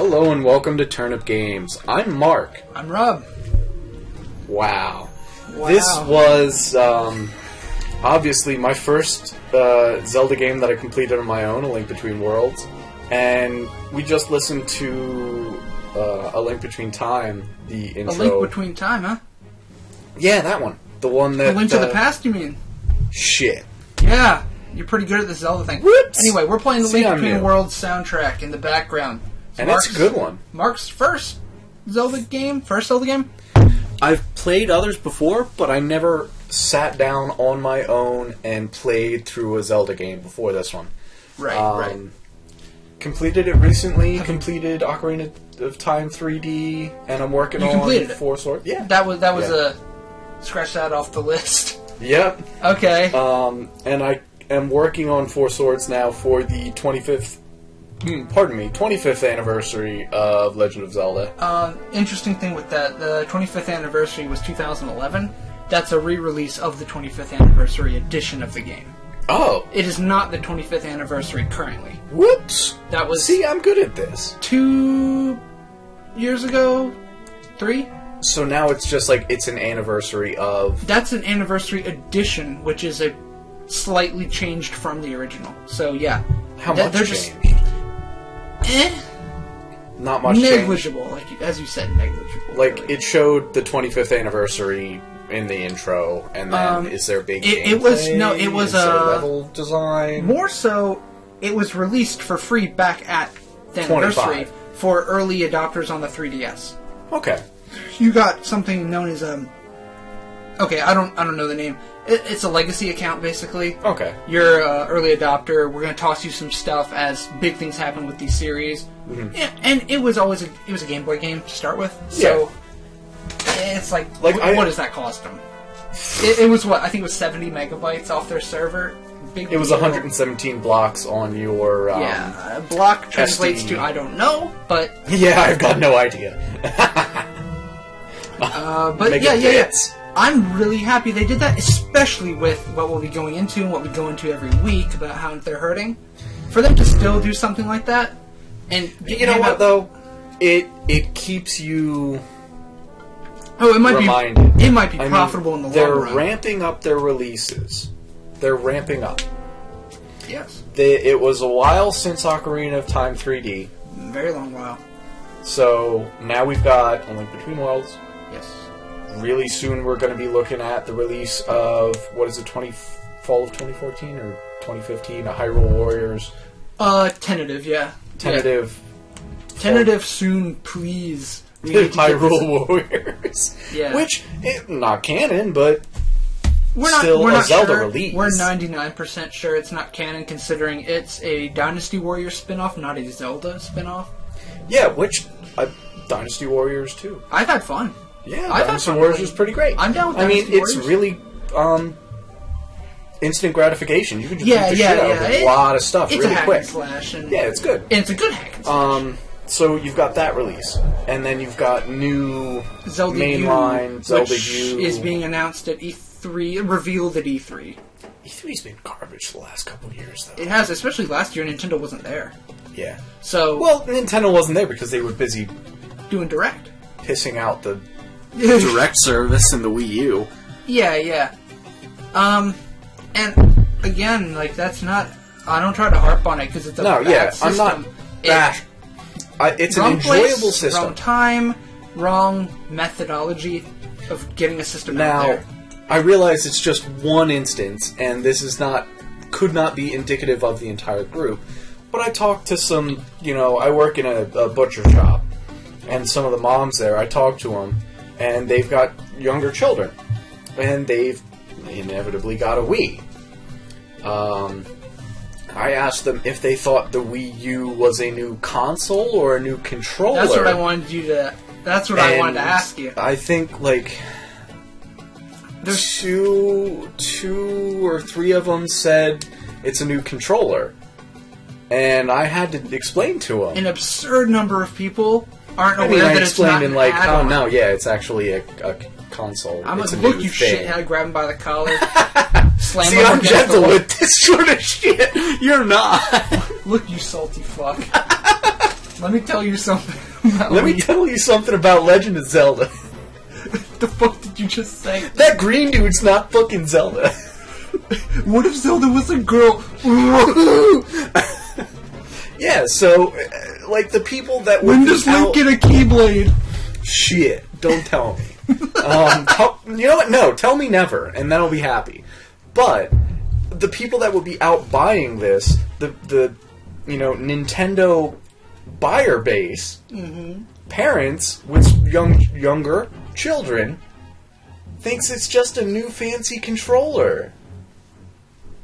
Hello and welcome to TurnipGames. I'm Mark. I'm Rob. Wow. This was obviously my first Zelda game that I completed on my own, A Link Between Worlds. And we just listened to A Link Between Time, the intro. A Link Between Time, huh? Yeah, that one. The one that... A Link to the Past, you mean? Shit. Yeah, you're pretty good at the Zelda thing. Whoops. Anyway, we're playing the Link Between Worlds soundtrack in the background. And it's a good one. Mark's first Zelda game? I've played others before, but I never sat down on my own and played through a Zelda game before this one. Right. Completed it recently. Completed Ocarina of Time 3D, and I'm working on Four Swords. Yeah, that was a scratch that off the list. Yep. Okay. And I am working on Four Swords now for the 25th anniversary of Legend of Zelda. Interesting thing with that, the 25th anniversary was 2011. That's a re-release of the 25th anniversary edition of the game. Oh. It is not the 25th anniversary currently. Whoops. That was... See, I'm good at this. 2 years ago? 3? So now it's just like, it's an anniversary of... That's an anniversary edition, which is a slightly changed from the original. So, yeah. How much they're changed? Not much negligible, change. As you said, negligible. Like, really. it showed the 25th anniversary in the intro, and then is there big gameplay? It was is there level design? More so, it was released for free back at the anniversary for early adopters on the 3DS. Okay. You got something known as okay, I don't know the name. It's a legacy account, basically. Okay. You're an early adopter. We're going to toss you some stuff as big things happen with these series. Mm-hmm. Yeah, and it was a Game Boy game to start with. So it's like what does that cost them? It was what? I think it was 70 megabytes off their server. It was 117 blocks on your block translates to I don't know, but yeah, I've got no idea. But yeah. I'm really happy they did that, especially with what we'll be going into and what we go into every week about how they're hurting. For them to still do something like that, and you know what though, it keeps you. Oh, it might reminded. be. It might be profitable in the long run. They're ramping up their releases. They're ramping up. Yes. It was a while since Ocarina of Time 3D. Very long while. So now we've got A Link Between Worlds. Yes. Really soon we're going to be looking at the release of, what is it, fall of 2014 or 2015, a Hyrule Warriors? Tentative, yeah. Tentative soon, please. Hyrule Warriors. Yeah. Which, not canon, but we're not Zelda sure. release. We're 99% sure it's not canon, considering it's a Dynasty Warriors spin-off, not a Zelda spin-off. Yeah, which, Dynasty Warriors too. I've had fun. Yeah, Dynasty Warriors was pretty great. I'm down with Dynasty Warriors. It's really instant gratification. You can just beat the shit out of a lot of stuff really quick. It's a hack and slash. Yeah, it's good. And it's a good hack and slash. So you've got that release, and then you've got new Zelda mainline Zelda U is being announced at E3, revealed at E3. E3's been garbage the last couple of years, though. It has, especially last year. Nintendo wasn't there. Yeah. So Nintendo wasn't there because they were busy doing Direct, pissing out the Direct service and the Wii U. Yeah. And again, that's not. I don't try to harp on it because it's a bad system. I'm not. It's an enjoyable system. Wrong time, wrong methodology of getting a system out there. I realize it's just one instance, and this is could not be indicative of the entire group. But I talked to some, I work in a butcher shop, and some of the moms there, I talked to them, and they've got younger children, and they've inevitably got a Wii. I asked them if they thought the Wii U was a new console or a new controller. That's what I wanted I wanted to ask you. I think, there's two or three of them said it's a new controller. And I had to explain to them. An absurd number of people aren't aware that it's not an add-on. Oh no, yeah, it's actually a console. I'm like, look, you shithead, grab him by the collar, slam See, him I'm against gentle the with this sort of shit. You're not. Look, you salty fuck. Let me tell you something. Let me tell you something about Legend of Zelda. The fuck did you just say? That green dude's not fucking Zelda. What if Zelda was a girl? Yeah, so, like, the people that would When does Link get a Keyblade? Shit, don't tell me. You know what? No, tell me never, and then I'll be happy. But the people that would be out buying this, the Nintendo buyer base, parents with younger children, thinks it's just a new fancy controller.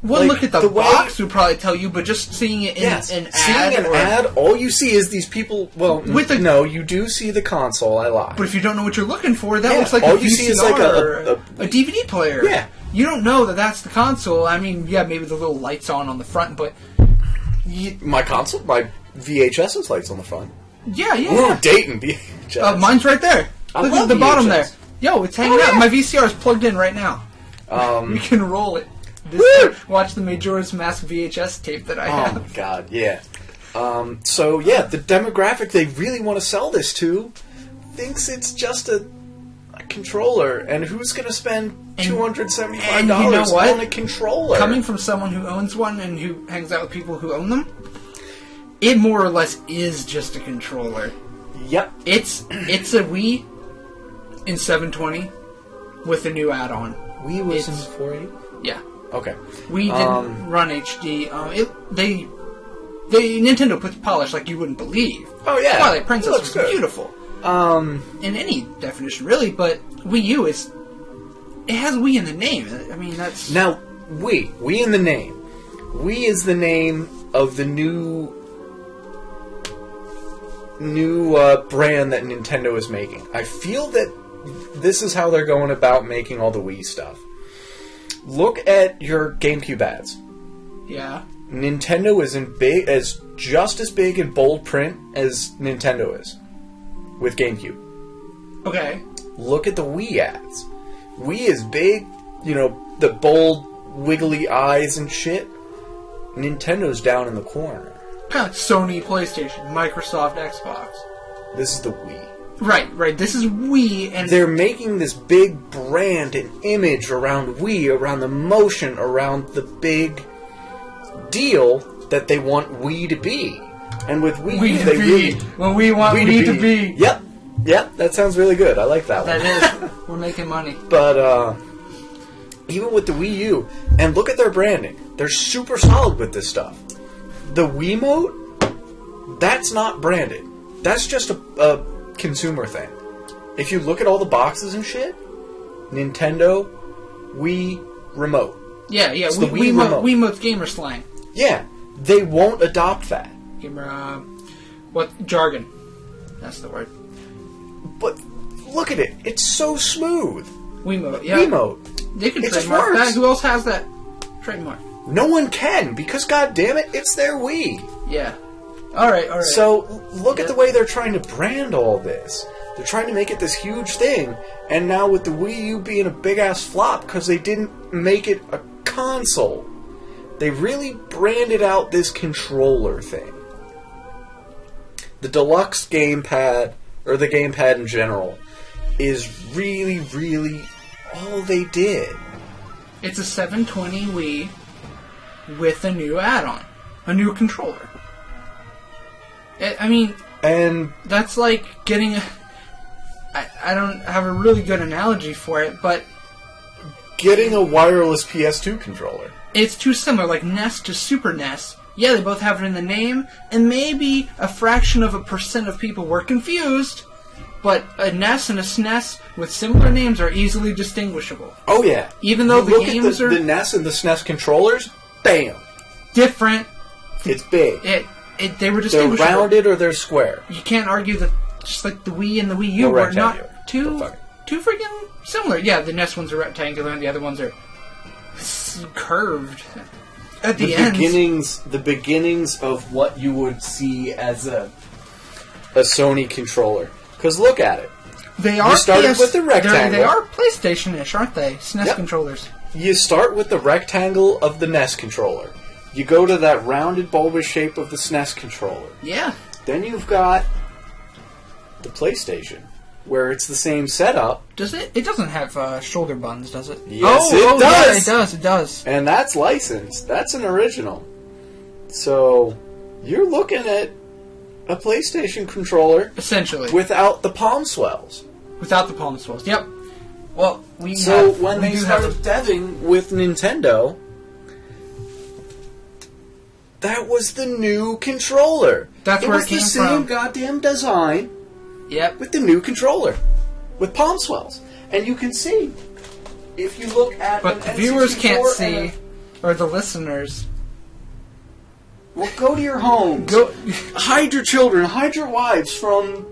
Well, look at the box would probably tell you, but just seeing it in an ad... Seeing an ad, all you see is these people... Well, no, you do see the console, I lied. But if you don't know what you're looking for, that looks like a VCR, see is like a DVD player. Yeah. You don't know that that's the console. I mean, yeah, maybe the little lights on the front, but... My console? My VHS's lights on the front. Yeah. Ooh, Dayton VHS. Mine's right there. Look at the bottom there. Yo, it's hanging out. My VCR is plugged in right now. We can roll it. Watch the Majora's Mask VHS tape that I have. Oh my god, yeah. So, yeah, the demographic they really want to sell this to thinks it's just a controller. And who's going to spend $275 on a controller? Coming from someone who owns one and who hangs out with people who own them, it more or less is just a controller. Yep. It's a Wii in 720 with a new add-on. Wii was in 480? Yeah. Okay. We didn't run HD. Nintendo puts polish like you wouldn't believe. Oh yeah, Twilight Princess was good. Beautiful. In any definition, really. But Wii U it has Wii in the name. I mean, that's now Wii in the name. Wii is the name of the new brand that Nintendo is making. I feel that this is how they're going about making all the Wii stuff. Look at your GameCube ads. Yeah. Nintendo is just as big in bold print as Nintendo is with GameCube. Okay. Look at the Wii ads. Wii is big, the bold, wiggly eyes and shit. Nintendo's down in the corner. Kind of like Sony, PlayStation, Microsoft, Xbox. This is the Wii. Right. This is Wii, and they're making this big brand and image around Wii, around the motion, around the big deal that they want Wii to be. And with Wii U, they really... Well, we want Wii to be. Yep, that sounds really good. I like that one. That is. We're making money. But, even with the Wii U, and look at their branding. They're super solid with this stuff. The Wiimote, that's not branded. That's just a consumer thing. If you look at all the boxes and shit, Nintendo, Wii, remote. Yeah. It's the Wii remote. Wiimote's gamer slang. Yeah, they won't adopt that. Gamer, jargon. That's the word. But look at it. It's so smooth. Wiimote, yeah. Wiimote. They can trademark that. Who else has that trademark? No one can, because god damn it, it's their Wii. Yeah. Alright. So, look at the way they're trying to brand all this. They're trying to make it this huge thing, and now with the Wii U being a big-ass flop because they didn't make it a console, they really branded out this controller thing. The deluxe gamepad, or the gamepad in general, is really, really all they did. It's a 720 Wii with a new add-on. A new controller. I mean, and that's like getting I don't have a really good analogy for it, but getting a wireless PS2 controller. It's too similar, like NES to Super NES. Yeah, they both have it in the name, and maybe a fraction of a percent of people were confused, but a NES and a SNES with similar names are easily distinguishable. Oh yeah. Even though the games are... the NES and the SNES controllers, bam! Different. It's big. They were distinguishable. They're rounded or they're square. You can't argue that just like the Wii and the Wii U were not too freaking similar. Yeah, the NES ones are rectangular and the other ones are curved at the ends. The beginnings of what you would see as a Sony controller. Because look at it. They are. You started with the rectangle. They are PlayStation-ish, aren't they? SNES controllers. You start with the rectangle of the NES controller. You go to that rounded bulbous shape of the SNES controller. Yeah. Then you've got the PlayStation, where it's the same setup. Does it? It doesn't have shoulder buttons, does it? Yes, it does. Yeah, it does. It does. And that's licensed. That's an original. So you're looking at a PlayStation controller, essentially, without the palm swells. Without the palm swells. Yep. Well, when they started deving with Nintendo, that was the new controller. That's where it came from. It was the same goddamn design. Yep. With the new controller, with palm swells, and you can see if you look at. But the viewers can't see, or the listeners. Well, go to your homes. Go hide your children, hide your wives from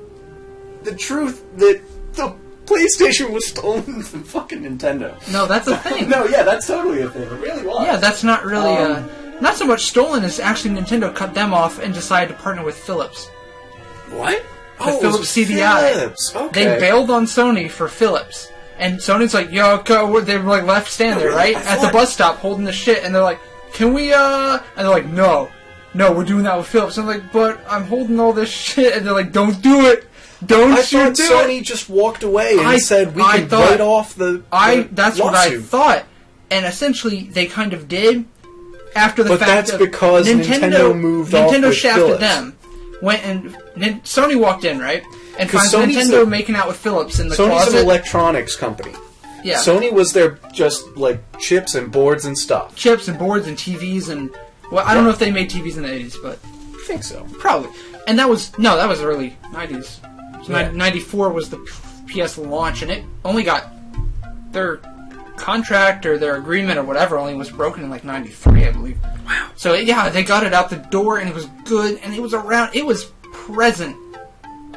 the truth that the PlayStation was stolen from fucking Nintendo. No, that's a thing. No, yeah, that's totally a thing. It really was. Yeah, that's not really not so much stolen as actually Nintendo cut them off and decided to partner with Philips. What? The Philips CDI. Philips. Okay. They bailed on Sony for Philips. And Sony's like, yo, go. They were like left standing there, right? At the bus stop holding the shit. And they're like, can we, And they're like, no, we're doing that with Philips. And I'm like, but I'm holding all this shit. And they're like, don't do it. Don't I you thought do Sony it. just walked away and said we can write off the That's lawsuit. what I thought. And essentially, they kind of did. After the but fact that's because Nintendo moved off with shafted Philips. them. Went and Sony walked in, right? And finds Nintendo making out with Philips in the closet. Sony's an electronics company. Yeah. Sony was their just like chips and boards and stuff. Chips and boards and TVs and I don't know if they made TVs in the 80s, but I think so. Probably. And that was early 90s. So 94 was the PS launch, and it only got their contract or their agreement or whatever only was broken in like 93, I believe. Wow. So they got it out the door, and it was good, and it was around. It was present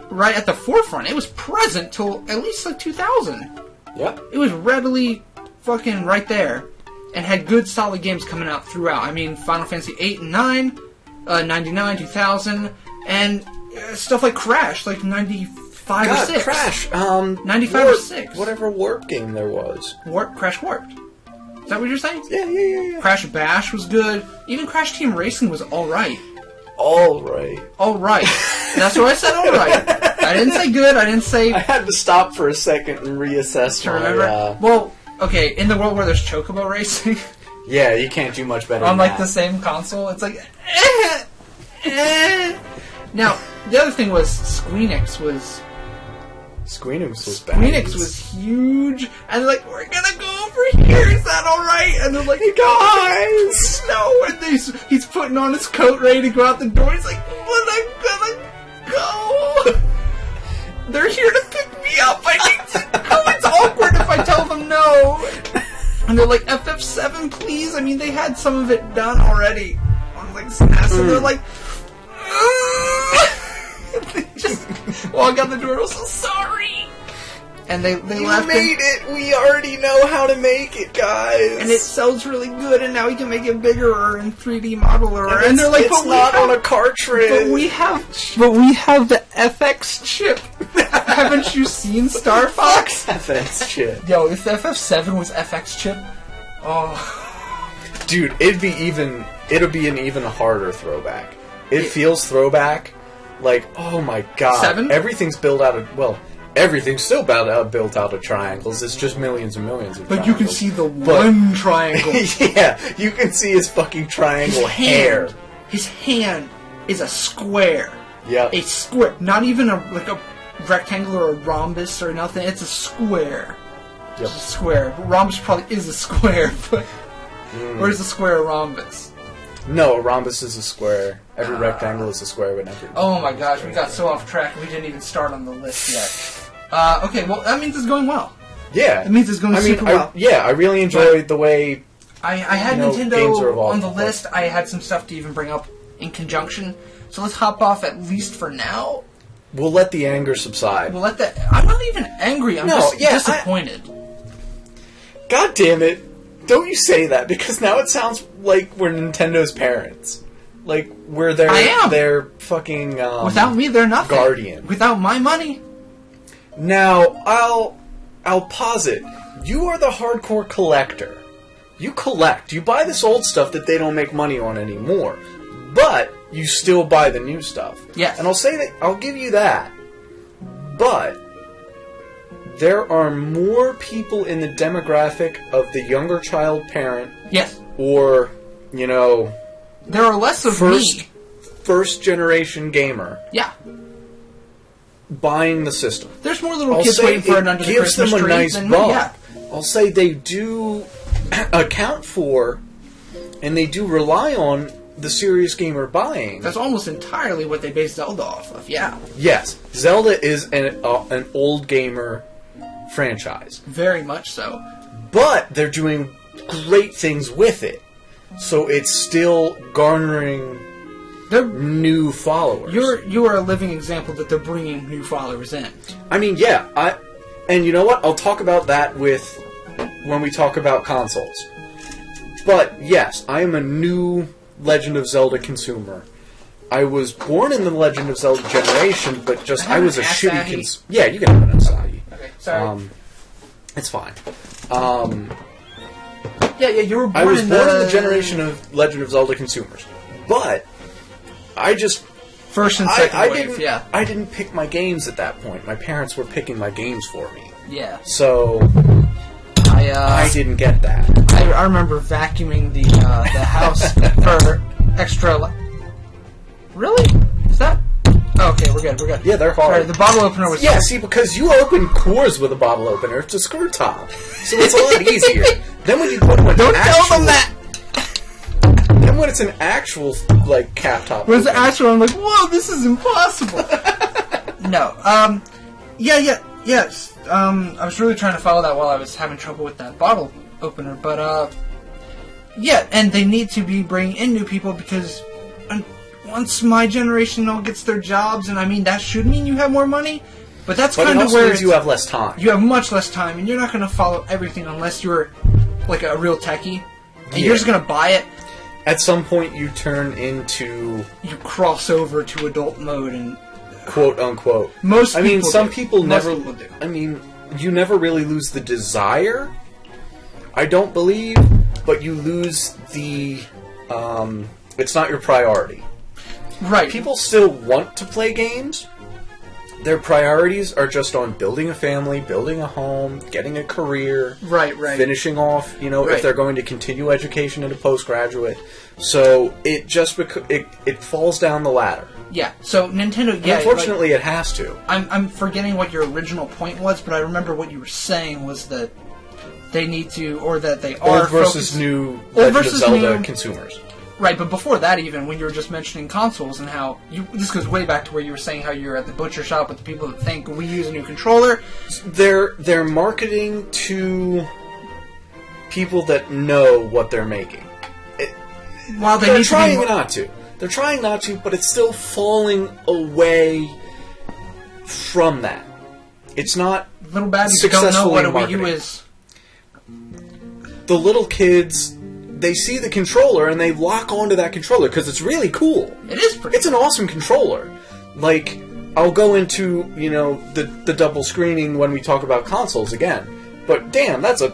right at the forefront. It was present till at least like 2000. Yep. It was readily fucking right there, and had good solid games coming out throughout. I mean, Final Fantasy 8 and 9, 99, 2000, and stuff like Crash, like 95 or 6. Crash. 95 or 6. Whatever warp game there was. Crash Warped. Is that what you're saying? Yeah. Crash Bash was good. Even Crash Team Racing was alright. Alright. That's what I said, alright. I didn't say good, I didn't say... I had to stop for a second and reassess my... Well, okay, in the world where there's Chocobo Racing... Yeah, you can't do much better on than like the same console, it's like... Now, the other thing was Squeenix was huge, and like, we're gonna go over here, is that alright? And they're like, hey guys! No, and he's putting on his coat ready to go out the door, he's like, but I'm gonna go! They're here to pick me up, I need to go, it's awkward if I tell them no! And they're like, FF7 please? I mean, they had some of it done already on like SNES, and they're like, they just walk out the door, I'm so sorry! And they left. You made it! We already know how to make it, guys! And it sells really good, and now we can make it bigger or in 3D modeler. And they're like, it's not on a cartridge! But we have the FX chip! Haven't you seen Star Fox? FX chip. Yo, if FF7 was FX chip, oh. Dude, it'd be an even harder throwback. It feels throwback. Like, oh my god. 7? Everything's built out of, everything's still built out of triangles. It's just millions and millions of triangles. But you can see the one triangle. Yeah, you can see his fucking triangle hair. His hand is a square. Yeah. A square. Not even a rectangle or a rhombus or nothing. It's a square. Yep. It's a square. Rhombus probably is a square, but... Where's the square a rhombus? No, a rhombus is a square. Every rectangle is a square, but never... Oh my gosh, we got so off track, we didn't even start on the list yet. Okay, well, that means it's going well. Yeah. It means it's going super well. I really enjoyed the way... I had Nintendo on the list. I had some stuff to even bring up in conjunction. So let's hop off at least for now. We'll let the anger subside. I'm not even angry, I'm just disappointed. God damn it. Don't you say that, because now it sounds like we're Nintendo's parents. Like, we're their fucking, without me, they're nothing. Guardian. Without my money. Now, I'll posit. You are the hardcore collector. You collect. You buy this old stuff that they don't make money on anymore. But you still buy the new stuff. Yes. And I'll give you that. But there are more people in the demographic of the younger child parent. Yes. Or, you know, there are less of me. First generation gamer. Yeah. Buying the system. There's more little kids waiting for it under the Christmas tree. Gives them a nice bump. Yeah. I'll say they do account for, and they do rely on the serious gamer buying. That's almost entirely what they base Zelda off of. Yeah. Yes, Zelda is an old gamer franchise. Very much so. But they're doing great things with it, so it's still garnering new followers. You are a living example that they're bringing new followers in. I mean, yeah, and you know what? I'll talk about that when we talk about consoles. But yes, I am a new Legend of Zelda consumer. I was born in the Legend of Zelda generation, but I was a shitty consumer. Yeah, you can have an Asahi. Okay, sorry. It's fine. Yeah, you were born I was born in the generation of Legend of Zelda consumers. But I just... First and second wave, yeah. I didn't pick my games at that point. My parents were picking my games for me. Yeah. So... I didn't get that. I remember vacuuming the house for extra... Really? Is that... Oh, okay, we're good. Yeah, they're hard. Sorry, the bottle opener was... Yeah, see, because you open cores with a bottle opener, it's a screw top. So it's a lot easier. Then when you put one... Don't tell them that! Then when it's an actual, like, cap top... When it's actual, I'm like, whoa, this is impossible! No, yes. I was really trying to follow that while I was having trouble with that bottle opener, but, yeah, and they need to be bringing in new people because once my generation all gets their jobs, and I mean, that should mean you have more money, but that's kind of where you have less time. You have much less time, and you're not going to follow everything unless you're, like, a real techie, and you're just going to buy it. At some point, you turn into... You cross over to adult mode and... Quote, unquote. Most people do. Some people never... Most people do. I mean, you never really lose the desire, I don't believe, but you lose the... it's not your priority. Right. People still want to play games. Their priorities are just on building a family, building a home, getting a career. Right. Finishing off, if they're going to continue education into postgraduate. So it just it falls down the ladder. Yeah. So Nintendo, yeah. Unfortunately, it has to. I'm forgetting what your original point was, but I remember what you were saying was that they need to, or that they are old versus new Legend of Zelda consumers. Right, but before that, even when you were just mentioning consoles and how this goes way back to where you were saying how you're at the butcher shop with the people that think we use a new controller. They're marketing to people that know what they're making. They're trying not to. They're trying not to, but it's still falling away from that. It's not little babies don't know what a Wii U is. The little kids, they see the controller and they lock onto that controller because it's really cool. It is pretty. It's an awesome controller. Like, I'll go into the double screening when we talk about consoles again. But damn, that's a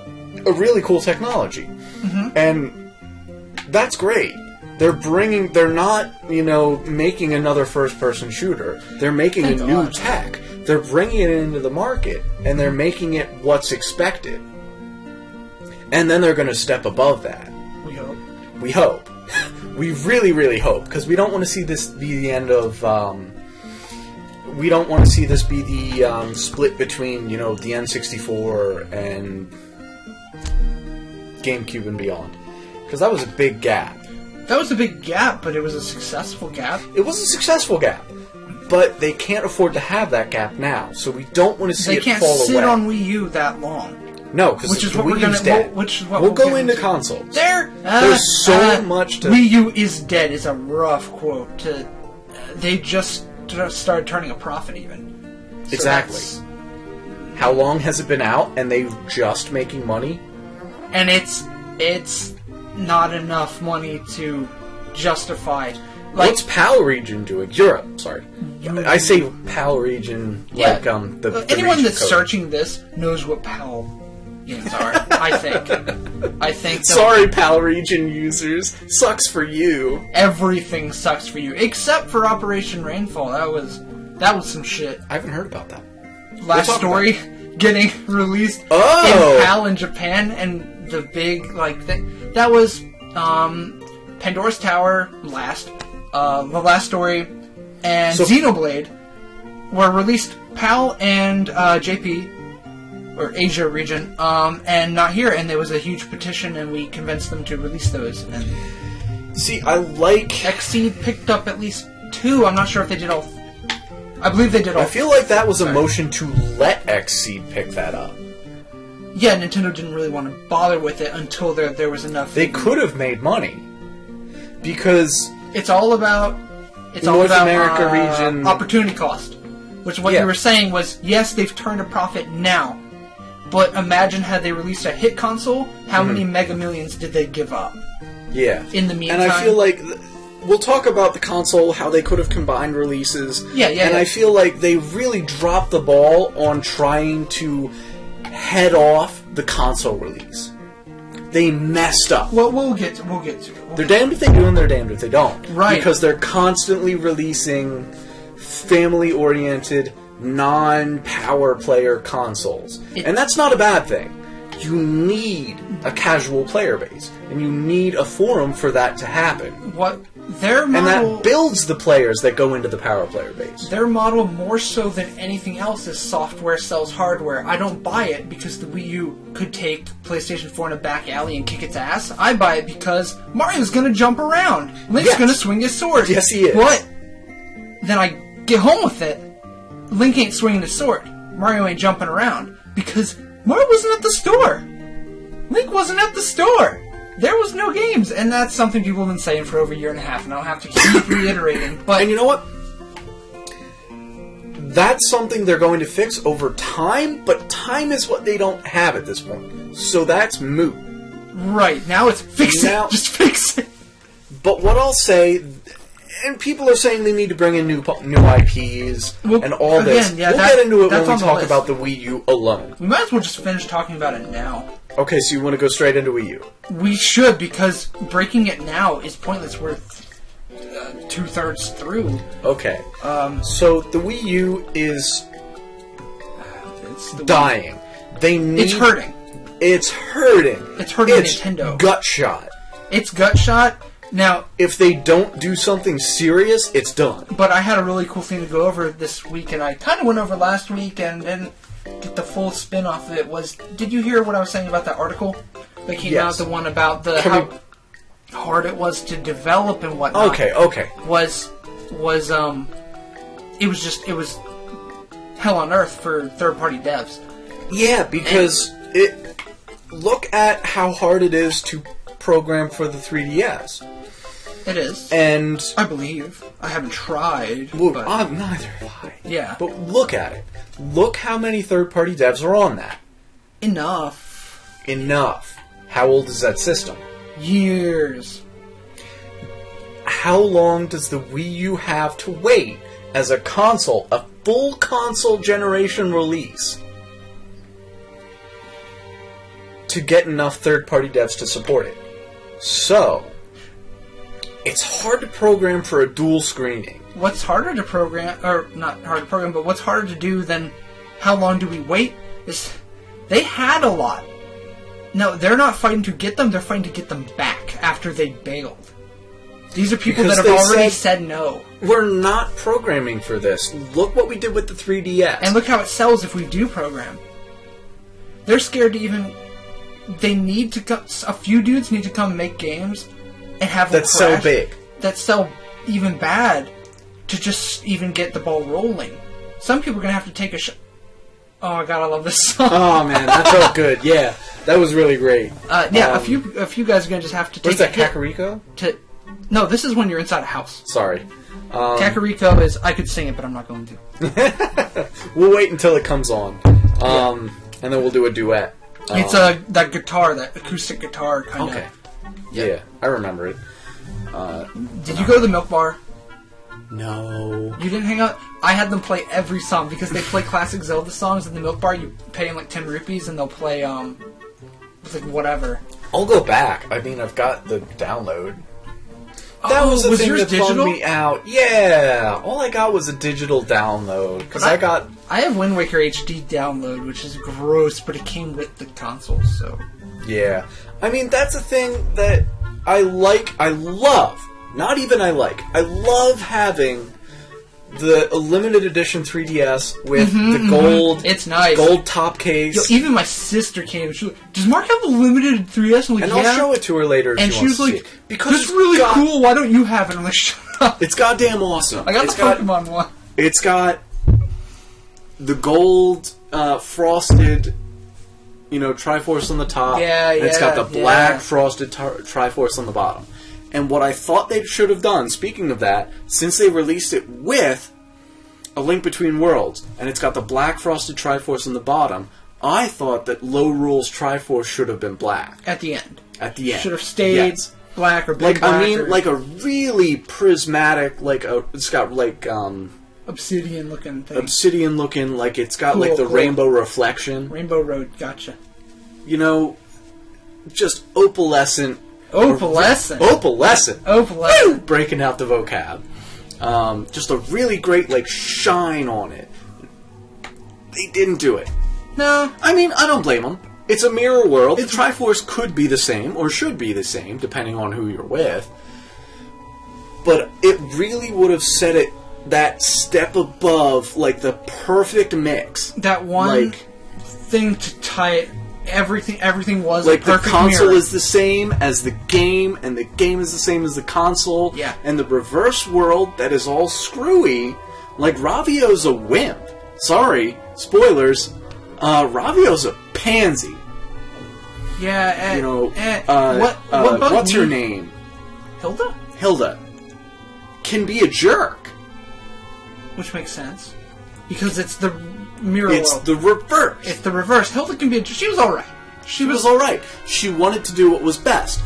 really cool technology, and that's great. They're not making another first-person shooter. They're making a new tech. They're bringing it into the market, and they're making it what's expected. And then they're going to step above that. We hope. We hope. We really, really hope, because we don't want to see this be the end of... we don't want to see this be the split between, the N64 and GameCube and beyond. Because that was a big gap. That was a big gap, but it was a successful gap. It was a successful gap. But they can't afford to have that gap now, so we don't want to see it fall away. They can't sit on Wii U that long. No, because Wii U's dead. We'll go into consoles. There's so much to... Wii U is dead is a rough quote. They just started turning a profit even. So exactly. How long has it been out and they're just making money? And it's not enough money to justify... What's PAL region doing? Europe, sorry. I say PAL region like the anyone region that's code. searching this knows what PAL games are. I think. Sorry, PAL region users. Sucks for you. Everything sucks for you, except for Operation Rainfall. That was some shit. I haven't heard about that. Last story getting released in PAL in Japan, and the big thing that was Pandora's Tower the last story, and Xenoblade were released PAL and JP. Or Asia region, and not here, and there was a huge petition, and we convinced them to release those. And see, I like Xseed picked up at least 2. I'm not sure if they did all. I believe they did all. I feel like that was a motion to let Xseed pick that up. Yeah, Nintendo didn't really want to bother with it until there was enough. They could have made money because it's all about North America region opportunity cost, which what you were saying was yes, they've turned a profit now. But imagine had they released a hit console, how many Mega Millions did they give up? Yeah. In the meantime. And I feel like we'll talk about the console, how they could have combined releases. And I feel like they really dropped the ball on trying to head off the console release. They messed up. Well, we'll get to it. They're damned if they do and they're damned if they don't. Right. Because they're constantly releasing family-oriented, non-power player consoles. And that's not a bad thing. You need a casual player base. And you need a forum for that to happen. And that builds the players that go into the power player base. Their model, more so than anything else, is software sells hardware. I don't buy it because the Wii U could take PlayStation 4 in a back alley and kick its ass. I buy it because Mario's gonna jump around. Link's gonna swing his sword. Yes, he is. But then I get home with it. Link ain't swinging his sword. Mario ain't jumping around. Because Mario wasn't at the store. Link wasn't at the store. There was no games. And that's something people have been saying for over a year and a half. And I don't have to keep reiterating. But and you know what? That's something they're going to fix over time. But time is what they don't have at this point. So that's moot. Right. Now it's fix it. Just fix it. But what I'll say... And people are saying they need to bring in new IPs and all this. Yeah, we'll get into it when we talk about the Wii U alone. We might as well just finish talking about it now. Okay, so you want to go straight into Wii U? We should, because breaking it now is pointless. We're 2/3 through. Okay. So the Wii U is dying. It's hurting. It's hurting. It's hurting Nintendo. Gut shot. It's gut shot. Now, if they don't do something serious, it's done. But I had a really cool thing to go over this week, and I kind of went over last week and didn't get the full spin off of it. Did you hear what I was saying about that article that came out? The one about how hard it was to develop and whatnot. Okay. It was hell on earth for third-party devs. Yeah, because look at how hard it is to program for the 3DS. It is. And I believe. I haven't tried. Well, neither have I. Yeah. But look at it. Look how many third-party devs are on that. Enough. How old is that system? Years. How long does the Wii U have to wait as a console, a full console generation release, to get enough third-party devs to support it? So, it's hard to program for a dual screening. What's harder to program, or not hard to program, but what's harder to do than how long do we wait is they had a lot. No, they're not fighting to get them, they're fighting to get them back after they bailed. These are people that have already said no. We're not programming for this. Look what we did with the 3DS. And look how it sells if we do program. They're scared to even... They need to come... A few dudes need to come make games and have them that sell big. That sell even bad to just even get the ball rolling. Some people are going to have to take a shot. Oh my god, I love this song. Oh man, that felt good. Yeah, that was really great. A few guys are going to just have to take a hit. What's that, Kakariko? No, this is when you're inside a house. Sorry. Kakariko is... I could sing it, but I'm not going to. We'll wait until it comes on. And then we'll do a duet. It's that guitar, that acoustic guitar kind of. Okay. Yeah, I remember it. Did you go to the Milk Bar? No. You didn't hang out? I had them play every song because they play classic Zelda songs in the milk bar. You pay them like 10 rupees and they'll play, it's like whatever. I'll go back. I mean, I've got the download. That was the thing that bummed me out. Yeah, all I got was a digital download because I have Wind Waker HD download, which is gross, but it came with the console, so yeah. I mean, that's a thing that I like. I love. Not even I like. I love having the limited edition 3DS with the gold. It's nice. Gold top case. Yo, even my sister came. She was like, "Does Mark have a limited 3DS?" I'm like, and yeah. I'll show it to her later. And she was like, "Because it's really cool. Why don't you have it?" I'm like, "Shut up." It's goddamn awesome. I got the Pokemon one. It's got the gold frosted, Triforce on the top. Yeah, and it's got the black frosted Triforce on the bottom. And what I thought they should have done, speaking of that, since they released it with A Link Between Worlds, and it's got the black frosted Triforce on the bottom, I thought that Low Rule's Triforce should have been black. At the end. Should have stayed black or big black. I mean, like a really prismatic, it's got obsidian looking thing. Obsidian looking, like it's got cool. Rainbow reflection. Rainbow Road, gotcha. Just opalescent. Opalescent. Woo! Breaking out the vocab. Just a really great, shine on it. They didn't do it. No. I mean, I don't blame them. It's a mirror world. The Triforce could be the same, or should be the same, depending on who you're with. But it really would have set it that step above, the perfect mix. That one thing to tie it. Everything was the perfect console mirror. is the same as the game, and the game is the same as the console. Yeah. And the reverse world that is all screwy, Ravio's a wimp. Sorry, spoilers. Ravio's a pansy. Yeah. What's her name? Hilda can be a jerk. Which makes sense because it's the mirror it's world. The reverse. It's the reverse. Hilda can be she was alright. She was alright. She wanted to do what was best.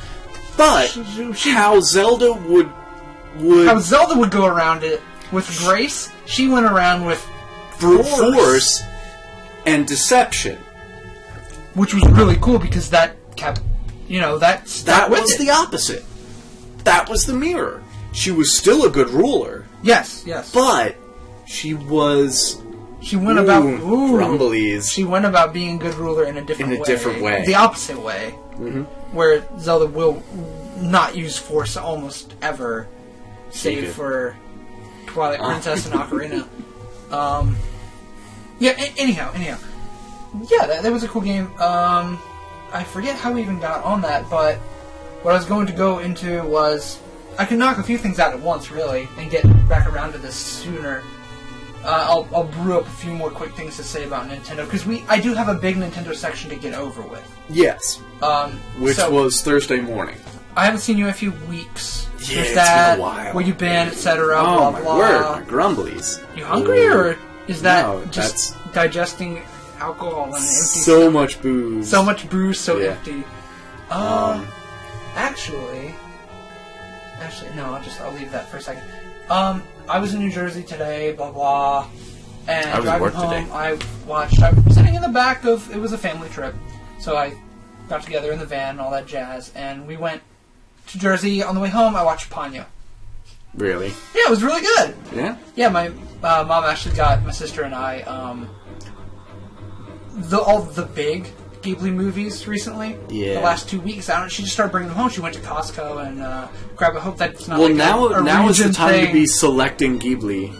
But how Zelda would go around it with grace, she went around with brute force and deception. Which was really cool because that kept that was the opposite. That was the mirror. She was still a good ruler. Yes. But she was She went about grumblies. She went about being a good ruler in a different way. The opposite way. Mm-hmm. Where Zelda will not use force almost ever, save for Twilight Princess and Ocarina. Anyhow. Yeah, that was a cool game. I forget how we even got on that, but what I was going to go into was I can knock a few things out at once, really, and get back around to this sooner. I'll brew up a few more quick things to say about Nintendo, because I do have a big Nintendo section to get over with. Yes. Which was Thursday morning. I haven't seen you in a few weeks. Yeah, it's been a while. Where you been, etc. Oh, blah, my blah. word, my grumblies. You hungry, or is that no, just digesting alcohol and empty so much booze. So much booze, so empty. Actually, no, I'll leave that for a second. I was in New Jersey today, blah blah, and I was driving work home, today. I was sitting in the back of, it was a family trip, so I got together in the van and all that jazz, and we went to Jersey. On the way home, I watched Ponyo. Really? Yeah, it was really good. Yeah? Yeah, my mom actually got my sister and I all the big Ghibli movies recently. Yeah. The last 2 weeks. She just started bringing them home. She went to Costco and grabbed. I hope that's not. Well, like now is the time thing. to be selecting Ghibli.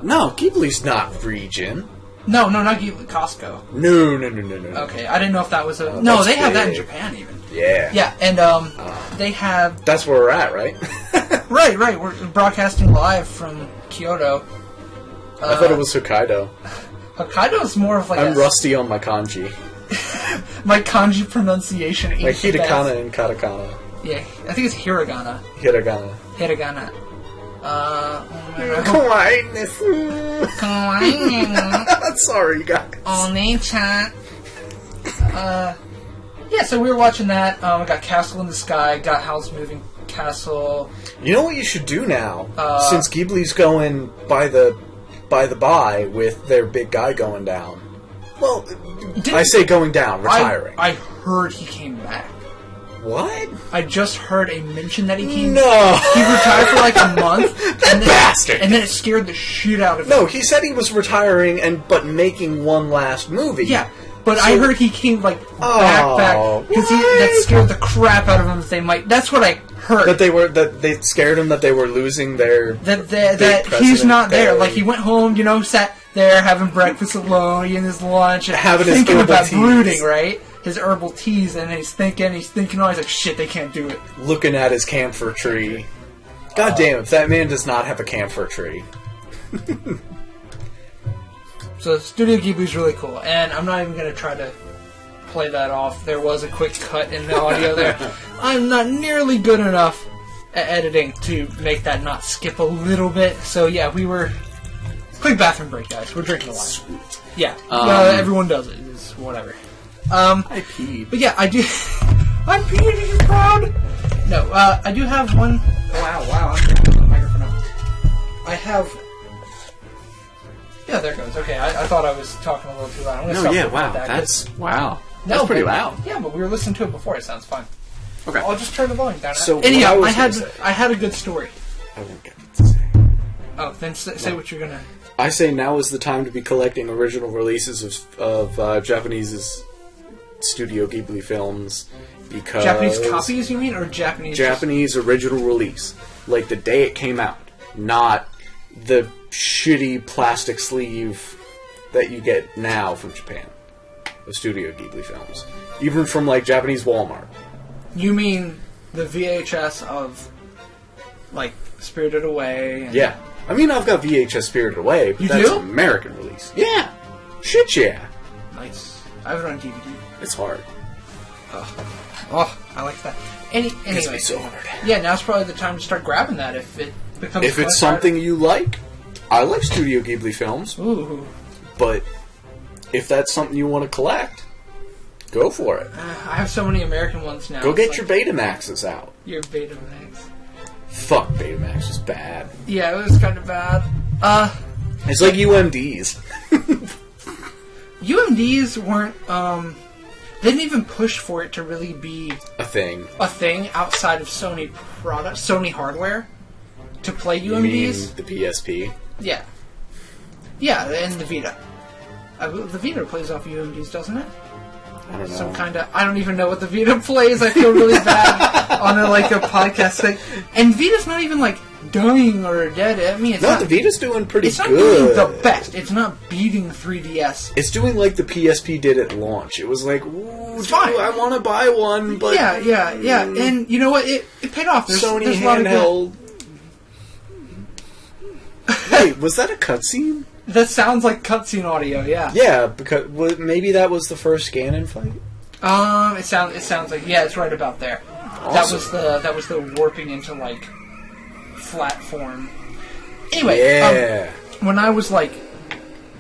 No, Ghibli's not region. No, not Ghibli. Costco. No. Okay, I didn't know if that was a. No, they have that in Japan even. Yeah. Yeah, and they have. That's where we're at, right? Right. We're broadcasting live from Kyoto. I thought it was Hokkaido. Hokkaido is more of like. I'm rusty on my kanji. My kanji pronunciation. Like hiragana and katakana. Yeah, I think it's hiragana. Hiragana. Kawaii. Sorry, guys. Oni-chan. Yeah, so we were watching that. We got Castle in the Sky, got Howl's Moving castle. You know what you should do now? Since Ghibli's going by the by with their big guy going down. Well, I say going down, retiring. I heard he came back. What? I just heard a mention that he came No! He retired for like a month. That bastard! And then it scared the shit out of him. No, he said he was retiring but making one last movie. Yeah, but I heard he came back, because that scared the crap out of him that's what I heard. That they scared him that they were losing their... That he's not there. Like, he went home, sat there having breakfast alone, eating his lunch, and having his thinking about teas. brooding, right? His herbal teas, and he's thinking, oh, he's like, shit, they can't do it. Looking at his camphor tree. God damn, if that man does not have a camphor tree. So, Studio Ghibli's really cool, and I'm not even going to try to play that off. There was a quick cut in the audio there. I'm not nearly good enough at editing to make that not skip a little bit. So, yeah, we were... Quick bathroom break, guys. We're drinking a lot. Sweet. Yeah, everyone does it. It's whatever. I peed. But yeah, I do... I'm peeing, are you proud? No, I do have one... Wow, I'm drinking the microphone up. I have... Yeah, there it goes. Okay, I thought I was talking a little too loud. I'm gonna stop wow. that. That's pretty loud. Yeah, but we were listening to it before. It sounds fine. Okay. I'll just turn the volume down. So anyhow, I had a good story. I won't get to say. Oh, then say what you're gonna... I say now is the time to be collecting original releases of Japanese Studio Ghibli films because... Japanese copies, you mean, or Japanese... Japanese original release. Like the day it came out. Not the shitty plastic sleeve that you get now from Japan. The Studio Ghibli films. Even from, like, Japanese Walmart. You mean the VHS of, like, Spirited Away? And... Yeah. I mean, I've got VHS Spirited Away, but that's an American release. Yeah. Shit, yeah. Nice. I have it on DVD. It's hard. Oh, I like that. Anyway, it's so hard. Yeah, now's probably the time to start grabbing that if it becomes... If it's something you like, I like Studio Ghibli films. Ooh. But if that's something you want to collect, go for it. I have so many American ones now. Go get your Betamaxes out. Your Betamax. Fuck, Betamax is bad. Yeah, it was kind of bad. It's like UMDs. UMDs weren't, they didn't even push for it to really be... A thing outside of Sony products, Sony hardware, to play UMDs. You mean the PSP? Yeah. Yeah, and the Vita. The Vita plays off UMDs, doesn't it? I don't know. Some kind of... I don't even know what the Vita plays. I feel really bad on a podcast thing. And Vita's not even, like, dying or dead. I mean, it's not... the Vita's doing pretty good. It's not doing the best. It's not beating 3DS. It's doing like the PSP did at launch. It was like, ooh, dude, I want to buy one, but... Yeah. And you know what? It paid off. There's handheld... Wait, was that a cutscene? That sounds like cutscene audio, yeah. Yeah, because maybe that was the first Ganon fight? It sounds like, yeah, it's right about there. Awesome. That was the warping into, like, flat form. Anyway, when I was like...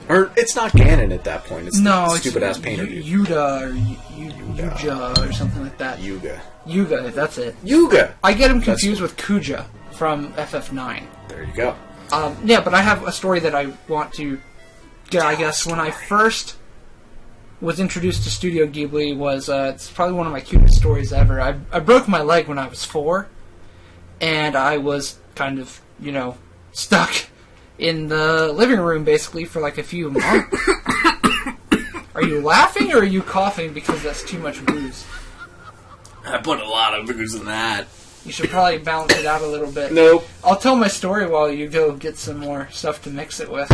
Or it's not Ganon at that point, it's stupid-ass painter dude. Yuda, or Yuja, or something like that. Yuga, that's it. Yuga! I get him confused with Kuja from FF9. There you go. Yeah, but I have a story that I want to get, I guess. When I first was introduced to Studio Ghibli was, it's probably one of my cutest stories ever. I broke my leg when I was 4, and I was kind of, stuck in the living room, basically, for like a few months. Are you laughing, or are you coughing because that's too much booze? I put a lot of booze in that. You should probably balance it out a little bit. Nope. I'll tell my story while you go get some more stuff to mix it with.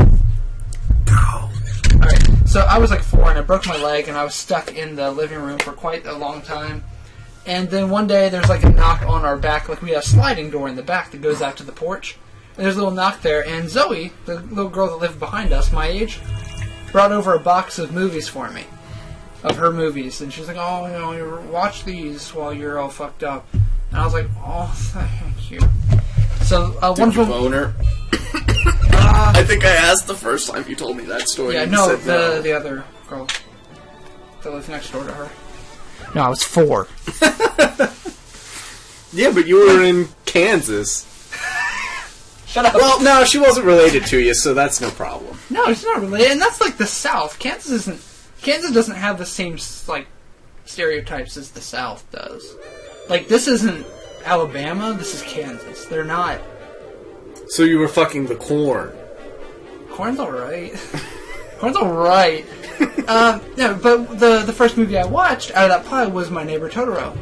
Alright, so I was like 4 and I broke my leg and I was stuck in the living room for quite a long time. And then one day there's like a knock on our back, like we have a sliding door in the back that goes out to the porch. And there's a little knock there, and Zoe, the little girl that lived behind us, my age, brought over a box of movies for me. Of her movies. And she's like, oh, watch these while you're all fucked up. And I was like, oh, thank you. So, one of them... boner? I think I asked the first time you told me that story. Yeah, no, the other girl that lives next door to her. No, I was 4. Yeah, but you were in Kansas. Shut up. Well, no, she wasn't related to you, so that's no problem. No, she's not related, and that's like the South. Kansas doesn't have the same like stereotypes as the South does. Like, this isn't Alabama, this is Kansas. They're not. So you were fucking the corn. Corn's alright. Corn's alright. No, but the first movie I watched out of that pile was My Neighbor Totoro.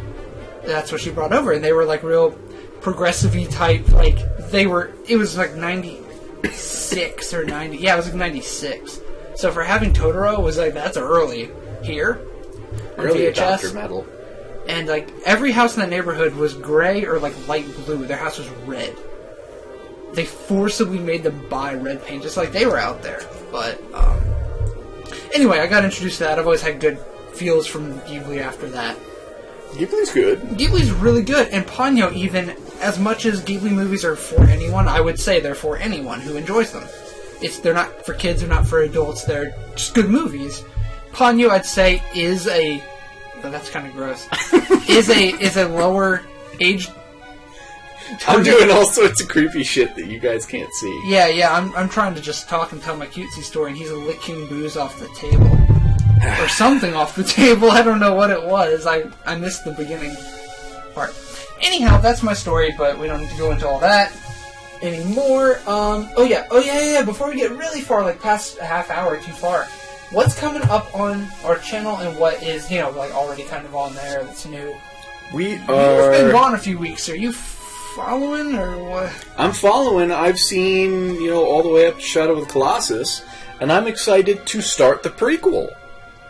That's what she brought over, and they were like real progressive-y type, like, it was like 96 or 90, yeah, it was like 96. So for having Totoro, it was like, that's early here on early VHS. adopter metal. And like, every house in that neighborhood was gray or like light blue. Their house was red. They forcibly made them buy red paint, just like they were out there. But, anyway, I got introduced to that. I've always had good feels from Ghibli after that. Ghibli's good. Ghibli's really good, and Ponyo, even as much as Ghibli movies are for anyone, I would say they're for anyone who enjoys them. They're not for kids, they're not for adults, they're just good movies. Ponyo, I'd say, is a... Oh, that's kind of gross. is a lower age... I'm doing all sorts of creepy shit that you guys can't see. Yeah, I'm trying to just talk and tell my cutesy story, and he's licking booze off the table. Or something off the table. I don't know what it was. I missed the beginning part. Anyhow, that's my story, but we don't need to go into all that anymore. Oh yeah. Before we get really far, like past a half hour too far, what's coming up on our channel and what is, like already kind of on there that's new? We've been gone a few weeks. Are you following or what? I'm following. I've seen, all the way up to Shadow of the Colossus, and I'm excited to start the prequel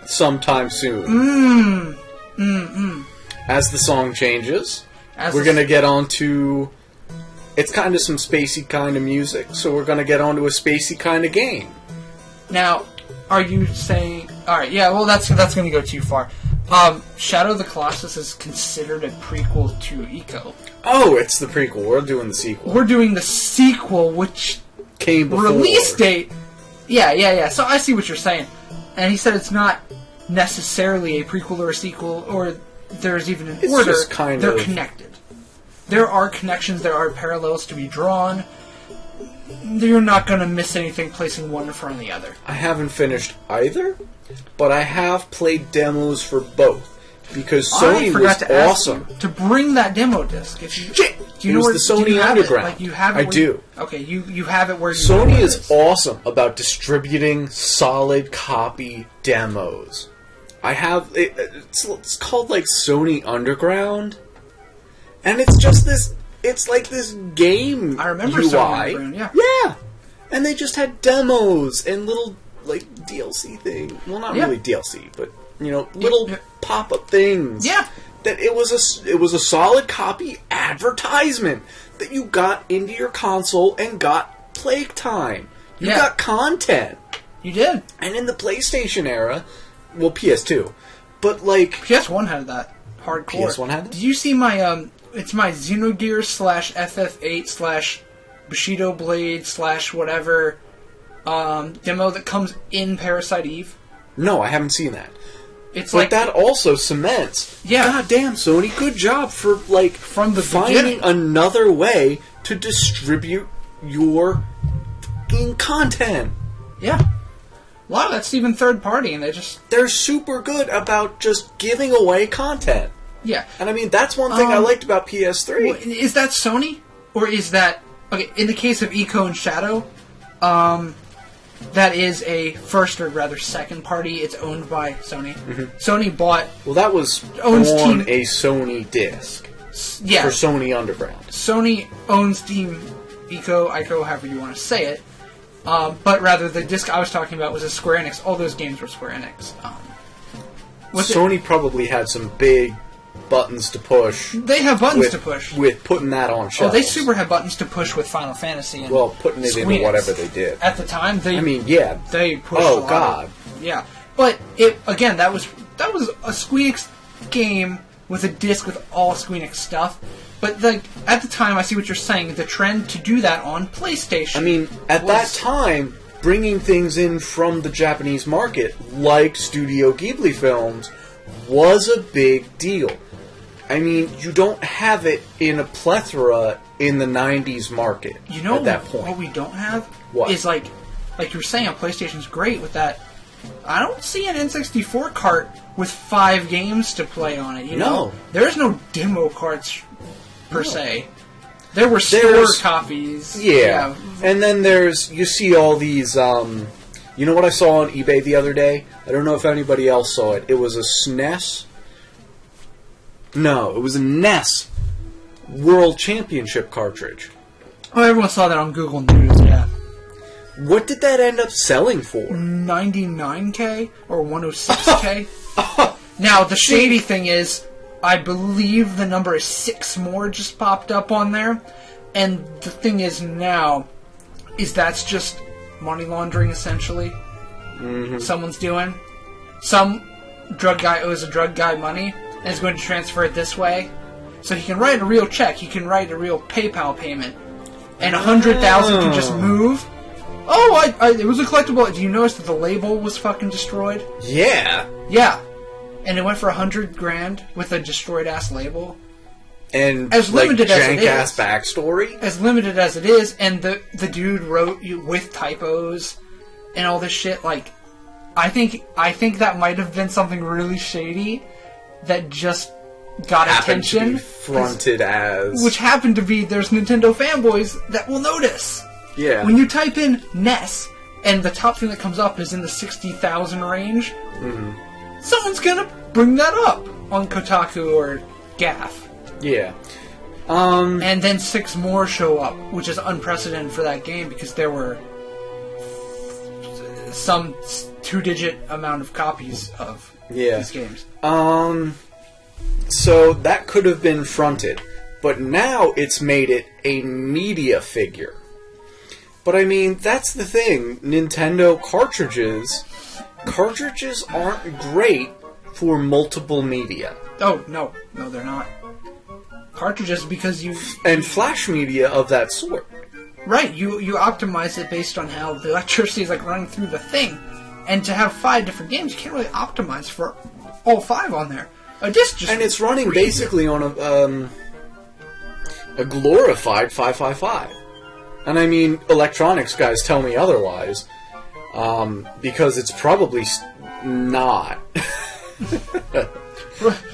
sometime soon. As the song changes, we're going to get onto... It's kind of some spacey kind of music, so we're going to get onto a spacey kind of game. Now, are you saying... Alright, yeah, well, that's going to go too far. Shadow of the Colossus is considered a prequel to Ico. Oh, it's the prequel. We're doing the sequel. We're doing the sequel, which... Came before. Release date... Yeah. So I see what you're saying. And he said it's not necessarily a prequel or a sequel, or there's even an order. Just kind They're of... connected. There are connections, there are parallels to be drawn. You're not going to miss anything placing one in front of the other. I haven't finished either, but I have played demos for both. Because Sony was awesome. To bring that demo disc. Shit! Do you know where the Sony Underground. Like you have it I do. Okay, you have it where you Sony is awesome about distributing solid copy demos. I have... It's called, like, Sony Underground. And it's just this... It's like this game I remember UI. Sony Underground, yeah. Yeah! And they just had demos and little, like, DLC things. Well, not really DLC, but, little pop-up things. Yeah. That it was a solid copy advertisement that you got into your console and got play time. You got content. You did. And in the PlayStation era... Well, PS2. But, like... PS1 had that hardcore. PS1 had that? Did you see my, it's my Xenogears /FF8 /Bushido Blade /whatever, demo that comes in Parasite Eve? No, I haven't seen that. It's but that also cements... Yeah. God damn, Sony, good job for, like... From the finding another way to distribute your fucking content. Yeah. A lot of that's even third party, and they're super good about just giving away content. Yeah. And I mean, that's one thing I liked about PS3. Well, is that Sony? Or is that... Okay, in the case of Ico and Shadow, that is a first, or rather second party. It's owned by Sony. Mm-hmm. Sony bought... Well, that was on a Sony disc. Yeah. For Sony Underground. Sony owns Team Ico, however you want to say it. But rather, the disc I was talking about was a Square Enix. All those games were Square Enix. Sony probably had some big buttons to push. They have buttons to push. With putting that on shelves. Oh, they super have buttons to push with Final Fantasy. And putting it into whatever they did. At the time, they pushed Oh, God. Yeah. But, that was a Squeenix game with a disc with all Squeenix stuff. But, at the time, I see what you're saying, the trend to do that on PlayStation. I mean, at that time, bringing things in from the Japanese market, like Studio Ghibli films, was a big deal. I mean, you don't have it in a plethora in the 90s market at that point. What we don't have What? is, like you were saying, PlayStation's great with that. I don't see an N64 cart with 5 games to play on it, you know? There's no demo carts, per se. There were store copies. Yeah. And then you see all these, you know what I saw on eBay the other day? I don't know if anybody else saw it. It was a SNES. No, it was a NES World Championship cartridge. Oh, everyone saw that on Google News, yeah. What did that end up selling for? $99K or $106K. Now, the shady thing is, I believe the number is 6 more just popped up on there. And the thing is now, is that's just money laundering, essentially. Mm-hmm. Someone's doing. Some drug guy owes a drug guy money and is going to transfer it this way. So he can write a real check. He can write a real PayPal payment. And 100,000 can just move. Oh, it was a collectible. Do you notice that the label was fucking destroyed? Yeah. Yeah. And it went for $100,000 with a destroyed-ass label. And, as limited as it is. jank-ass backstory? As limited as it is, and the dude wrote with typos and all this shit, like, I think that might have been something really shady that just got attention. To be fronted as... Which happened to be, there's Nintendo fanboys that will notice. Yeah. When you type in NES, and the top thing that comes up is in the 60,000 range, someone's gonna bring that up on Kotaku or GAF. Yeah. And then 6 more show up, which is unprecedented for that game because there were some 2-digit amount of copies of these games. So that could have been fronted, but now it's made it a media figure. But I mean, that's the thing. Nintendo cartridges aren't great for multiple media. Oh, no, they're not. Cartridges because and flash media of that sort. Right, you optimize it based on how the electricity is like running through the thing, and to have 5 different games, you can't really optimize for all 5 on there. A disc just and it's running basically on a glorified 555. And I mean, electronics guys tell me otherwise, because it's probably not.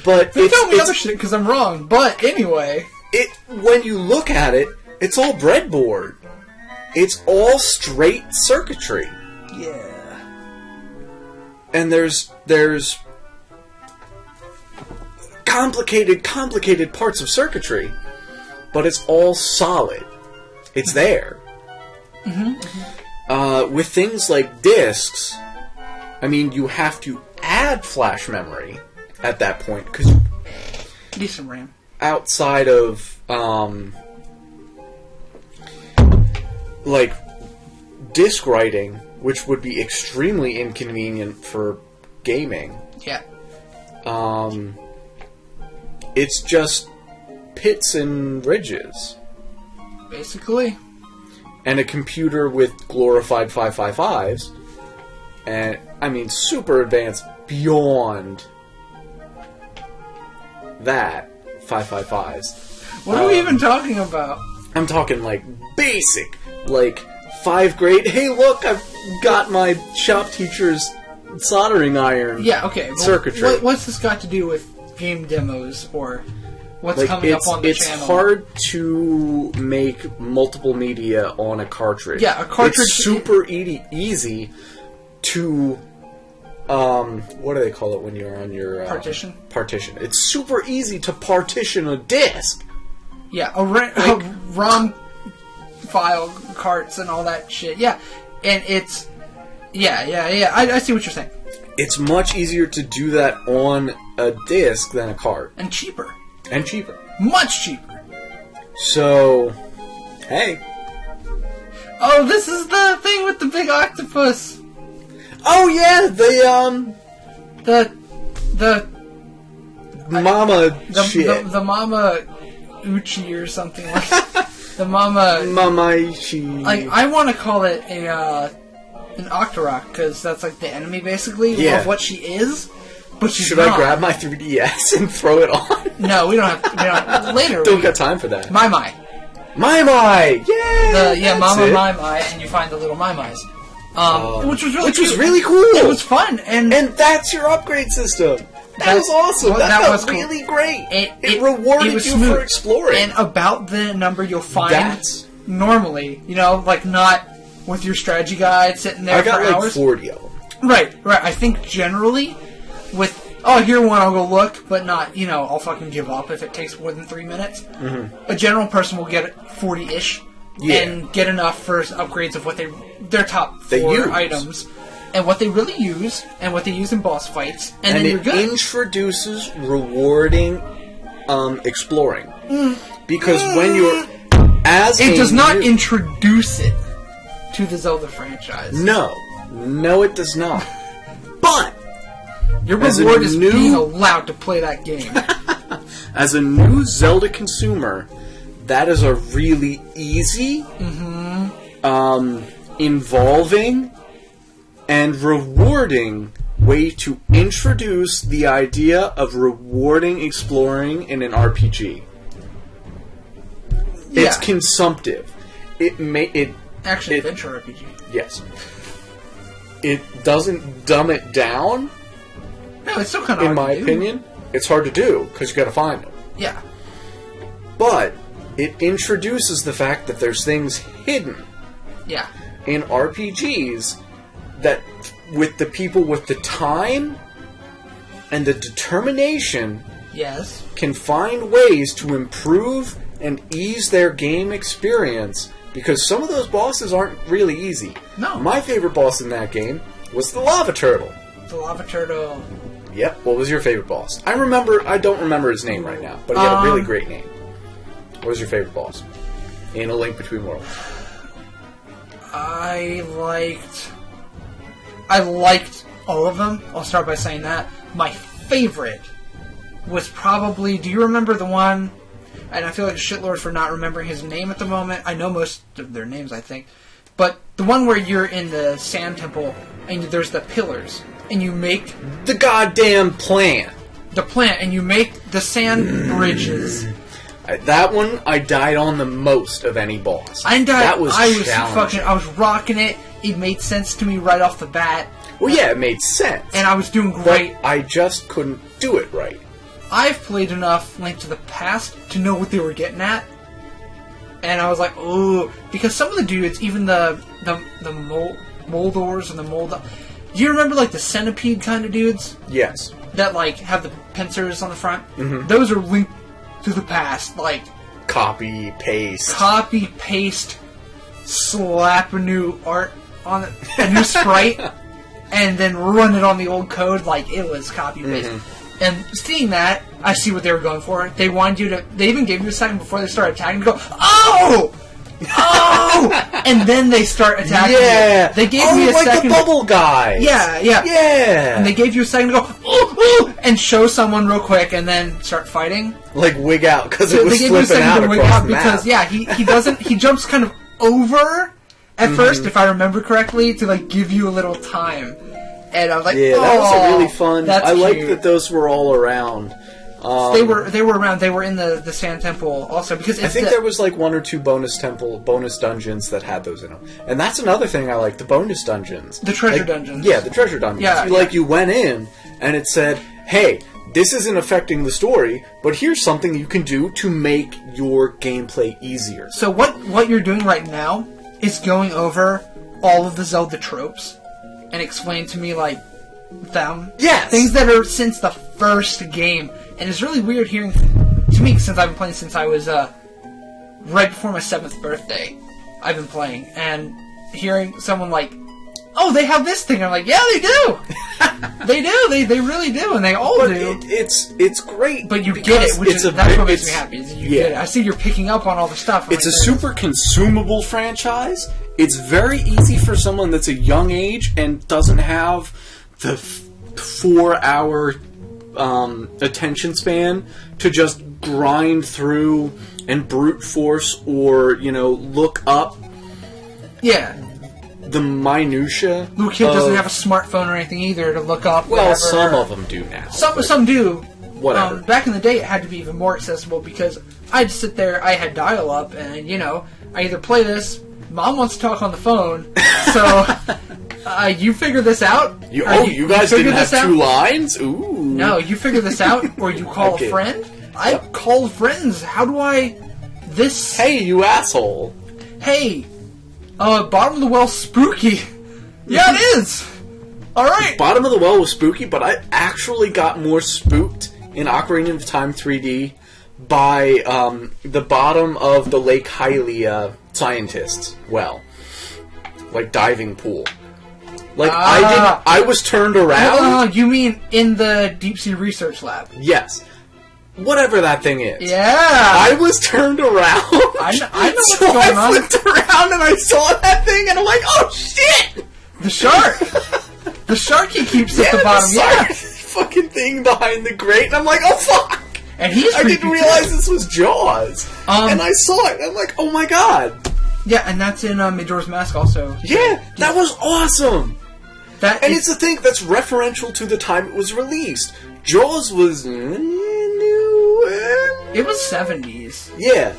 But they tell me other shit because I'm wrong. But anyway, when you look at it, it's all breadboard. It's all straight circuitry. Yeah. And there's complicated parts of circuitry, but it's all solid. It's there. With things like discs, I mean, you have to add flash memory at that point because need some RAM. Outside of like disc writing, which would be extremely inconvenient for gaming. Yeah. It's just pits and ridges. Basically. And a computer with glorified 555s. And, I mean, super advanced beyond that 555s. What are we even talking about? I'm talking, like, basic. Like, 5th grade. Hey, look, I've got my shop teacher's soldering iron. Yeah, okay. Well, circuitry. What's this got to do with game demos or what's coming up on the channel? It's hard to make multiple media on a cartridge. Yeah, a cartridge. It's super easy to, what do they call it when you're on your... partition? Partition. It's super easy to partition a disc. Yeah, a ROM file carts and all that shit. Yeah, and it's... Yeah. I see what you're saying. It's much easier to do that on a disc than a cart. And cheaper. Much cheaper. So, hey. Oh, this is the thing with the big octopus. Oh yeah, the mama shit. The mama Uchi or something like that. The mama Ichi. Like, I want to call it an Octorok, because that's like the enemy basically of what she is. But she's Should not. I grab my 3DS and throw it on? No, we don't have. Later. Don't got time for that. My. My! Yeah! Mama My, and you find the little My. Which was really cool. It was fun, and that's your upgrade system. That was awesome. Well, that was felt really cool. great. It rewarded you smooth. for exploring. And about the number you'll find normally, like not with your strategy guide sitting there for hours. I got like 40 of them. Right. I think generally with here one, I'll go look, but not, I'll fucking give up if it takes more than 3 minutes. Mm-hmm. A general person will get 40-ish and get enough for upgrades of what their top 4 items. And what they really use, and what they use in boss fights, and then you're good. It introduces rewarding exploring. Because when you're... It does not introduce it to the Zelda franchise. No, it does not. But... Your reward is being allowed to play that game. As a new Zelda consumer, that is a really easy, involving... and rewarding way to introduce the idea of rewarding exploring in an RPG. Yeah. It's consumptive. Action-adventure RPG. Yes. It doesn't dumb it down. No, it's still kind of hard to do. In my opinion, it's hard to do, because you gotta find them. Yeah. But it introduces the fact that there's things hidden. Yeah. In RPGs that with the people with the time and the determination can find ways to improve and ease their game experience, because some of those bosses aren't really easy. No. My favorite boss in that game was the lava turtle. The lava turtle. Yep. What was your favorite boss? I don't remember his name right now, but he had a really great name. What was your favorite boss in A Link Between Worlds? I liked all of them. I'll start by saying that. My favorite was probably... Do you remember the one... And I feel like a shitlord for not remembering his name at the moment. I know most of their names, I think. But the one where you're in the sand temple and there's the pillars. And you make... The goddamn plant! The plant. And you make the sand bridges. That one, I died on the most of any boss. I was rocking it. It made sense to me right off the bat. Well, yeah, it made sense. And I was doing great. But I just couldn't do it right. I've played enough Link to the Past to know what they were getting at. And I was like, ooh. Because some of the dudes, even the Moldors and the Mold... Do you remember, like, the centipede kind of dudes? Yes. That, like, have the pincers on the front? Mm-hmm. Those are Link to the Past. Like... Copy, paste, slap a new art on it, a new sprite, and then run it on the old code like it was copy-paste. Mm-hmm. And seeing that, I see what they were going for. They wanted you to... They even gave you a second before they started attacking to go, oh! Oh! And then they start attacking you. They gave me a second... the bubble guy! Yeah. And they gave you a second to go, ooh! And show someone real quick, and then start fighting. Like, wig out, because it was slipping out across the map. They gave you a second to wig out because, he doesn't... He jumps kind of over at first, if I remember correctly, to, like, give you a little time. And I was like, that was a really fun... I like that those were all around. They were around. They were in the Sand Temple also, because I think there was like 1 or 2 bonus dungeons that had those in them, and that's another thing I like, the bonus dungeons, the treasure dungeons. Yeah, the treasure dungeons. Yeah, you went in and it said, "Hey, this isn't affecting the story, but here's something you can do to make your gameplay easier." So what you're doing right now is going over all of the Zelda tropes and explain to me like them, things that are since the first game. And it's really weird hearing, to me, since I've been playing since I was, right before my 7th birthday, I've been playing, and hearing someone like, oh, they have this thing, I'm like, yeah, they do! They do, they really do, and they all do. It's great. But you get it, that's what makes me happy, is you get it. I see you're picking up on all the stuff. It's a super consumable franchise. It's very easy for someone that's a young age and doesn't have the 4-hour... attention span to just grind through and brute force or, look up. Yeah. the minutia. Little kid doesn't have a smartphone or anything either to look up. Well, whatever. some of them do now. Some do. Whatever. Back in the day, it had to be even more accessible because I'd sit there. I had dial-up, and I either play this. Mom wants to talk on the phone, so you figure this out. You guys didn't have 2 lines? Ooh. No, you figure this out, or you call a friend. I called friends. How do I... This... Hey, you asshole. Hey, bottom of the well spooky. Yeah, it is. All right. Bottom of the well was spooky, but I actually got more spooked in Ocarina of Time 3D by the bottom of the Lake Hylia scientist's well. Like diving pool. Like, I was turned around. Oh, you mean in the Deep Sea Research Lab? Yes. Whatever that thing is. Yeah. I was turned around. I know what's so going on. I flipped around and I saw that thing and I'm like, oh shit! The shark. The shark he keeps at the bottom. The fucking thing behind the grate and I'm like, oh fuck! And I didn't realize this was Jaws. And I saw it and I'm like, oh my god. Yeah, and that's in Majora's Mask also. Yeah, that was awesome! It's a thing that's referential to the time it was released. Jaws was new. It was 70s. Yeah.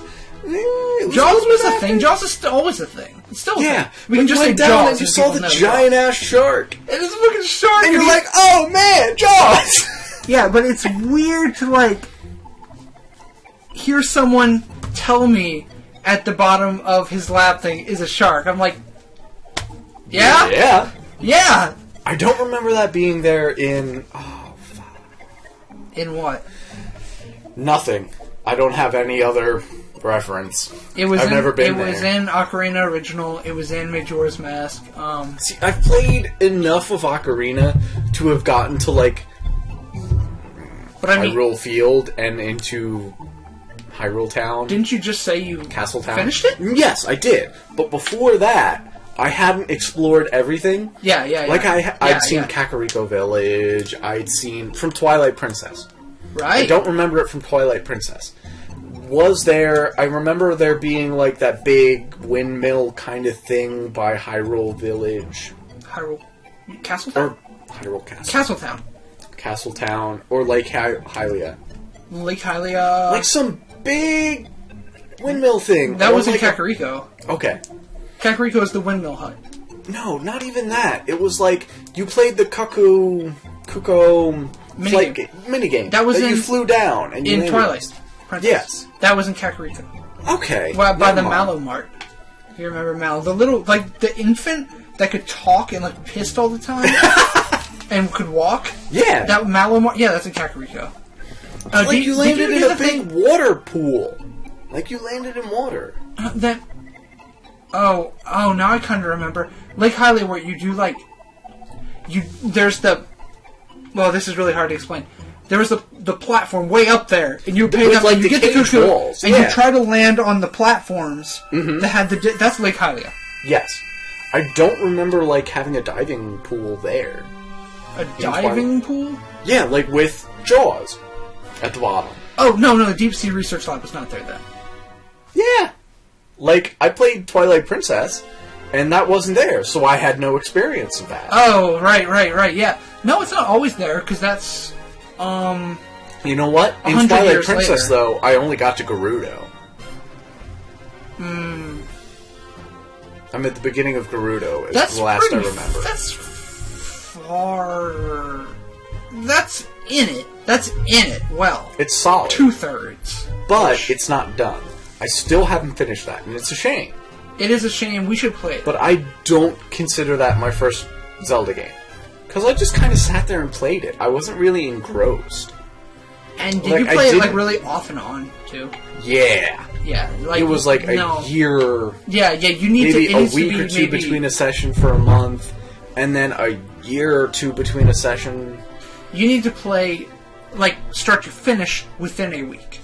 Jaws was a thing. Jaws is always a thing. It's still a thing. We can just say down Jaws. And you saw the giant ass shark. It is a fucking shark. And you're like, oh man, Jaws! Yeah, but it's weird to hear someone tell me at the bottom of his lab thing is a shark. I'm like, yeah? Yeah. Yeah! I don't remember that being there in... Oh, fuck. In what? Nothing. I don't have any other reference. I've never been there. It was in Ocarina Original. It was in Majora's Mask. See, I've played enough of Ocarina to have gotten to, Hyrule Field and into... Hyrule Town. Didn't you just say you Castle Town. Finished it? Yes, I did. But before that, I hadn't explored everything. Yeah. I'd seen Kakariko Village. I'd seen from Twilight Princess. Right. I don't remember it from Twilight Princess. I remember there being that big windmill kind of thing by Hyrule Village. Castle Town? Or Hyrule Castle. Castle Town. Castle Town. Or Lake Hylia. Lake Hylia. Some big windmill thing. That was in Kakariko. Okay. Kakariko is the windmill hut. No, not even that. It was you played the Kuko minigame. That was you flew down and in Twilight Princess. Yes. That was in Kakariko. Okay. Well, by the Mallow Mart. You remember Mallow? The little the infant that could talk and pissed all the time and could walk. Yeah. That Mallow Mart. Yeah, that's in Kakariko. You landed in a big water pool. You landed in water. Oh, now I kind of remember. Lake Hylia, where you do, there's the... Well, this is really hard to explain. There was the platform way up there, and you pay up, and you get the cuckoo, walls. And you try to land on the platforms that had the... That's Lake Hylia. Yes. I don't remember, having a diving pool there. A diving pool? Yeah, with Jaws. At the bottom. Oh, no, the Deep Sea Research Lab was not there then. Yeah. I played Twilight Princess, and that wasn't there, so I had no experience of that. Oh, right, yeah. No, it's not always there, because that's, You know what? In Twilight Princess, though, I only got to Gerudo. I'm at the beginning of Gerudo, is the last I remember. That's far... That's in it. Well, it's solid. 2/3. But it's not done. I still haven't finished that, and it's a shame. It is a shame. We should play it. But I don't consider that my first Zelda game. Because I just kind of sat there and played it. I wasn't really engrossed. And did you play it really off and on, too? Yeah. Yeah. It was a year... Yeah, you need maybe a week or two between a session for a month, and then a year or two between a session... You need to play, start to finish within a week.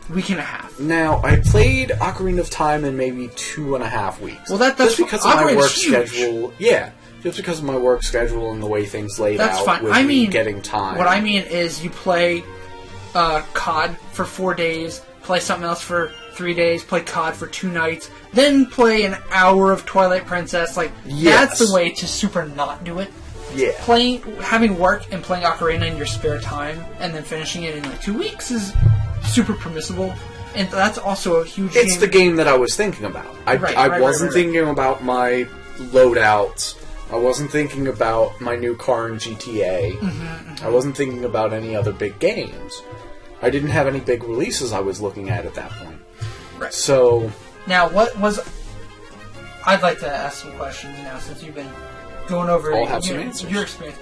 Week and a half. Now, I played Ocarina of Time in maybe 2.5 weeks. Well, that's just because of my work schedule. Yeah, just because of my work schedule and the way things laid out. Fine. With me getting time. What I mean is, you play COD for 4 days, play something else for 3 days, play COD for 2 nights, then play an hour of Twilight Princess. Like, that's the way to super not do it. Yeah. Having work and playing Ocarina in your spare time, and then finishing it in like 2 weeks is super permissible. And that's also a huge It's the game that I was thinking about. I wasn't thinking about my loadouts. I wasn't thinking about my new car in GTA. I wasn't thinking about any other big games. I didn't have any big releases I was looking at that point. Right. So... Now, what was... I'd like to ask some questions now, since you've been going over I'll have some answers. Your experience.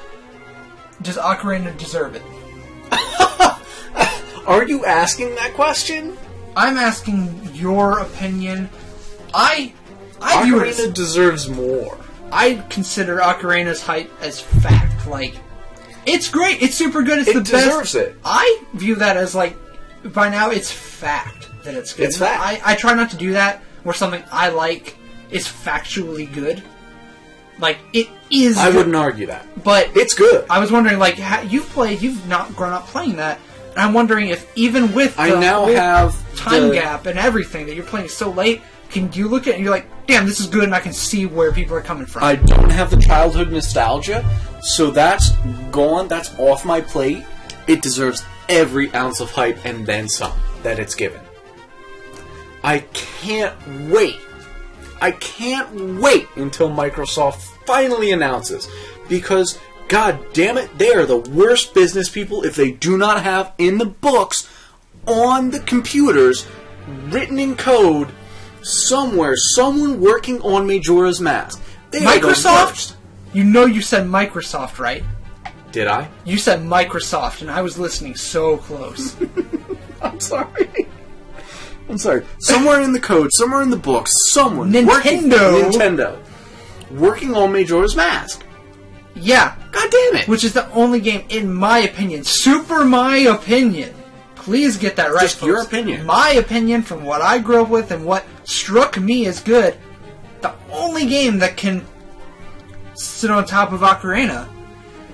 Does Ocarina deserve it? Are you asking that question? I'm asking your opinion. I view Ocarina deserves more. I consider Ocarina's hype as fact. Like, it's great. It's super good. It's the best. It deserves it. I view that as, like, by now it's fact that it's good. It's fact. I try not to do that where something I like is factually good. Like, it is I good, wouldn't argue that. But it's good. I was wondering, like, you've not grown up playing that. And I'm wondering if even with the I now have time gap and everything that you're playing so late, can you look at it and you're like, damn, this is good, and I can see where people are coming from. I don't have the childhood nostalgia, so that's gone. That's off my plate. It deserves every ounce of hype and then some that it's given. I can't wait. I can't wait until Microsoft finally announces, because God damn it, they are the worst business people if they do not have in the books, on the computers, written in code, somewhere, someone working on Majora's Mask. They Microsoft? You know you said Microsoft, right? Did I? You said Microsoft, and I was listening so close. I'm sorry. I'm sorry. Somewhere in the code, somewhere in the books, someone Nintendo working on Majora's Mask. Yeah. God damn it. Which is the only game, in my opinion, super my opinion. Please get that right, Just folks. your opinion. My opinion from what I grew up with and what struck me as good. The only game that can sit on top of Ocarina.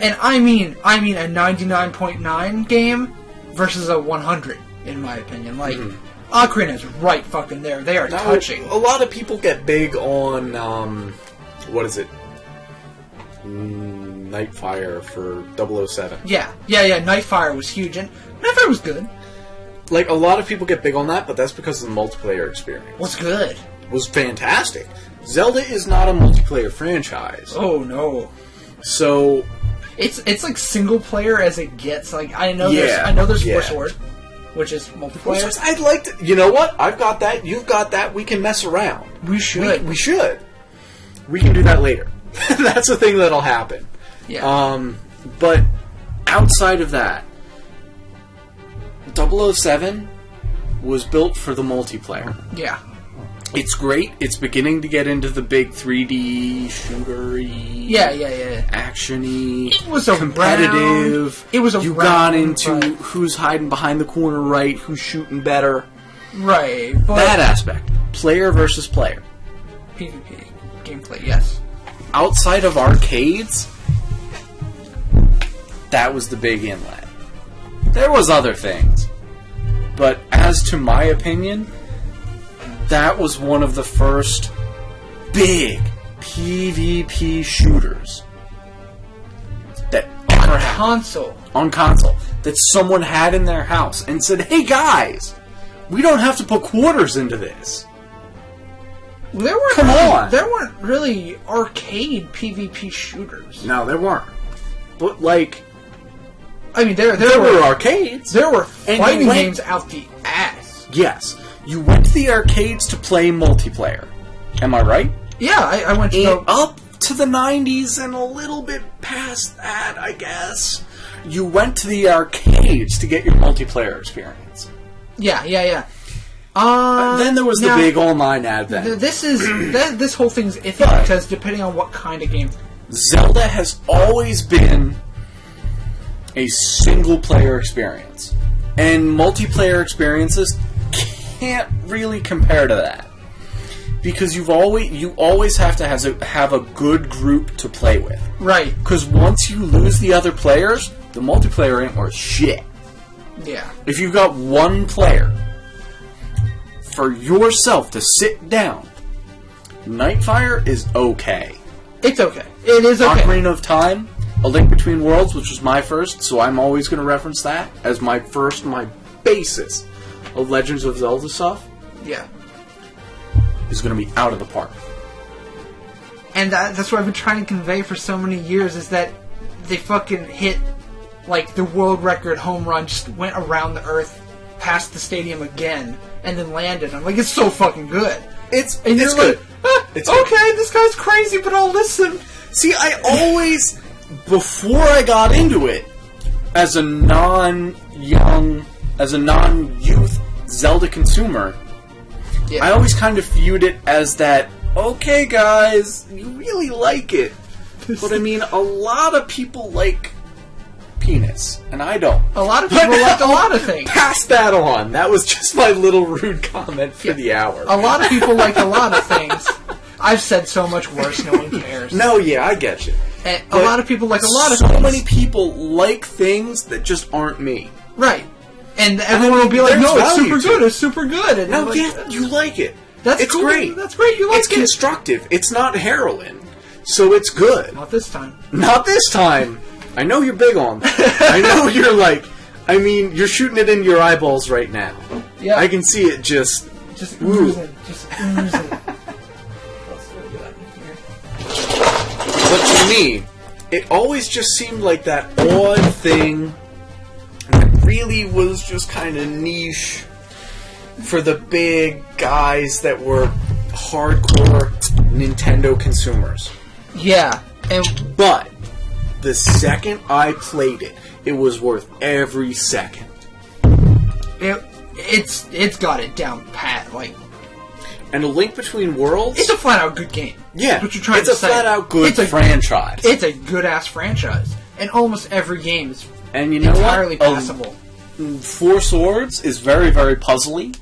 And I mean a 99.9 game versus a 100, in my opinion. Like, Ocarina is right fucking there. They are touching. A lot of people get big on, what is it? Nightfire for 007. Yeah. Nightfire was huge, and Nightfire was good. Like, a lot of people get big on that, but that's because of the multiplayer experience. Was good. Was fantastic. Zelda is not a multiplayer franchise. Oh, no. So... It's like single player as it gets. Like, I know there's Force Sword, which is multiplayer. I'd like to... You know what? I've got that. You've got that. We can mess around. We should. We should. We can do that later. That's a thing that'll happen. Yeah. But outside of that, 007 was built for the multiplayer. Yeah. It's great. It's beginning to get into the big 3D shootery, actiony. It was competitive. It was you got into who's hiding behind the corner right, who's shooting better. Right. But that aspect, player versus player, PvP gameplay. Yes. Outside of arcades, that was the big inlet. There was other things, but as to my opinion, that was one of the first big PvP shooters that ever happened. On console. That someone had in their house and said, hey guys, we don't have to put quarters into this. There weren't really arcade PvP shooters. No, there weren't. But, like... I mean, there were arcades. There were fighting games out the ass. Yes. You went to the arcades to play multiplayer. Am I right? Yeah, I went to up to the 90s and a little bit past that, I guess. You went to the arcades to get your multiplayer experience. Yeah. Then there was the big online advent. This whole thing's iffy because depending on what kind of game. Zelda has always been a single player experience, and multiplayer experiences can't really compare to that because you always have to have a good group to play with. Right. Because once you lose the other players, the multiplayer ain't worth shit. Yeah. If you've got one player, for yourself to sit down, Nightfire is okay. It's okay. It is okay. Ocarina of Time, A Link Between Worlds, which was my first, so I'm always going to reference that as my basis of Legends of Zelda stuff. Yeah. Is going to be out of the park. And that's what I've been trying to convey for so many years, is that they fucking hit, like, the world record home run, just went around the Earth, past the stadium again, and then landed. I'm like, it's so fucking good. It's good. Like, it's okay, good. This guy's crazy, but I'll listen. See, I always, before I got into it, as a non-youth Zelda consumer, I always kind of viewed it as that, okay guys, you really like it. But I mean, a lot of people like penis, and I don't. A lot of people like a lot of things. Pass that on. That was just my little rude comment for the hour. A lot of people like a lot of things. I've said so much worse, no one cares. No, yeah, I get you. And a lot of people like a lot of things. So many people like things that just aren't me. Right. And everyone will be like, no, it's super good, it's super good. And no, yeah, you like it. It's cool. Great. That's great, you like it. It's constructive. It's not heroin. So it's good. Not this time. Not this time. I know you're big on that. I know you're like, I mean, you're shooting it into your eyeballs right now. Yeah. I can see it just oozing. Just oozing. But to me, it always just seemed like that odd thing that really was just kind of niche for the big guys that were hardcore Nintendo consumers. Yeah. But the second I played it, it was worth every second. It's got it down pat, like. And A Link Between Worlds, it's a flat out good game. Yeah, that's what you're trying to say. It's a flat out good franchise. It's a good ass franchise, and almost every game is entirely passable. Four Swords is very, very puzzly.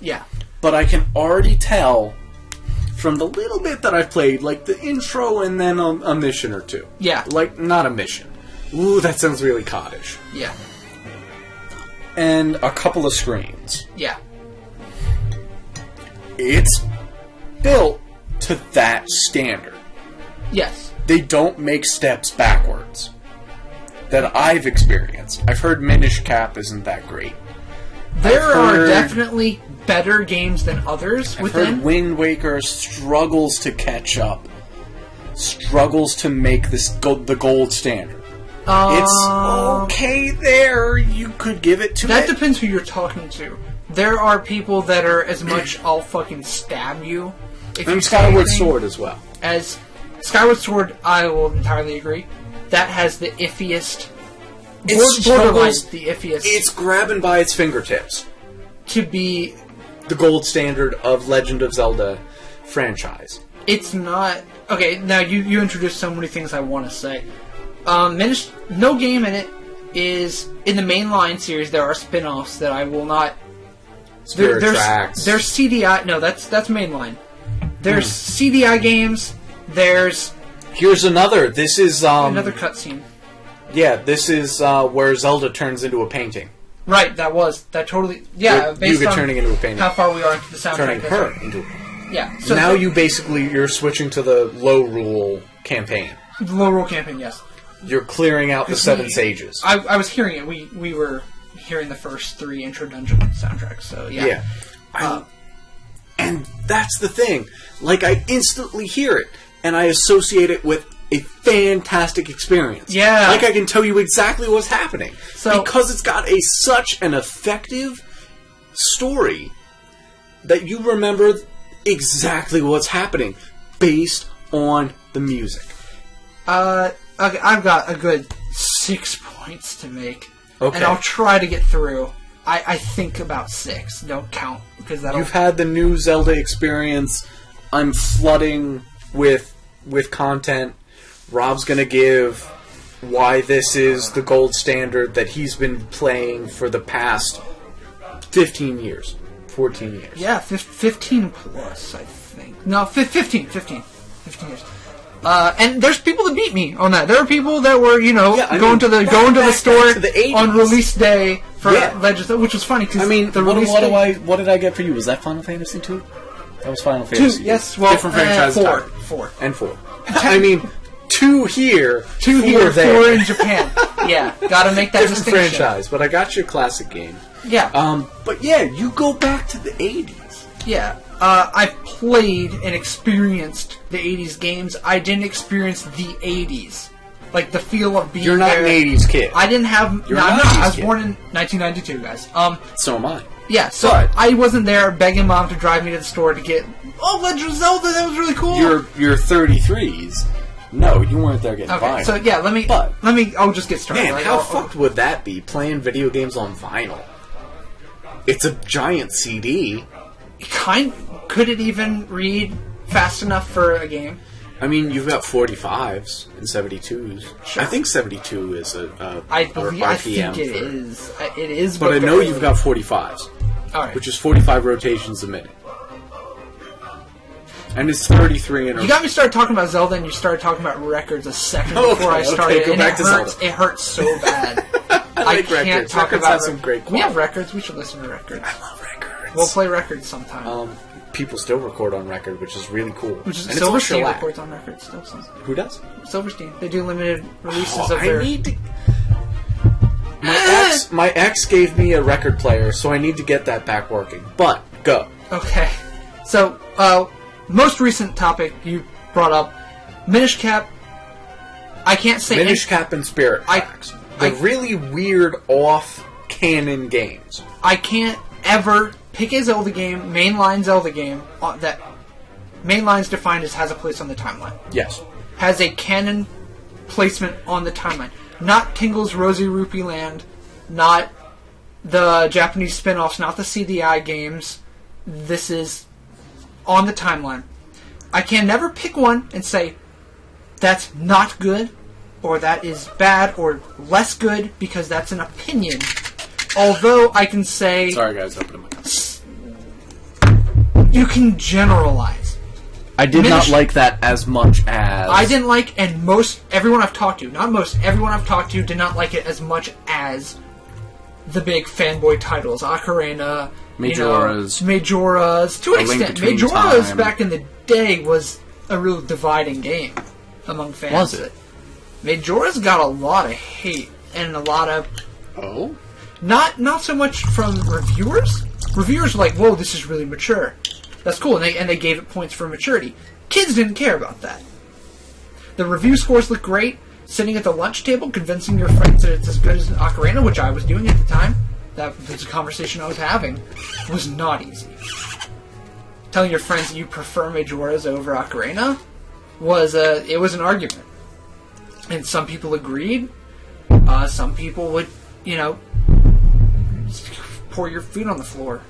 Yeah, but I can already tell from the little bit that I've played, like the intro and then a mission or two. Yeah. Like, not a mission. Ooh, that sounds really cottage. Yeah. And a couple of screens. Yeah. It's built to that standard. Yes. They don't make steps backwards. That I've experienced. I've heard Minish Cap isn't that great. There are definitely better games than others within. I've heard Wind Waker struggles to catch up. Struggles to make the gold standard. It's okay there. You could give it to it. That depends who you're talking to. There are people that are as much I'll fucking stab you. And Skyward Sword as well. As Skyward Sword, I will entirely agree. That has the iffiest. Borderline the iffiest. It's grabbing by its fingertips to be the gold standard of Legend of Zelda franchise. It's not okay. Now you introduced so many things I want to say. No game in it is in the mainline series. There are spin-offs that I will not. Spirit Tracks. There's CDI. No, that's mainline. There's CDI games. Here's another. This is another cutscene. Yeah, this is where Zelda turns into a painting. Right, that totally... Yeah, based on turning into a painting. How far we are into the soundtrack. Turning her into a painting. Yeah. So now you're switching to the low rule campaign. The low rule campaign, yes. You're clearing out the Seven Sages. I was hearing it. We were hearing the first 3 intro dungeon soundtracks, so yeah. Yeah. And that's the thing. Like, I instantly hear it, and I associate it with a fantastic experience. Yeah. Like, I can tell you exactly what's happening. Because it's got such an effective story that you remember exactly what's happening based on the music. I've got a good 6 points to make. Okay. And I'll try to get through. I think about 6. Don't count. Because You've had the new Zelda experience. I'm flooding with content. Rob's going to give why this is the gold standard that he's been playing for the past 15 years. 14 years. Yeah, 15 plus, I think. No, 15 years. And there's people that beat me on that. There are people that were, going to the store on release day for Legends, which was funny because what did I get for you? Was that Final Fantasy 2? That was Final Fantasy. 2, yes. Well, different franchises. 4. And 4. I mean, 2 here, 4 here, there. 4 in Japan. Yeah, gotta make that different distinction. franchise, but I got your classic game. Yeah. But yeah, you go back to the 80s. Yeah. I've played and experienced the 80s games. I didn't experience the 80s. Like, the feel of being You're not there. an 80s kid. I didn't have... You're no, not I'm not. an 80s I was kid. born in 1992, guys. So am I. Yeah, so I wasn't there begging Mom to drive me to the store to get... Oh, Legend of Zelda, that was really cool. Your 33s... No, you weren't there getting vinyl. So yeah, I'll just get started. Man, like, how fucked would that be, playing video games on vinyl? It's a giant CD. Could it even read fast enough for a game? I mean, you've got 45s and 72s. Sure. I think 72 is a I RPM think it is. It is, but I know you've got 45s, Alright. which is 45 rotations a minute. And it's 33 in a... You got me started talking about Zelda, and you started talking about records a second before I started. Go back to Zelda. Zelda. It hurts so bad. I can't records. talk Records about have some great quality. We have records. We should listen to records. I love records. We'll play records sometime. People still record on record, which is really cool. Which is and Silverstein it's records on records still. So. Who does? Silverstein. They do limited releases of their... I need to... My ex gave me a record player, so I need to get that back working. But, go. Okay. So, most recent topic you brought up, Minish Cap. I can't say... Minish Cap and Spirit Tracks. They're really weird, off-canon games. I can't ever pick a Zelda game, mainline Zelda game, that mainline's defined as has a place on the timeline. Yes. Has a canon placement on the timeline. Not Tingle's Rosy Rupee Land, not the Japanese spin-offs, not the CDI games. This is on the timeline. I can never pick one and say, that's not good, or that is bad, or less good, because that's an opinion. Although I can say... Sorry guys, open my mouth. You can generalize. I did not like that as much as... I didn't like, and everyone I've talked to, not most, everyone I've talked to did not like it as much as the big fanboy titles. Ocarina, Majora's, to an extent. Majora's back in the day was a real dividing game among fans. Was it? Majora's got a lot of hate and a lot of... Oh? Not so much from reviewers. Reviewers were like, whoa, this is really mature. That's cool, and they gave it points for maturity. Kids didn't care about that. The review scores look great. Sitting at the lunch table, convincing your friends that it's as good as Ocarina, which I was doing at the time, that was a conversation I was having, was not easy. Telling your friends that you prefer Majora's over Ocarina was an argument. And some people agreed. Some people would, pour your food on the floor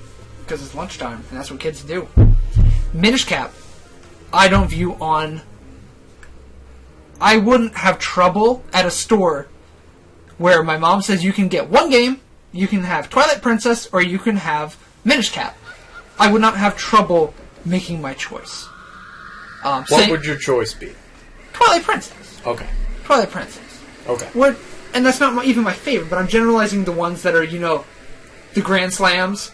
because it's lunchtime, and that's what kids do. Minish Cap, I don't view on... I wouldn't have trouble at a store where my mom says you can get one game, you can have Twilight Princess, or you can have Minish Cap. I would not have trouble making my choice. What would your choice be? Twilight Princess. Okay. Twilight Princess. Okay. And that's not even my favorite, but I'm generalizing the ones that are, the Grand Slams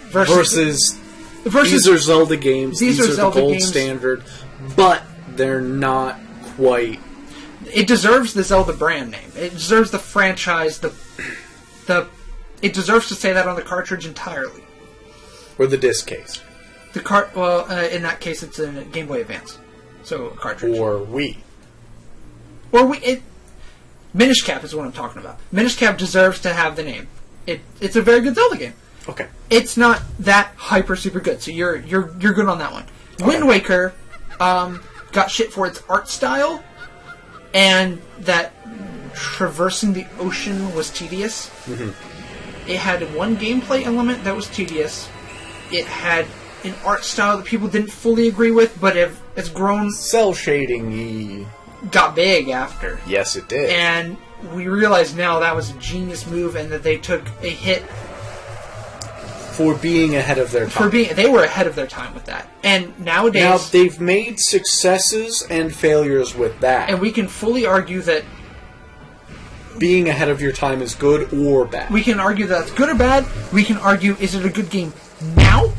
versus these are Zelda games. These are Zelda the gold games. standard, but they're not quite. It deserves the Zelda brand name. It deserves the franchise. It deserves to say that on the cartridge entirely. Or the disc case. In that case, it's a Game Boy Advance, so a cartridge. Or Wii. Minish Cap is what I'm talking about. Minish Cap deserves to have the name. It's a very good Zelda game. Okay. It's not that hyper super good, so you're good on that one. Okay. Wind Waker got shit for its art style, and that traversing the ocean was tedious. Mm-hmm. It had one gameplay element that was tedious. It had an art style that people didn't fully agree with, but it's grown... Cell shading-y. Got big after. Yes, it did. And we realize now that was a genius move, and that they took a hit for being ahead of their time. They were ahead of their time with that. And nowadays... Now, they've made successes and failures with that. And we can fully argue that being ahead of your time is good or bad. We can argue that it's good or bad. We can argue, is it a good game now?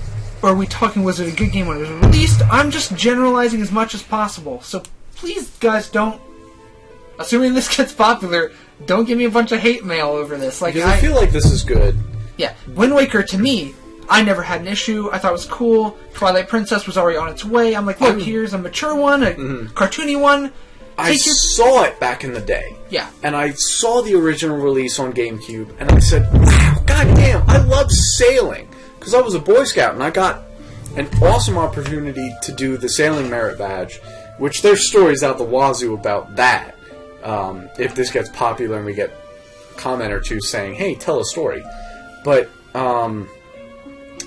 Or are we talking, was it a good game when it was released? I'm just generalizing as much as possible. So please, guys, don't... Assuming this gets popular, don't give me a bunch of hate mail over this. Like, because I feel like this is good. Yeah. Wind Waker, to me, I never had an issue. I thought it was cool. Twilight Princess was already on its way. I'm like, look, here's a mature one, a cartoony one. I saw it back in the day. Yeah. And I saw the original release on GameCube, and I said, wow, goddamn, I love sailing. Because I was a Boy Scout, and I got an awesome opportunity to do the Sailing Merit Badge, which there's stories out the wazoo about that. If this gets popular and we get a comment or two saying, hey, tell a story. But I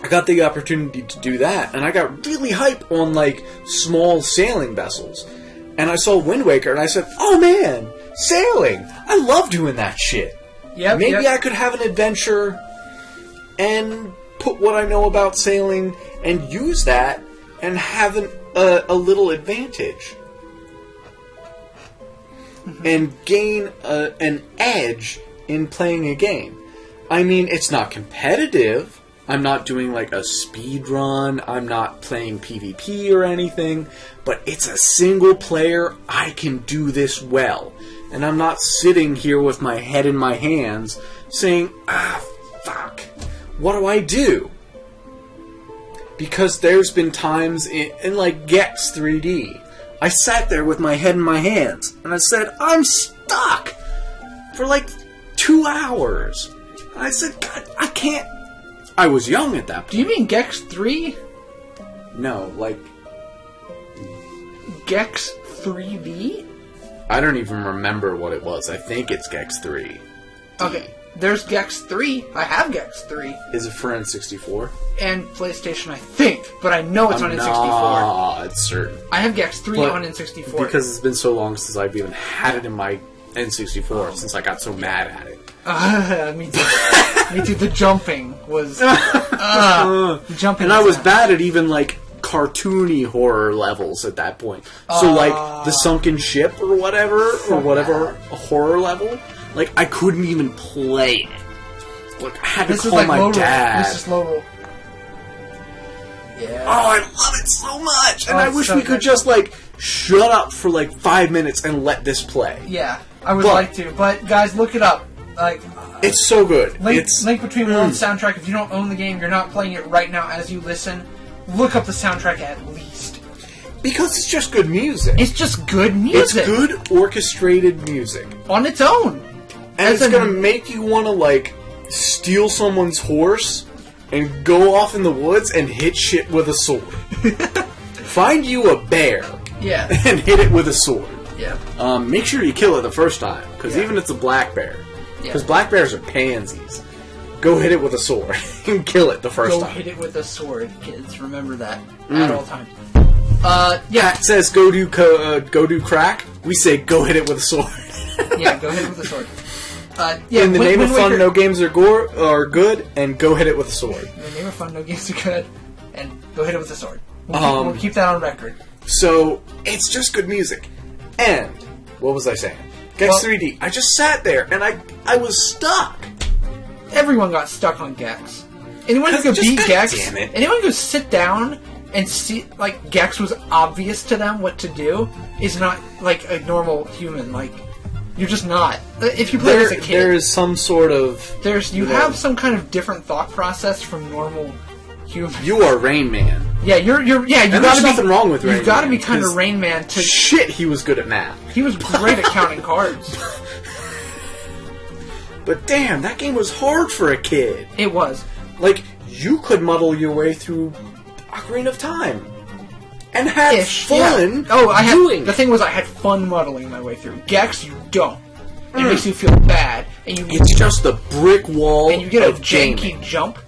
got the opportunity to do that, and I got really hype on, like, small sailing vessels. And I saw Wind Waker, and I said, oh man, sailing! I love doing that shit. Yep, Maybe I could have an adventure and put what I know about sailing and use that and have a little advantage. And gain an edge in playing a game. I mean, it's not competitive. I'm not doing like a speed run. I'm not playing PvP or anything. But it's a single player. I can do this well. And I'm not sitting here with my head in my hands saying, fuck. What do I do? Because there's been times in like Gex 3D, I sat there with my head in my hands, and I said, I'm stuck for like 2 hours. And I said, God, I can't. I was young at that point. Do you mean Gex 3? No, like... Gex 3D? I don't even remember what it was. I think it's Gex 3. Okay. There's Gex 3. I have Gex 3. Is it for N64? And PlayStation, I think. But I know it's on N64. Nah, it's certain. I have Gex 3 on N64. Because it's been so long since I've even had it in my N64, since I got so mad at it. Me too. Me too. The jumping was... jumping and I was bad at even, like, cartoony horror levels at that point. So, like, the sunken ship or whatever horror level... Like, I couldn't even play it. Like, I had to call my dad. This is low roll. Yeah. Oh, I love it so much! And I wish we could just, like, shut up for, like, 5 minutes and let this play. Yeah, I would like to. But, guys, look it up. Like, it's so good. Link Between Worlds soundtrack. If you don't own the game, you're not playing it right now as you listen, look up the soundtrack at least. Because it's just good music. It's just good music. It's good orchestrated music. On its own. And it's gonna make you want to, like, steal someone's horse and go off in the woods and hit shit with a sword. Find you a bear. Yeah. And hit it with a sword. Yeah. Make sure you kill it the first time, because even if it's a black bear. Because black bears are pansies. Go hit it with a sword and kill it the first time. Go hit it with a sword, kids. Remember that at all times. Pat says go do crack. We say go hit it with a sword. Yeah, go hit it with a sword. In the name of fun, no games are good, and go hit it with a sword. In the name of fun, no games are good, and go hit it with a sword. We'll keep that on record. So, it's just good music. And, what was I saying? Gex 3D. I just sat there, and I was stuck. Everyone got stuck on Gex. Anyone who could beat Gex, anyone who sit down and see, like, Gex was obvious to them what to do, is not, like, a normal human, like... You're just not. If you play as a kid, there is some sort of. You have some kind of different thought process from normal humans. You are Rain Man. Yeah, you gotta be nothing wrong with Rain Man. You gotta be kind of Rain Man to. Shit, he was good at math. He was great at counting cards. But damn, that game was hard for a kid. It was. Like, you could muddle your way through Ocarina of Time. And had fun doing the thing was, I had fun muddling my way through. Gex, you don't. It makes you feel bad. And it's just a brick wall. And you get a janky jump.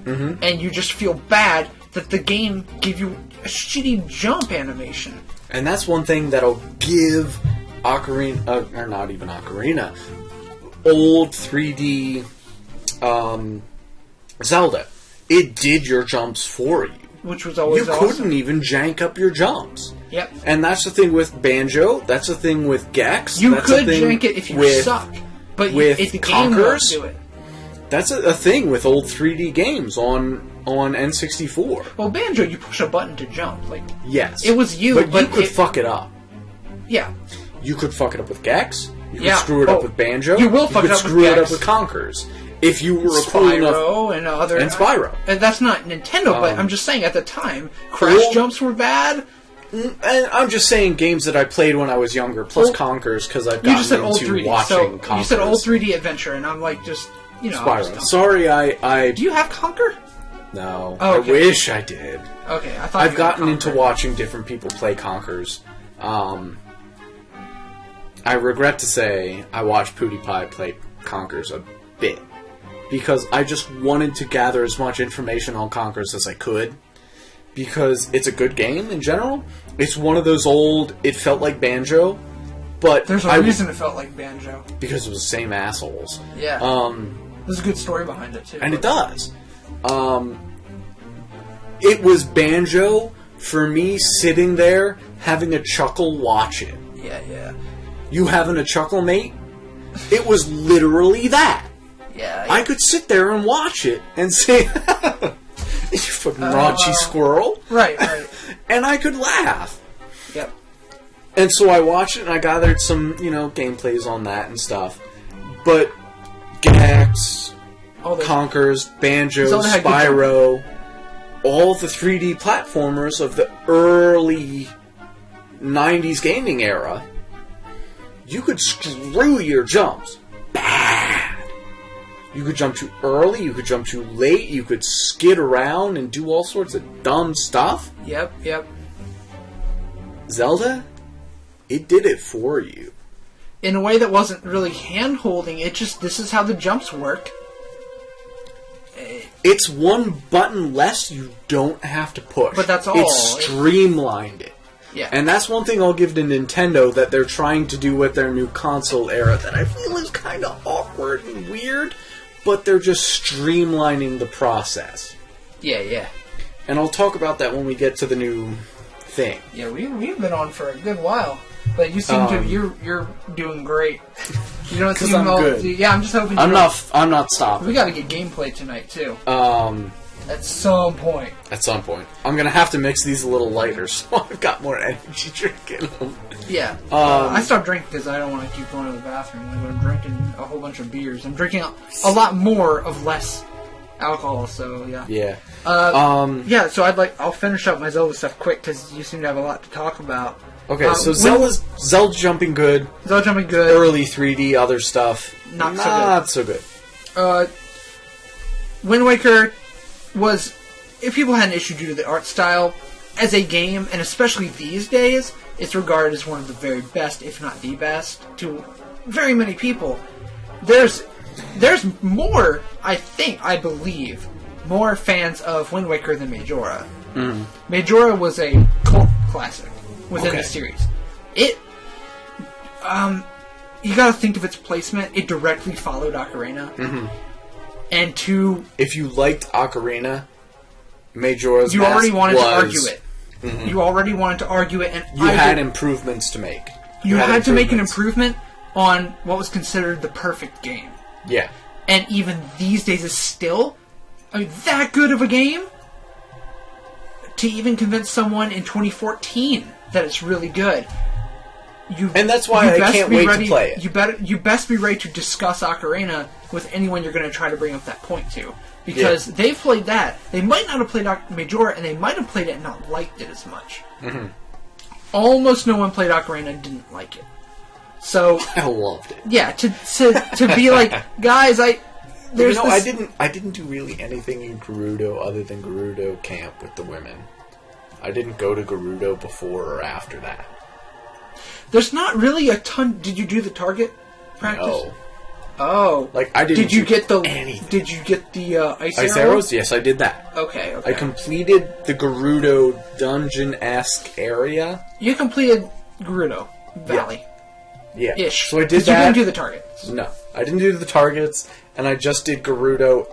And you just feel bad that the game gave you a shitty jump animation. And that's one thing that'll give Ocarina, or not even Ocarina, old 3D Zelda. It did your jumps for you. Which was always awesome. You couldn't even jank up your jumps. Yep. And that's the thing with Banjo. That's the thing with Gex. You could jank it if you suck. But with the game Conquerors, won't do it. That's a thing with old 3D games on N64. Well, Banjo, you push a button to jump. Like, yes. It was you, but you could fuck it up. Yeah. You could fuck it up with Gex. You could screw it up with Banjo. You will fuck it up with Gex. You could screw it up with Conquerors. If you were cool enough... and Spyro. And that's not Nintendo, but I'm just saying, at the time, Crash jumps were bad. And I'm just saying games that I played when I was younger, plus Conquers, because I've gotten into watching Conquers. You said old 3D adventure, and I'm like, just, Spyro. Sorry, I... Do you have Conquer? No. Oh, okay. I wish I did. Okay, I thought I've gotten into watching different people play Conquers. I regret to say I watched PewDiePie play Conquers a bit. Because I just wanted to gather as much information on Conquers as I could. Because it's a good game in general. It's one of those old, it felt like Banjo, but... There's a reason it felt like Banjo. Because it was the same assholes. Yeah. There's a good story behind it, too. And it does. It was Banjo for me sitting there having a chuckle watch it. Yeah. You having a chuckle, mate? It was literally that. Yeah. I could sit there and watch it and say, you fucking raunchy squirrel. Right. And I could laugh. Yep. And so I watched it and I gathered some, gameplays on that and stuff. But Gex, Conquers, Banjo, Spyro, all the 3D platformers of the early 90s gaming era, you could screw your jumps bad. You could jump too early, you could jump too late, you could skid around and do all sorts of dumb stuff. Yep. Zelda, it did it for you. In a way that wasn't really hand-holding, this is how the jumps work. It's one button less you don't have to push. But that's all. It streamlined it. Yeah. And that's one thing I'll give to Nintendo that they're trying to do with their new console era that I feel is kind of awkward and weird, but they're just streamlining the process. Yeah. And I'll talk about that when we get to the new thing. Yeah, we've been on for a good while, but you seem you're doing great. You don't seem I'm good. Yeah, I'm just hoping. I'm not stopping. We got to get gameplay tonight too. At some point. I'm going to have to mix these a little lighter so I've got more energy drinking them. Yeah. I stopped drinking because I don't want to keep going to the bathroom. I'm drinking a whole bunch of beers. I'm drinking a lot more of less alcohol, so yeah. Yeah. Yeah, so I'll finish up my Zelda stuff quick because you seem to have a lot to talk about. Okay, so Zelda jumping good. Zelda jumping good. Early 3D, other stuff. Not so good. Wind Waker was, if people had an issue due to the art style, as a game, and especially these days, it's regarded as one of the very best, if not the best, to very many people. There's more, I believe, more fans of Wind Waker than Majora. Mm. Majora was a cult classic within the series. You gotta think of its placement. It directly followed Ocarina. Mm-hmm. And if you liked Ocarina, Majora's you Mask already wanted to argue it. Mm-hmm. You already wanted to argue it, and you had improvements to make. You had to make an improvement on what was considered the perfect game. Yeah. And even these days is still that good of a game to even convince someone in 2014 that it's really good. And that's why I can't wait to play it. You best be ready to discuss Ocarina with anyone you're going to try to bring up that point to. Because they've played that. They might not have played Majora, and they might have played it and not liked it as much. Mm-hmm. Almost no one played Ocarina and didn't like it. So I loved it. Yeah, to be like, guys, I didn't do really anything in Gerudo other than Gerudo Camp with the women. I didn't go to Gerudo before or after that. There's not really a ton. Did you do the target practice? No. Oh, I didn't. Did you get the anything? Did you get the ice arrows? Yes, I did that. Okay. I completed the Gerudo dungeon-esque area. You completed Gerudo Valley. Yeah. Ish. So I did that. You didn't do the targets. No, I didn't do the targets, and I just did Gerudo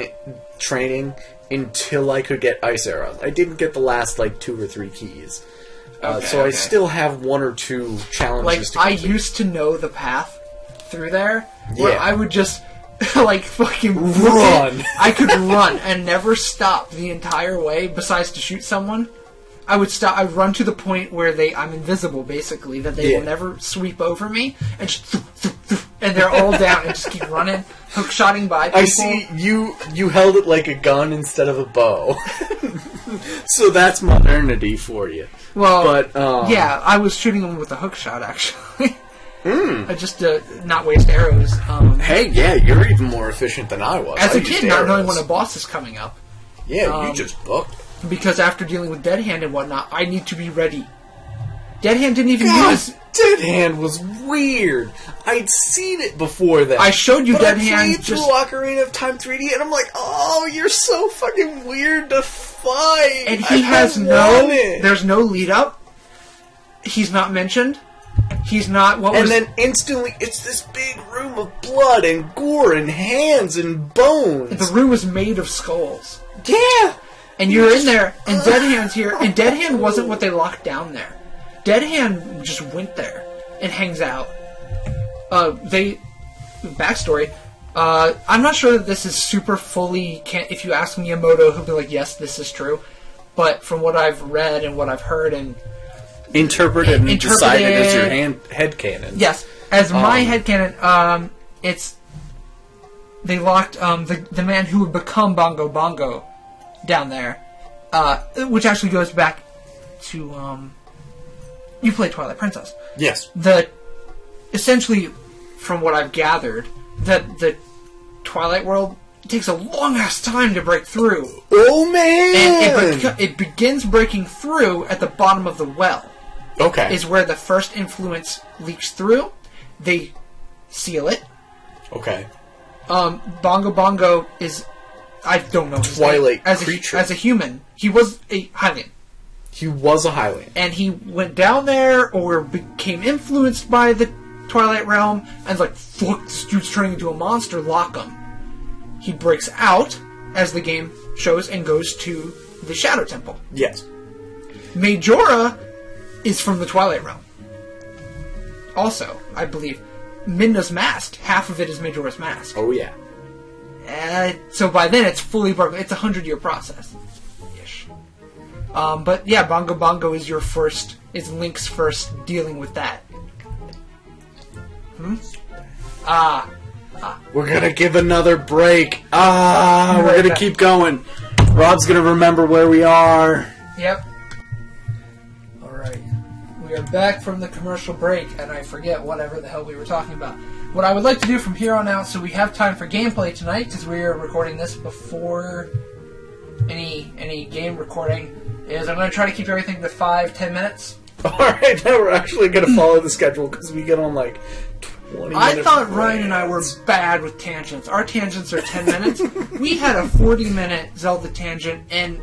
training until I could get ice arrows. I didn't get the last 2 or 3 keys. I still have 1 or 2 challenges to complete. I used to know the path through there, where I would just like fucking run. I could run and never stop the entire way. Besides to shoot someone, I would stop. I'd run to the point where I'm invisible, basically, that they will never sweep over me, and just and they're all down, and just keep running, hook-shotting by people. I see you held it like a gun instead of a bow. So that's modernity for you. Well, but yeah, I was shooting them with a hook shot, actually. Just to not waste arrows. Hey, yeah, you're even more efficient than I was. As a kid, not knowing when a boss is coming up. Yeah, you just booked. Because after dealing with Dead Hand and whatnot, I need to be ready. Dead Hand didn't even use... Dead Hand was weird. I'd seen it before that. I showed you Dead Hand. I played through Ocarina of Time 3D, and I'm like, oh, you're so fucking weird to fight. And he has there's no lead up. He's not mentioned. He's not... then instantly, it's this big room of blood and gore and hands and bones. The room was made of skulls. Yeah! And you're in there, and Dead Hand's here, and Dead Hand wasn't what they locked down there. Dead Hand just went there and hangs out. Backstory, I'm not sure that this is super fully... If you ask Miyamoto, he'll be like, yes, this is true. But from what I've read and what I've heard and... Interpreted and decided as your headcanon. Yes, as my headcanon, it's... They locked the man who would become Bongo Bongo down there, which actually goes back to you played Twilight Princess. Yes. Essentially, from what I've gathered, that the Twilight world takes a long ass time to break through. Oh man! And it begins breaking through at the bottom of the well. Okay. Is where the first influence leaks through. They seal it. Okay. Bongo Bongo is... I don't know his Twilight name. creature. As a human. He was a Hylian. He was a Hylian. And he went down there, or became influenced by the Twilight Realm, and like, fuck, this dude's turning into a monster, lock him. He breaks out, as the game shows, and goes to the Shadow Temple. Yes. Majora is from the Twilight Realm. Also, I believe. Midna's mask, half of it is Majora's Mask. Oh, yeah. So by then it's fully broken. It's a 100-year process. Ish. But yeah, Bongo Bongo is Link's first dealing with that. We're gonna give another break. We're gonna keep going. Rob's gonna remember where we are. Yep. Alright. We are back from the commercial break, and I forget whatever the hell we were talking about. What I would like to do from here on out, so we have time for gameplay tonight, because we are recording this before any game recording, is I'm going to try to keep everything to 5-10 minutes. Alright, now we're actually going to follow the schedule, because we get on like 20 minutes. I thought Ryan and I were bad with tangents. Our tangents are 10 minutes. We had a 40-minute Zelda tangent, and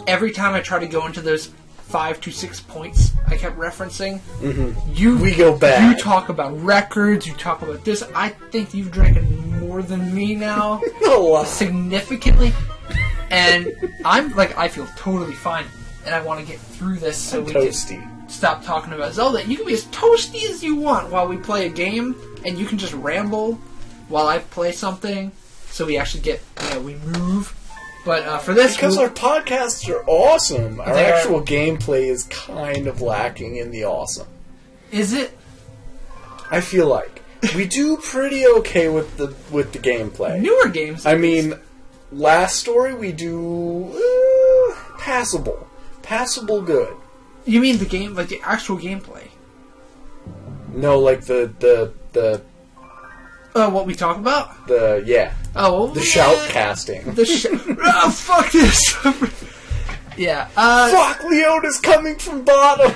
every time I try to go into those 5 to 6 points I kept referencing. Mm-hmm. We go back. You talk about records. You talk about this. I think you've drank more than me now, significantly. And I feel totally fine, and I want to get through this so we can stop talking about Zelda. You can be as toasty as you want while we play a game, and you can just ramble while I play something. So we actually get, we move. But for this... Because our podcasts are awesome. Our actual gameplay is kind of lacking in the awesome. Is it? I feel like. We do pretty okay with the gameplay. Newer games. I mean, Last Story we do... passable. Passable good. You mean the game, like the actual gameplay? No, like the what we talk about? The shout casting. Oh, fuck this! Yeah. Fuck, Leona's coming from bottom!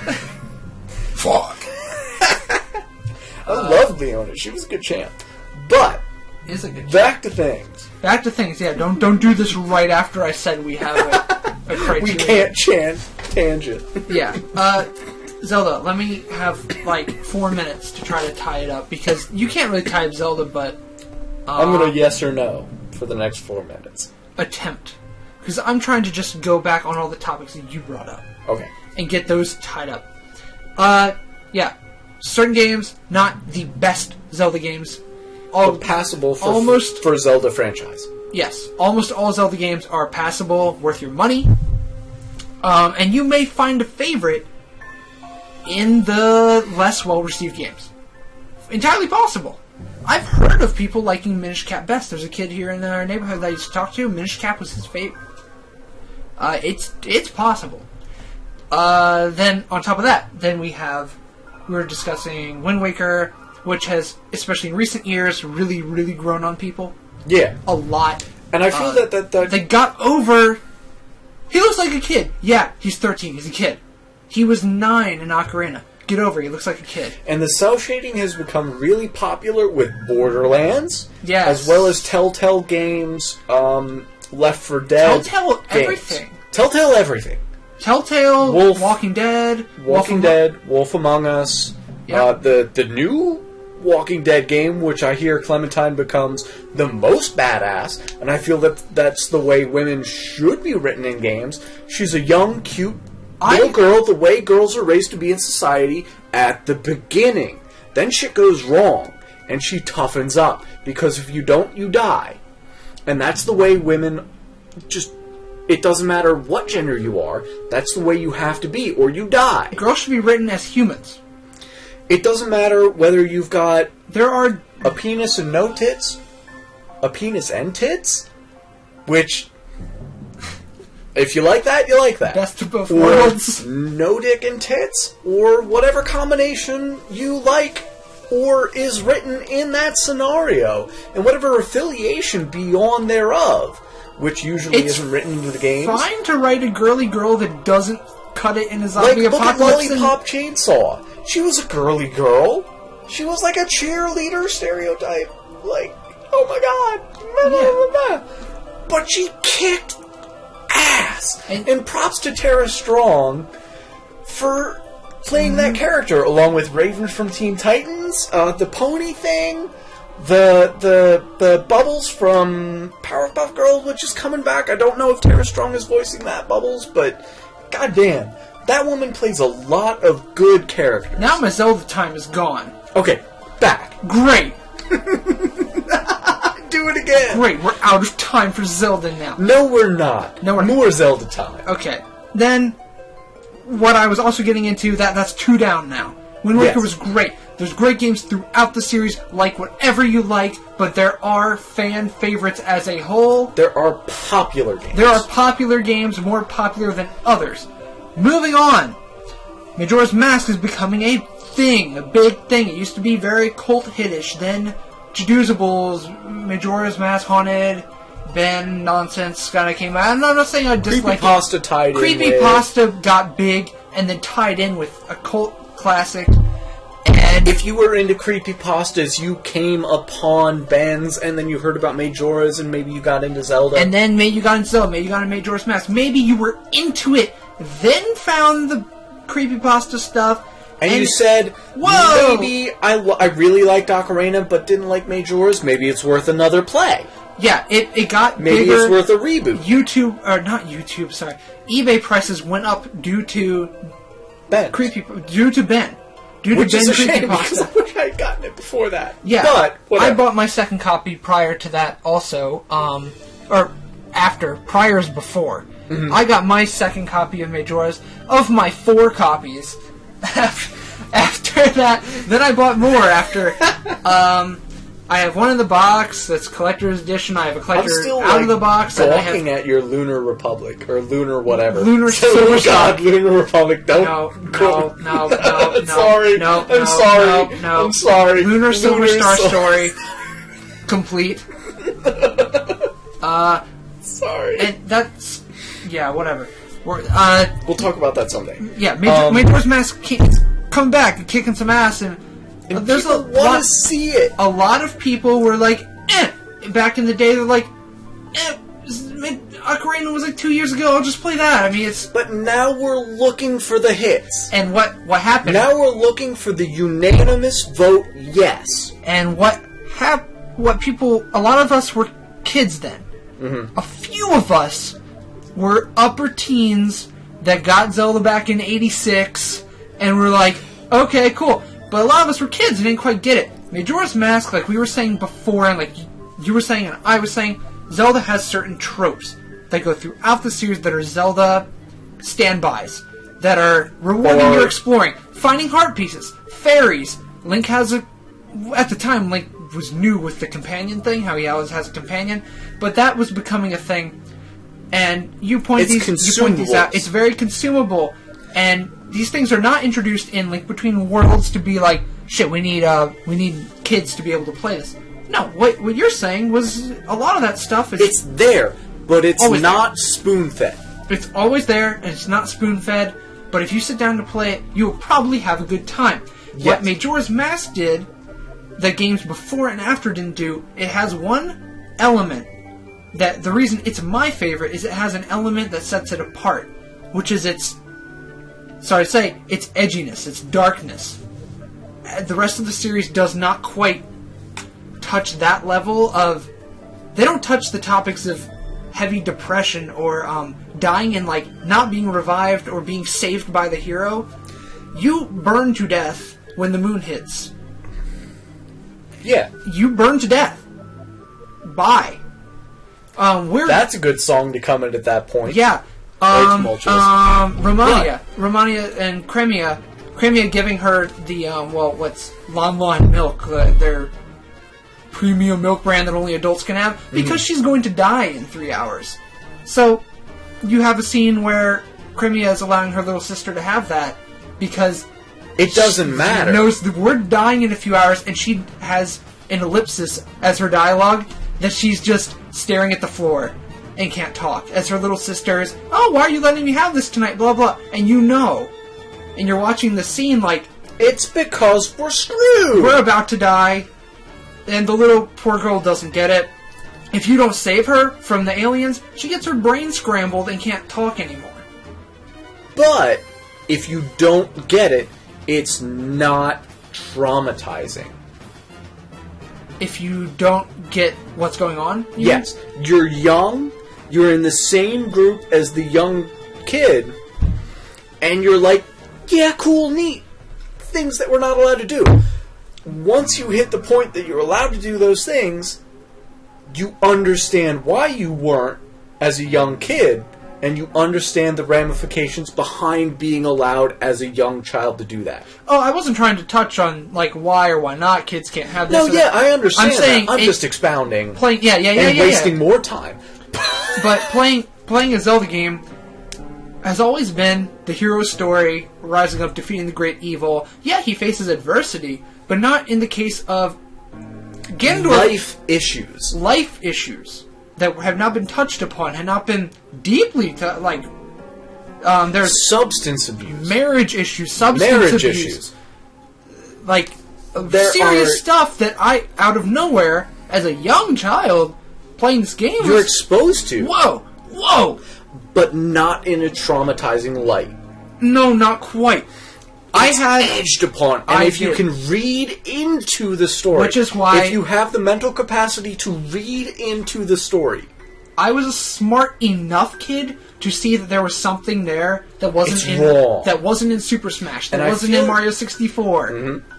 Fuck. I love Leona. She was a good champ. But, is a good back to things. Back to things, yeah. Don't do this right after I said we have a criteria. We can't tangent. Yeah. Zelda, let me have, 4 minutes to try to tie it up, because you can't really tie up Zelda, but... I'm going to yes or no for the next 4 minutes. Attempt. Because I'm trying to just go back on all the topics that you brought up. Okay. And get those tied up. Yeah. Certain games, not the best Zelda games. passable for Zelda franchise. Yes, almost all Zelda games are passable, worth your money. And you may find a favorite in the less well-received games. Entirely possible. I've heard of people liking Minish Cap best. There's a kid here in our neighborhood that I used to talk to. Minish Cap was his favorite. It's possible. Then, on top of that, we were discussing Wind Waker, which has, especially in recent years, really, really grown on people. Yeah. A lot. And I feel that they got over... He looks like a kid. Yeah, he's 13. He's a kid. He was 9 in Ocarina. Get over it. He looks like a kid. And the cell shading has become really popular with Borderlands. Yes. As well as Telltale Games, Left 4 Dead Telltale everything. Telltale everything. Telltale, Wolf, Walking Dead. Wolf Among Us. Yep. The new Walking Dead game, which I hear Clementine becomes the most badass, and I feel that that's the way women should be written in games. She's a young, cute little girl, the way girls are raised to be in society at the beginning. Then shit goes wrong, and she toughens up, because if you don't, you die. And that's the way women just... It doesn't matter what gender you are, that's the way you have to be, or you die. Girls should be written as humans. It doesn't matter whether you've got... There are... A penis and no tits, a penis and tits, which... If you like that, you like that. Best of both worlds. No dick and tits, or whatever combination you like, or is written in that scenario, and whatever affiliation beyond thereof, which usually isn't written into the games. It's fine to write a girly girl that doesn't cut it in a zombie apocalypse. Look at Lollipop Chainsaw. She was a girly girl. She was like a cheerleader stereotype. Like, oh my god. Yeah. But she kicked ass. And props to Tara Strong for playing that character, along with Raven from Teen Titans, the pony thing, the Bubbles from Powerpuff Girls, which is coming back. I don't know if Tara Strong is voicing that Bubbles, but goddamn, that woman plays a lot of good characters. Now my Zelda time is gone. Okay, back. Great. Do it again. Great, we're out of time for Zelda now. No, we're not. More Zelda time. Okay, then what I was also getting into, that's 2 down now. Wind Waker was great. There's great games throughout the series, like whatever you like, but there are fan favorites as a whole. There are popular games. There are popular games, more popular than others. Moving on. Majora's Mask is becoming a thing, a big thing. It used to be very cult-hitish. Then Jaduzables, Majora's Mask Haunted, Ben nonsense kind of came out. And I'm not saying I dislike it. Creepypasta tied in with... Creepypasta got big and then tied in with a cult classic. And if you were into creepypastas, you came upon Ben's, and then you heard about Majora's, and maybe you got into Zelda. And then maybe you got into Zelda, maybe you got into Majora's Mask. Maybe you were into it, then found the creepypasta stuff, and you said, whoa! Maybe I really liked Ocarina, but didn't like Majora's. Maybe it's worth another play. Yeah, it got maybe bigger. It's worth a reboot. eBay prices went up due to Ben. Due to Ben. Which is a shame, because I wish I had gotten it before that. Yeah, but whatever. I bought my second copy prior to that also, or after, prior's before. Mm-hmm. I got my second copy of Majora's, of my 4 copies. After that, then I bought more after, I have one in the box that's collector's edition. I have a collector out of the box. I'm still looking at your Lunar Republic, or Lunar whatever. Lunar Silver Star. God, Lunar Republic, don't... No. I'm sorry. I'm sorry. Lunar Silver Star story. Complete. Sorry. And that's... Yeah, whatever. We'll talk about that someday. Yeah, Majora's Mask come back and kicking some ass, and there's people want to see it. A lot of people were like, back in the day, they're like, Ocarina was like 2 years ago, I'll just play that. I mean, it's... But now we're looking for the hits. And what happened? Now we're looking for the unanimous vote yes. And what people... A lot of us were kids then. Mm-hmm. A few of us were upper teens that got Zelda back in '86, and we're like, okay, cool. But a lot of us were kids and didn't quite get it. Majora's Mask, like we were saying before, and like you were saying and I was saying, Zelda has certain tropes that go throughout the series that are Zelda standbys, that are rewarding your exploring, finding heart pieces, fairies. Link has at the time, Link was new with the companion thing, how he always has a companion, but that was becoming a thing. And you point these out. It's very consumable, and these things are not introduced in Link Between Worlds to be like, shit, we need kids to be able to play this. No, what you're saying was a lot of that stuff is... It's there, but it's not spoon-fed. It's always there, and it's not spoon-fed, but if you sit down to play it, you'll probably have a good time. Yes. What Majora's Mask did, that games before and after didn't do, it has one element that the reason it's my favorite is it has an element that sets it apart, which is its edginess, its darkness. The rest of the series does not quite touch that level of... They don't touch the topics of heavy depression or dying and like not being revived or being saved by the hero. You burn to death when the moon hits. Yeah. You burn to death. Bye. That's a good song to come in at that point. Yeah. Romania and Crimea giving her the Lon Lon milk, their premium milk brand that only adults can have, because she's going to die in 3 hours. So you have a scene where Crimea is allowing her little sister to have that because it doesn't matter. She knows that we're dying in a few hours, and she has an ellipsis as her dialogue that she's just staring at the floor and can't talk. As her little sister is, oh, why are you letting me have this tonight? Blah, blah. And you know. And you're watching the scene like... It's because we're screwed! We're about to die. And the little poor girl doesn't get it. If you don't save her from the aliens, she gets her brain scrambled and can't talk anymore. But, if you don't get it, it's not traumatizing. If you don't get what's going on? Yes. You're young, you're in the same group as the young kid, and you're like, yeah, cool, neat. Things that we're not allowed to do. Once you hit the point that you're allowed to do those things, you understand why you weren't as a young kid, and you understand the ramifications behind being allowed as a young child to do that. Oh, I wasn't trying to touch on like why or why not kids can't have this. No, yeah, I understand. I'm just expounding. Wasting more time. But playing a Zelda game has always been the hero's story, rising up, defeating the great evil. Yeah, he faces adversity, but not in the case of Ganondorf. Life issues that have not been touched upon, have not been deeply there's substance abuse, marriage issues, abuse, like serious stuff that I, out of nowhere, as a young child playing this game, you're exposed to. Whoa! But not in a traumatizing light. No, not quite. It's edged upon, and if you can read into the story, which is why if you have the mental capacity to read into the story, I was a smart enough kid to see that there was something there that wasn't wrong. That wasn't in Super Smash, that wasn't in Mario 64. Mm-hmm.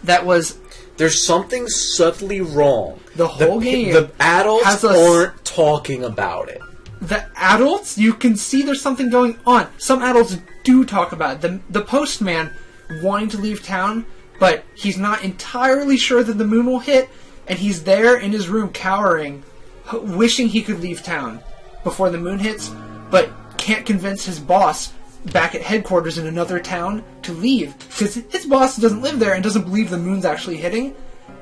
That was there's something subtly wrong. The whole game. The adults aren't talking about it. The adults, you can see there's something going on. Some adults do talk about it. The postman wanting to leave town, but he's not entirely sure that the moon will hit, and he's there in his room cowering, wishing he could leave town before the moon hits, but can't convince his boss back at headquarters in another town to leave, because his boss doesn't live there and doesn't believe the moon's actually hitting,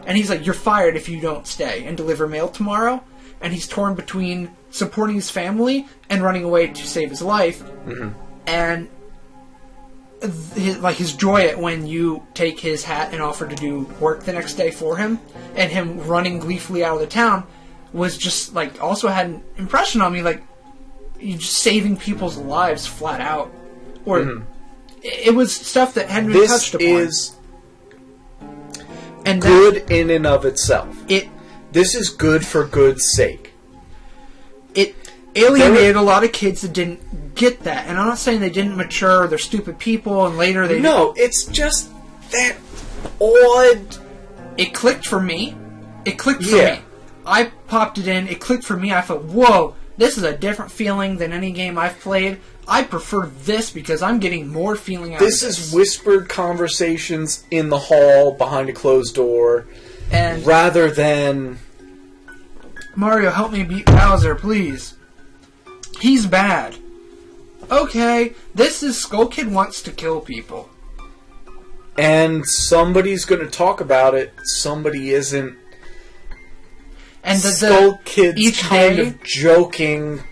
and he's like, you're fired if you don't stay and deliver mail tomorrow, and he's torn between supporting his family and running away to save his life, and his joy at when you take his hat and offer to do work the next day for him, and him running gleefully out of the town was just like also had an impression on me, like you just saving people's lives flat out, or it was stuff that hadn't been touched upon. This is good in and of itself. This is good for good's sake. It alienated a lot of kids that didn't get that. And I'm not saying they didn't mature, they're stupid people, and later they... No, it's just that odd It clicked for me. I popped it in. It clicked for me. I thought, whoa, this is a different feeling than any game I've played. I prefer this because I'm getting more feeling out of this. This is whispered conversations in the hall behind a closed door, and rather than... Mario, help me beat Bowser, please. He's bad. Okay, this is Skull Kid wants to kill people. And somebody's going to talk about it, somebody isn't. And Skull Kid's kind of joking,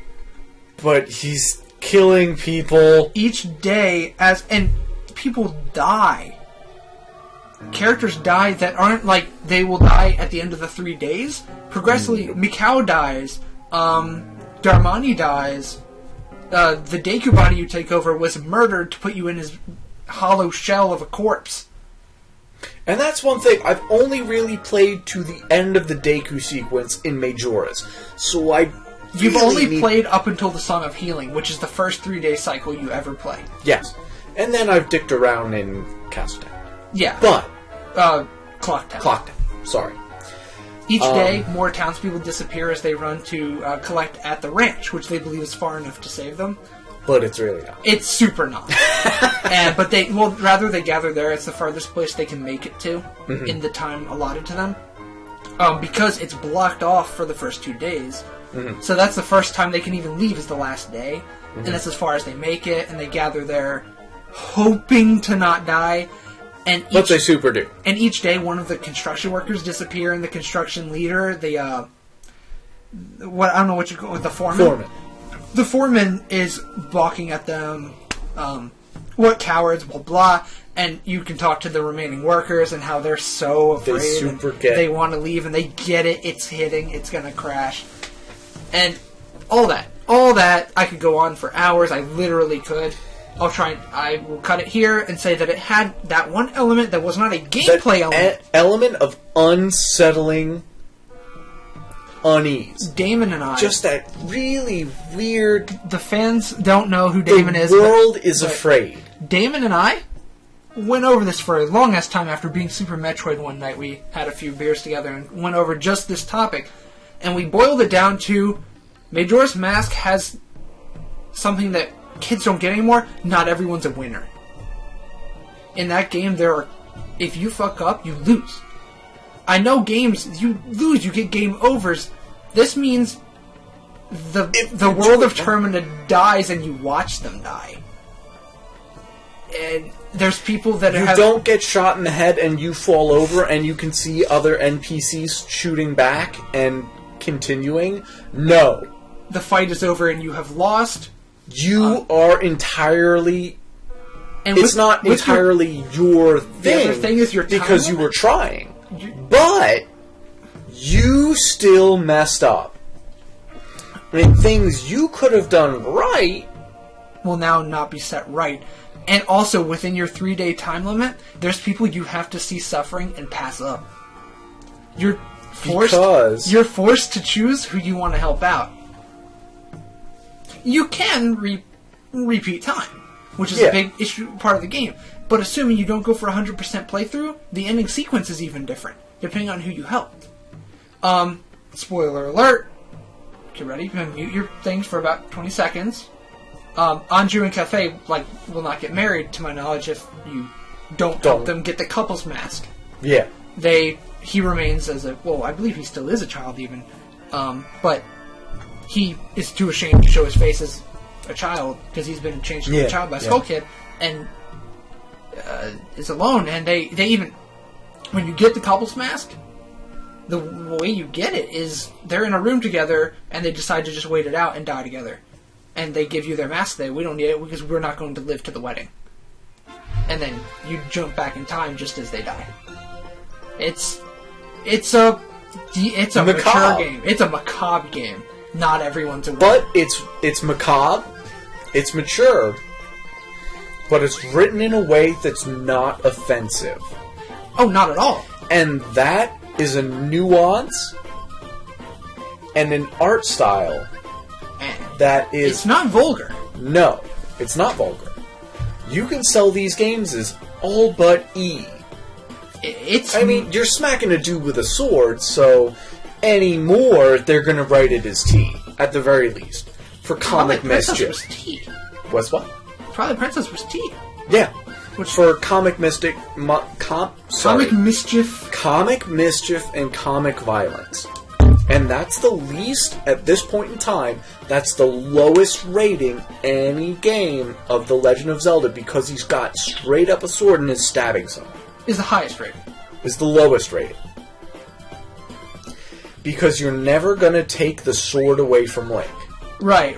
but he's killing people. Each day, and people die. Characters die that aren't like, they will die at the end of the 3 days. Progressively, Mikau dies, Darmani dies, the Deku body you take over was murdered to put you in his hollow shell of a corpse. And that's one thing, I've only really played to the end of the Deku sequence in Majora's, so You've only played up until the Song of Healing, which is the first 3-day cycle you ever play. Yes. And then I've dicked around in Castle Town. Yeah. But... Clock Town. Clock Town, sorry. Each day, more townspeople disappear as they run to collect at the ranch, which they believe is far enough to save them. But it's really not. It's super not. But they gather there. It's the farthest place they can make it to in the time allotted to them. Because it's blocked off for the first 2 days. So that's the first time they can even leave is the last day. And that's as far as they make it. And they gather there hoping to not die. But they super do. And each day, one of the construction workers disappear, and the construction leader, I don't know what you call it, the foreman. The foreman is balking at them. What cowards? Blah blah. And you can talk to the remaining workers and how they're so afraid. They want to leave, and they get it. It's hitting. It's gonna crash. And all that. I could go on for hours. I literally could. I will cut it here and say that it had that one element that was not a gameplay element. Element of unsettling unease. Damon and I. Just that really weird... The fans don't know who Damon is. The world is afraid. Damon and I went over this for a long-ass time after being Super Metroid one night. We had a few beers together and went over just this topic. And we boiled it down to Majora's Mask has something that kids don't get anymore. Not everyone's a winner. In that game, if you fuck up, you lose. I know games, you lose, you get game overs. This means the world of Termina dies and you watch them die. And there's people that you don't get shot in the head and you fall over and you can see other NPCs shooting back and continuing. No. The fight is over and you have lost. You are entirely... And it's not entirely your thing. The other thing is your time because you were trying. But you still messed up. I mean, things you could have done right will now not be set right. And also, within your 3-day time limit, there's people you have to see suffering and pass up. You're forced to choose who you want to help out. You can repeat time, which is a big part of the game. But assuming you don't go for 100% playthrough, the ending sequence is even different, depending on who you helped. Spoiler alert. Get ready. You're going to mute your things for about 20 seconds. Anju and Cafe will not get married, to my knowledge, if you don't help them get the couple's mask. Yeah. He remains as I believe he still is a child even. But he is too ashamed to show his face as a child because he's been changed into a child by Skull Kid and is alone. And they even, when you get the couple's mask, the way you get it is they're in a room together and they decide to just wait it out and die together. And they give you their mask there. We don't need it because we're not going to live to the wedding. And then you jump back in time just as they die. It's a mature game. It's a macabre game. Not everyone's a winner. But it's macabre, it's mature, but it's written in a way that's not offensive. Oh, not at all. And that is a nuance and an art style that is... It's not vulgar. No, it's not vulgar. You can sell these games as all but E. I mean, you're smacking a dude with a sword, so anymore, they're going to write it as T, at the very least. For comic mischief. Was T. What's what? Twilight Princess was T. Yeah. For comic mischief. Comic mischief and comic violence. And that's the least, at this point in time, that's the lowest rating any game of The Legend of Zelda, because he's got straight up a sword and is stabbing someone. Is the highest rating. Is the lowest rating. Because you're never going to take the sword away from Link. Right.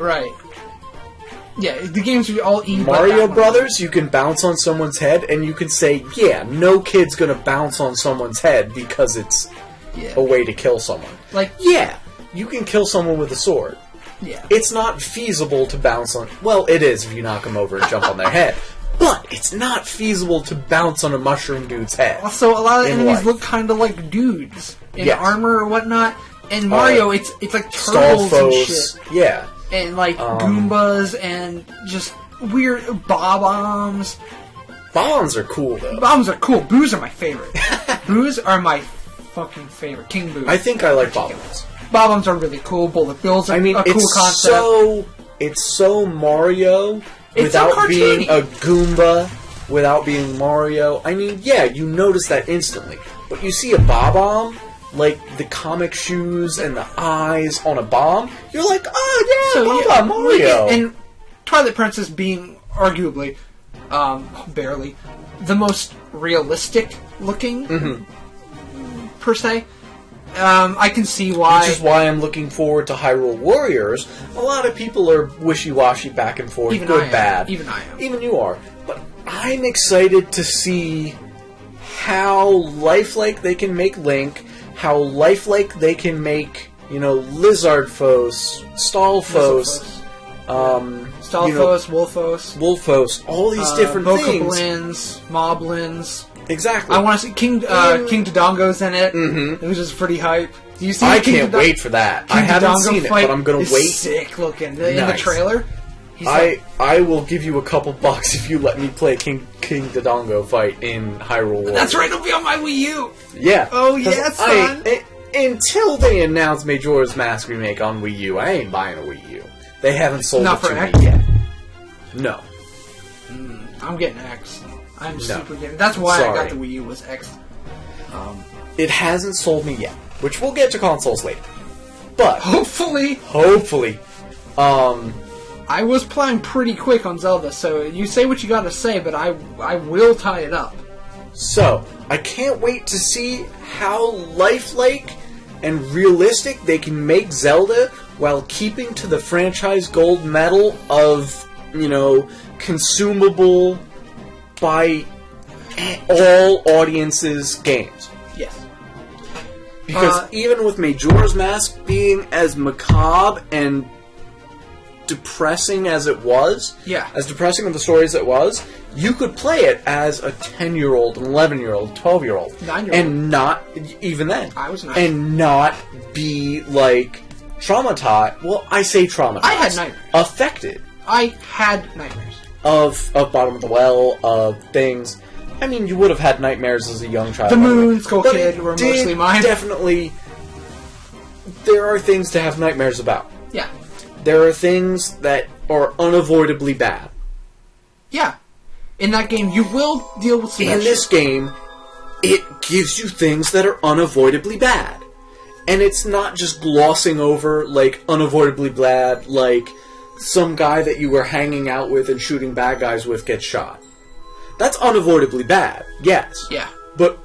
Yeah, the games are all eaten. Mario Brothers, you can bounce on someone's head, and you can say, yeah, no kid's gonna bounce on someone's head because it's a way to kill someone. Like, yeah, you can kill someone with a sword. Yeah. It's not feasible to bounce on... Well, it is if you knock them over and jump on their head. But it's not feasible to bounce on a mushroom dude's head. Also, a lot of enemies look kind of like dudes in armor or whatnot. And Mario, it's like turtles and shit. Yeah. And like Goombas and just weird Bob-ombs. Bob-ombs are cool, though. Bob-ombs are cool. Boos are my favorite. Boos are my fucking favorite. King Boo. I think I like Bob-ombs. Bob-ombs are really cool. Bullet Bills are a cool concept. It's so Mario without being a Goomba, without being Mario. I mean, yeah, you notice that instantly. But you see a Bob-omb, like the comic shoes and the eyes on a bomb, you're like, oh yeah, Mario. And Twilight Princess being arguably, barely, the most realistic looking, per se. I can see why. Which is why I'm looking forward to Hyrule Warriors. A lot of people are wishy-washy back and forth, good, bad. Even I am. Even you are. But I'm excited to see how lifelike they can make Link, how lifelike they can make, Lizardfos, Stalfos, Wolfos, all these different things. Bokoblins, Moblins. Exactly. I want to see King Dodongo's in it, which is pretty hype. Do you see? I can't wait for that. I haven't seen it, but I'm gonna wait. Sick looking in the trailer. I will give you a couple bucks if you let me play King Dodongo fight in Hyrule Warriors. That's right, it'll be on my Wii U! Yeah. Oh, yeah, son! Until they announce Majora's Mask Remake on Wii U, I ain't buying a Wii U. They haven't sold it to me yet. No. I'm getting X. I'm super getting... That's why I got the Wii U, was X. It hasn't sold me yet, which we'll get to consoles later. But... Hopefully! I was playing pretty quick on Zelda, so you say what you gotta say, but I will tie it up. So, I can't wait to see how lifelike and realistic they can make Zelda while keeping to the franchise gold medal of, consumable by all audiences games. Yes. Because even with Majora's Mask being as macabre and depressing as it was, as depressing of the story as it was, you could play it as a 10-year-old, an 11-year-old, 12-year-old, 9-year-old, and not, even then, I was 9, and not be, traumatized. Well, I say traumatized. I had nightmares. Affected. I had nightmares. Of Bottom of the Well, of things. I mean, you would have had nightmares as a young child. The Moon, Skull Kid were mostly mine. Definitely, there are things to have nightmares about. Yeah. There are things that are unavoidably bad. Yeah. In that game, you will deal with some In this game, it gives you things that are unavoidably bad. And it's not just glossing over, unavoidably bad, some guy that you were hanging out with and shooting bad guys with gets shot. That's unavoidably bad, yes. Yeah. But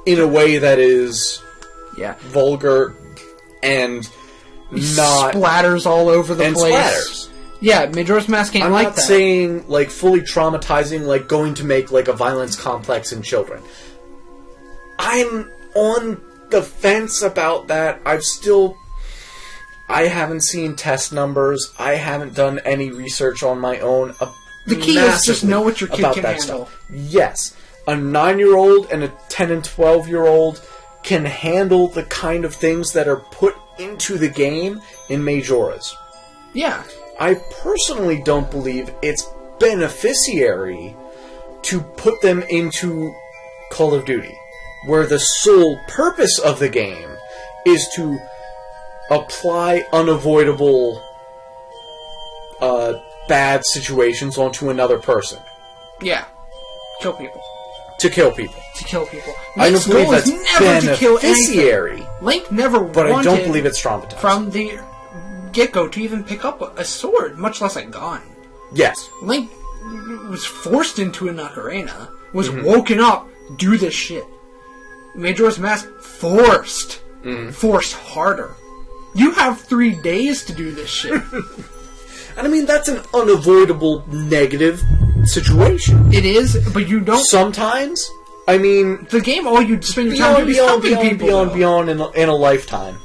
in a way that is vulgar and not... Splatters all over the place. Splatters. Yeah, Majora's Mask ain't like that. I'm not saying, fully traumatizing, going to make, a violence complex in children. I'm on the fence about that. I haven't seen test numbers. I haven't done any research on my own. The key is just know what your kid can handle. Stuff. Yes. A 9-year-old and a 10 and 12-year-old can handle the kind of things that are put into the game in Majora's. Yeah. I personally don't believe it's beneficiary to put them into Call of Duty, where the sole purpose of the game is to apply unavoidable bad situations onto another person. Yeah. Kill people. To kill people. To kill people. Link's I don't believe that's never beneficiary. Link never but I don't believe it's traumatized. From the get-go to even pick up a sword, much less a gun. Yes. Link was forced into an Ocarina, was woken up, do this shit. Majora's Mask forced. Forced harder. You have 3 days to do this shit. And I mean, that's an unavoidable negative situation. It is, but you don't... Sometimes, I mean... The game, all you spend your time doing is helping people. Beyond in a lifetime.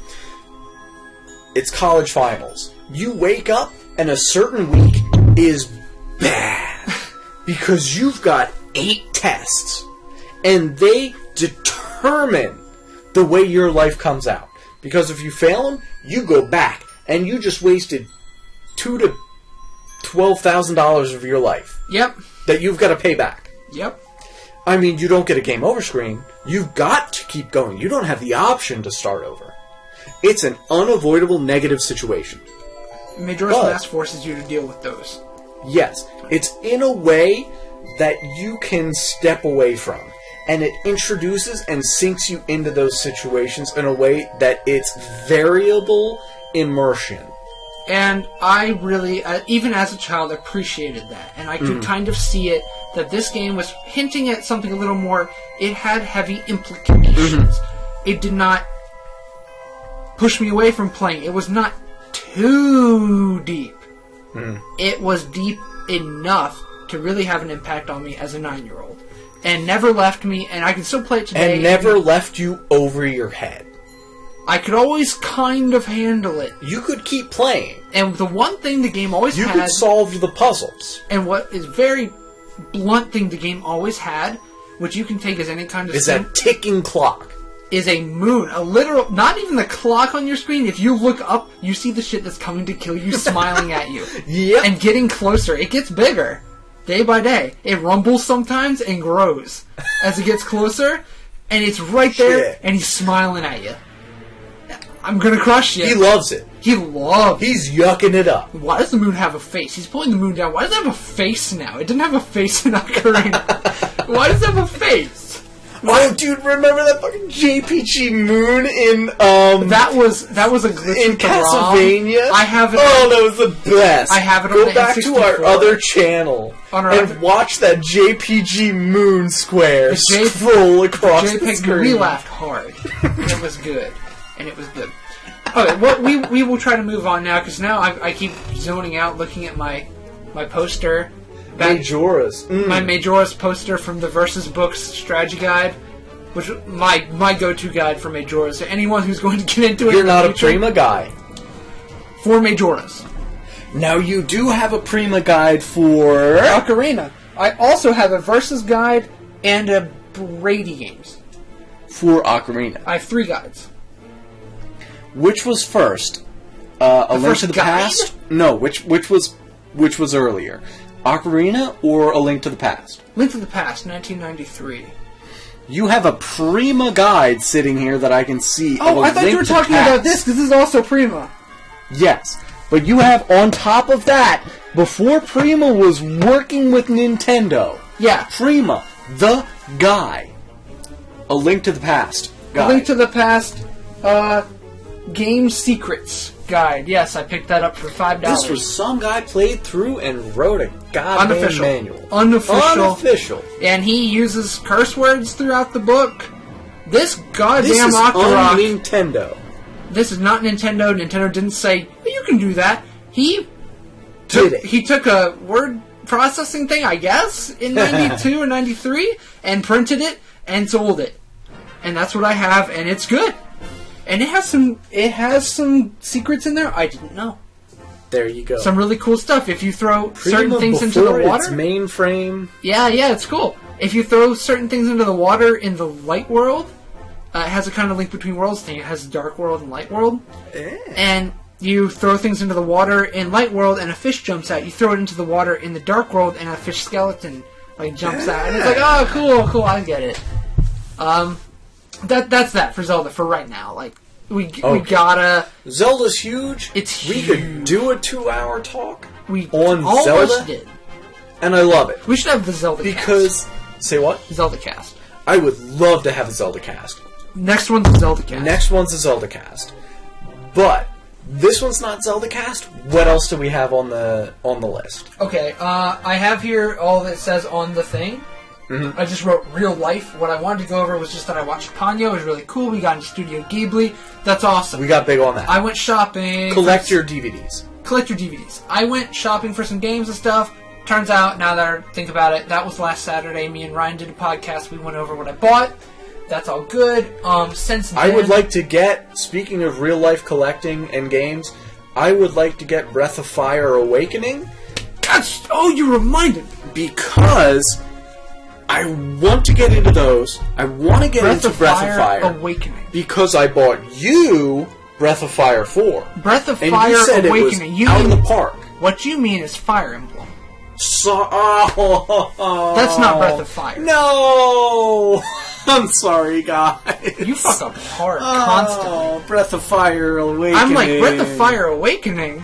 It's college finals. You wake up, and a certain week is bad. Because you've got 8 tests. And they determine the way your life comes out. Because if you fail them, you go back. And you just wasted $2,000 to $12,000 of your life. Yep. That you've got to pay back. Yep. I mean, you don't get a game over screen. You've got to keep going. You don't have the option to start over. It's an unavoidable negative situation. Majora's Mask forces you to deal with those. Yes. It's in a way that you can step away from. And it introduces and sinks you into those situations in a way that it's variable immersion. And I really, even as a child, appreciated that. And I could kind of see it, that this game was hinting at something a little more. It had heavy implications. It did not push me away from playing. It was not too deep. It was deep enough to really have an impact on me as a 9-year-old. And never left me, and I can still play it today. And never left you over your head. I could always kind of handle it. You could keep playing. And the one thing the game always had... You could solve the puzzles. And what is very blunt thing the game always had, which you can take as any kind of... Is that ticking clock. Is a moon. A literal... Not even the clock on your screen. If you look up, you see the shit that's coming to kill you smiling at you. Yep. And getting closer. It gets bigger. Day by day. It rumbles sometimes and grows as it gets closer. And it's right there, and he's smiling at you. I'm gonna crush you. He loves it. He loves it. He's yucking it up. Why does the moon have a face? He's pulling the moon down. Why does it have a face now? It didn't have a face in Ocarina. Why does it have a face? Oh, dude, remember that fucking JPG moon in, That was a glitch in Castlevania? I have it. Oh, that was the best. I have it on Go the back N64. to our other channel and watch that JPG moon square scroll across the screen. We laughed hard. It was good. And it was good. Okay, well, we will try to move on now, because now I keep zoning out looking at my poster. Majora's. My Majora's poster from the Versus Books strategy guide, which my go-to guide for Majora's. So anyone who's going to get into it... You're not a Prima guy. For Majora's. Now, you do have a Prima guide for... Ocarina. I also have a Versus guide and a Brady Games. For Ocarina. I have 3 guides. Which was first? A Link to the Past? No, which was earlier? Ocarina or A Link to the Past? Link to the Past, 1993. You have a Prima guide sitting here that I can see. Oh, I thought you were talking about this, because this is also Prima. Yes, but you have on top of that, before Prima was working with Nintendo. Yeah. Prima, the guy. A Link to the Past guide. A Link to the Past, Game Secrets guide. Yes, I picked that up for $5. This was some guy played through and wrote a goddamn manual. Unofficial. And he uses curse words throughout the book. This goddamn Octorok... This is Nintendo. This is not Nintendo. Nintendo didn't say, you can do that. He took a word processing thing, I guess, in 92 or 93, and printed it and sold it. And that's what I have, and it's good. And it has some secrets in there I didn't know. There you go. Some really cool stuff. If you throw certain things into the water... Its mainframe. Yeah, it's cool. If you throw certain things into the water in the light world, it has a kind of Link Between Worlds thing. It has dark world and light world. And you throw things into the water in light world and a fish jumps out. You throw it into the water in the dark world and a fish skeleton like jumps out, and it's like, oh, cool, I get it. That's that for Zelda for right now. Like we gotta. Zelda's huge. It's huge. We could do a 2-hour talk we on almost Zelda, did. And I love it. We should have the Zelda because say what? ZeldaCast. I would love to have a ZeldaCast. Next one's a ZeldaCast. Next one's a ZeldaCast. But this one's not ZeldaCast. What else do we have on the list? Okay, I have here all that it says on the thing. Mm-hmm. I just wrote real life. What I wanted to go over was just that I watched Ponyo. It was really cool. We got into Studio Ghibli. That's awesome. We got big on that. I went shopping. Collect your DVDs. Collect your DVDs. I went shopping for some games and stuff. Turns out, now that I think about it, that was last Saturday. Me and Ryan did a podcast. We went over what I bought. That's all good. Since then, I would like to get, speaking of real life collecting and games, I would like to get Breath of Fire Awakening. You reminded me. Because I want to get into those. I want to get into Breath of Fire Awakening. Because I bought you Breath of Fire 4. Breath of and Fire you said Awakening. It was out of the park. What you mean is Fire Emblem. That's not Breath of Fire. No! I'm sorry, guys. You fuck up hard constantly. Breath of Fire Awakening. I'm like, Breath of Fire Awakening?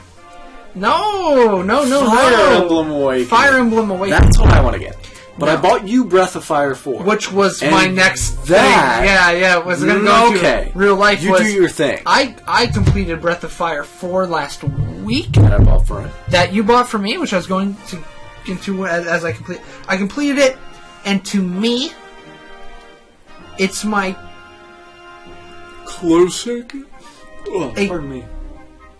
No. Fire Emblem Awakening. Fire Emblem Awakening. That's what I want to get. But I bought you Breath of Fire 4. Which was and my next that, thing. Yeah. Was going to go to real life. You do your thing. I completed Breath of Fire 4 last week. That I bought for it. That you bought for me, which I was going to into as I complete. I completed it, and to me, it's my close second. Oh, pardon me.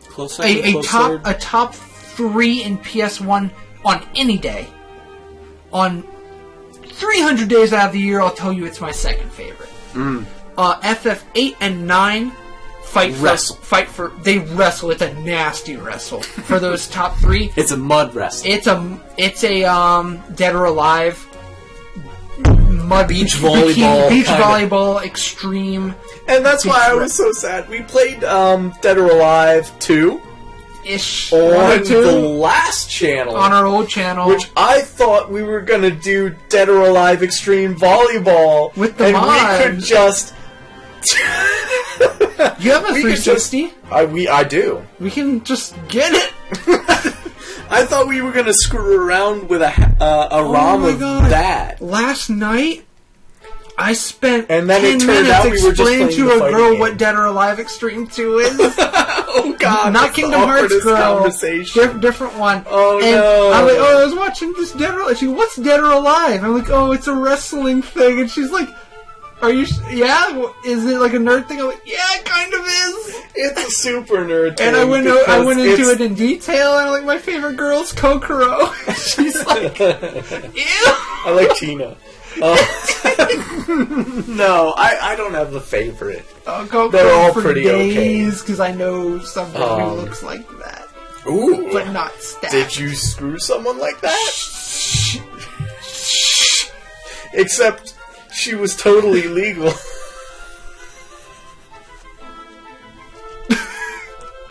Close second. A top 3 in PS1 on any day. On 300 days out of the year, I'll tell you it's my second favorite. FF8 and 9 fight for. They wrestle. It's a nasty wrestle for those top 3. It's a mud wrestle. It's a Dead or Alive mud beach volleyball extreme. And that's why I was so sad. We played Dead or Alive 2. Ish on the last channel, on our old channel, which I thought we were gonna do Dead or Alive Extreme Volleyball with the mod. We could just. You have a 360? I do. We can just get it. I thought we were gonna screw around with a ROM of that. Last night, I spent and then 10 it turned minutes out we were just explaining to a girl game. What Dead or Alive Extreme 2 is. Oh God! Not Kingdom Hearts girl. Different one. Oh and no! I'm like, I was watching this Dead or Alive. She goes, what's Dead or Alive? I'm like, it's a wrestling thing. And she's like, are you? Yeah? Is it like a nerd thing? I'm like, yeah, it kind of is. It's a super nerd thing. And I went into it in detail. And I'm like, my favorite girl's Kokoro. She's like, ew. I like Tina. No, I don't have the favorite. They're all pretty okay. Because I know someone who looks like that. Ooh. But not stacked. Did you screw someone like that? Except she was totally legal.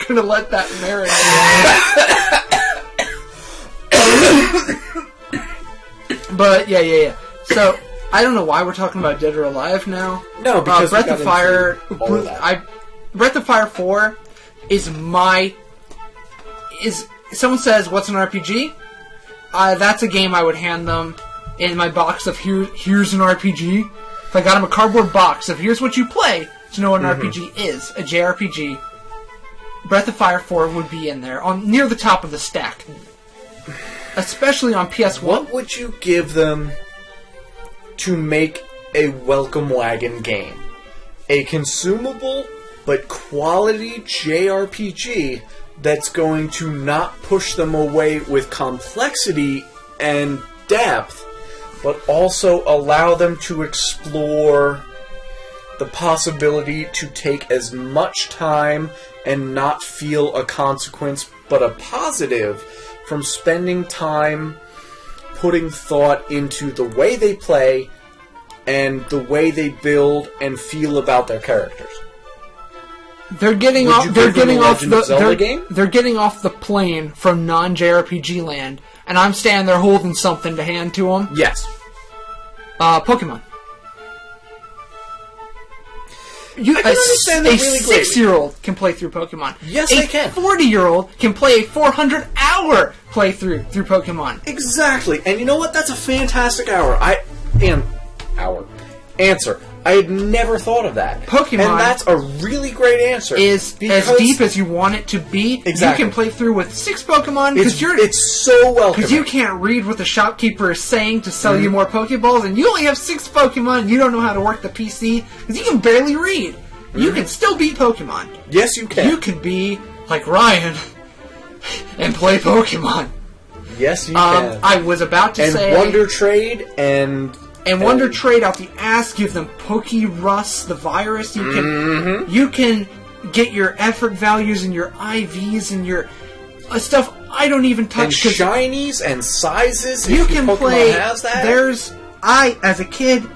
Gonna let that marinate. But yeah. So I don't know why we're talking about Dead or Alive now. No, because Breath of Fire. Breath of Fire 4 is someone says what's an RPG? That's a game I would hand them in my box of here's an RPG. If I got them a cardboard box of here's what you play to know what an RPG is, a JRPG. Breath of Fire 4 would be in there near the top of the stack, especially on PS1. What would you give them to make a welcome wagon game? A consumable but quality JRPG that's going to not push them away with complexity and depth, but also allow them to explore the possibility to take as much time and not feel a consequence, but a positive from spending time putting thought into the way they play and the way they build and feel about their characters. They're getting Would off. you They're give them getting a off Legend of Zelda game? They're getting off the plane from non-JRPG land, and I'm standing there holding something to hand to them. Yes. Pokemon. I can understand that really great. A 6-year-old can play through Pokemon. Yes, they can. A 40-year-old can play a 400-hour playthrough through Pokemon. Exactly. And you know what? That's a fantastic answer. I had never thought of that. Pokemon, and that's a really great answer. Is as deep as you want it to be. Exactly. You can play through with 6 Pokemon it's so welcoming. Because you can't read what the shopkeeper is saying to sell you more Pokeballs, and you only have 6 Pokemon. And you don't know how to work the PC because you can barely read. You can still beat Pokemon. Yes, you can. You can be like Ryan and play Pokemon. Yes, you can. I was about to say Wonder Trade and Wonder Trade out the ass. Give them Pokerus, the virus. You can get your effort values and your IVs and your stuff. I don't even touch. And shinies and sizes. You if can Pokemon play. Has that. As a kid.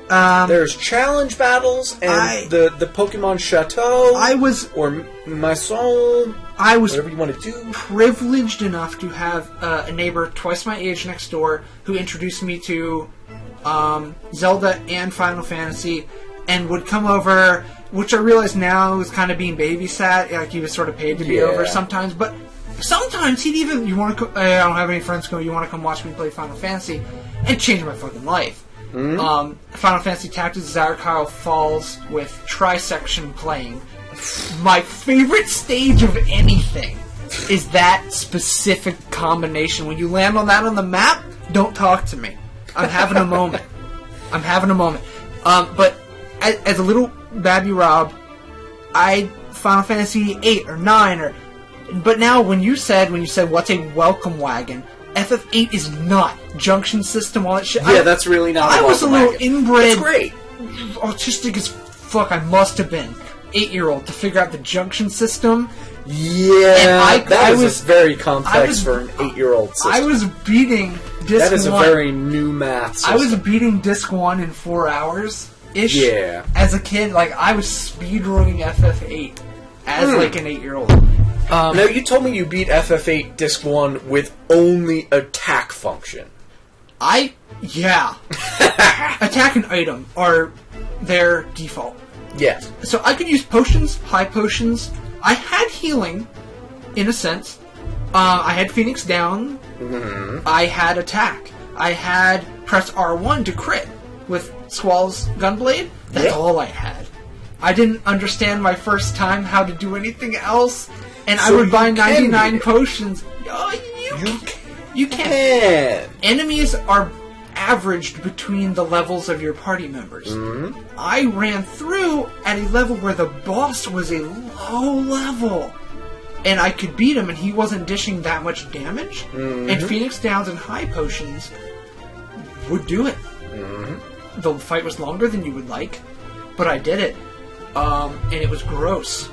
There's challenge battles and the Pokemon Chateau. Or Maison. Whatever you want to do. Privileged enough to have a neighbor twice my age next door who introduced me to Zelda and Final Fantasy, and would come over, which I realize now is kind of being babysat. Like he was sort of paid to be over sometimes, but sometimes he'd even I don't have any friends go. You want to come watch me play Final Fantasy, and change my fucking life. Final Fantasy Tactics Zarkyle Falls with Trisection playing. My favorite stage of anything is that specific combination. When you land on that on the map, don't talk to me. I'm having a moment. But as a little babby Rob, Final Fantasy 8 or 9 but now when you said what's a welcome wagon, FF8 is not junction system, all that shit. Yeah, that's really not. I was a little inbred. That's great. Autistic as fuck. I must have been 8-year-old to figure out the junction system. Yeah, that was very complex for an 8-year-old system. I was beating Disc 1. That is a very new math system. I was beating Disc 1 in 4 hours-ish. Yeah. As a kid, I was speedrunning FF8 as an 8-year-old. Now, you told me you beat FF8 Disc 1 with only attack function. Yeah. Attack and item are their default. Yes. So I could use potions, high potions. I had healing, in a sense. I had Phoenix Down. I had attack. I had press R1 to crit with Squall's Gunblade. That's all I had. I didn't understand my first time how to do anything else. And so I would buy 99 potions. You can. Enemies are averaged between the levels of your party members. I ran through at a level where the boss was a low level. And I could beat him and he wasn't dishing that much damage. And Phoenix Downs and high potions would do it. The fight was longer than you would like, but I did it. And it was gross.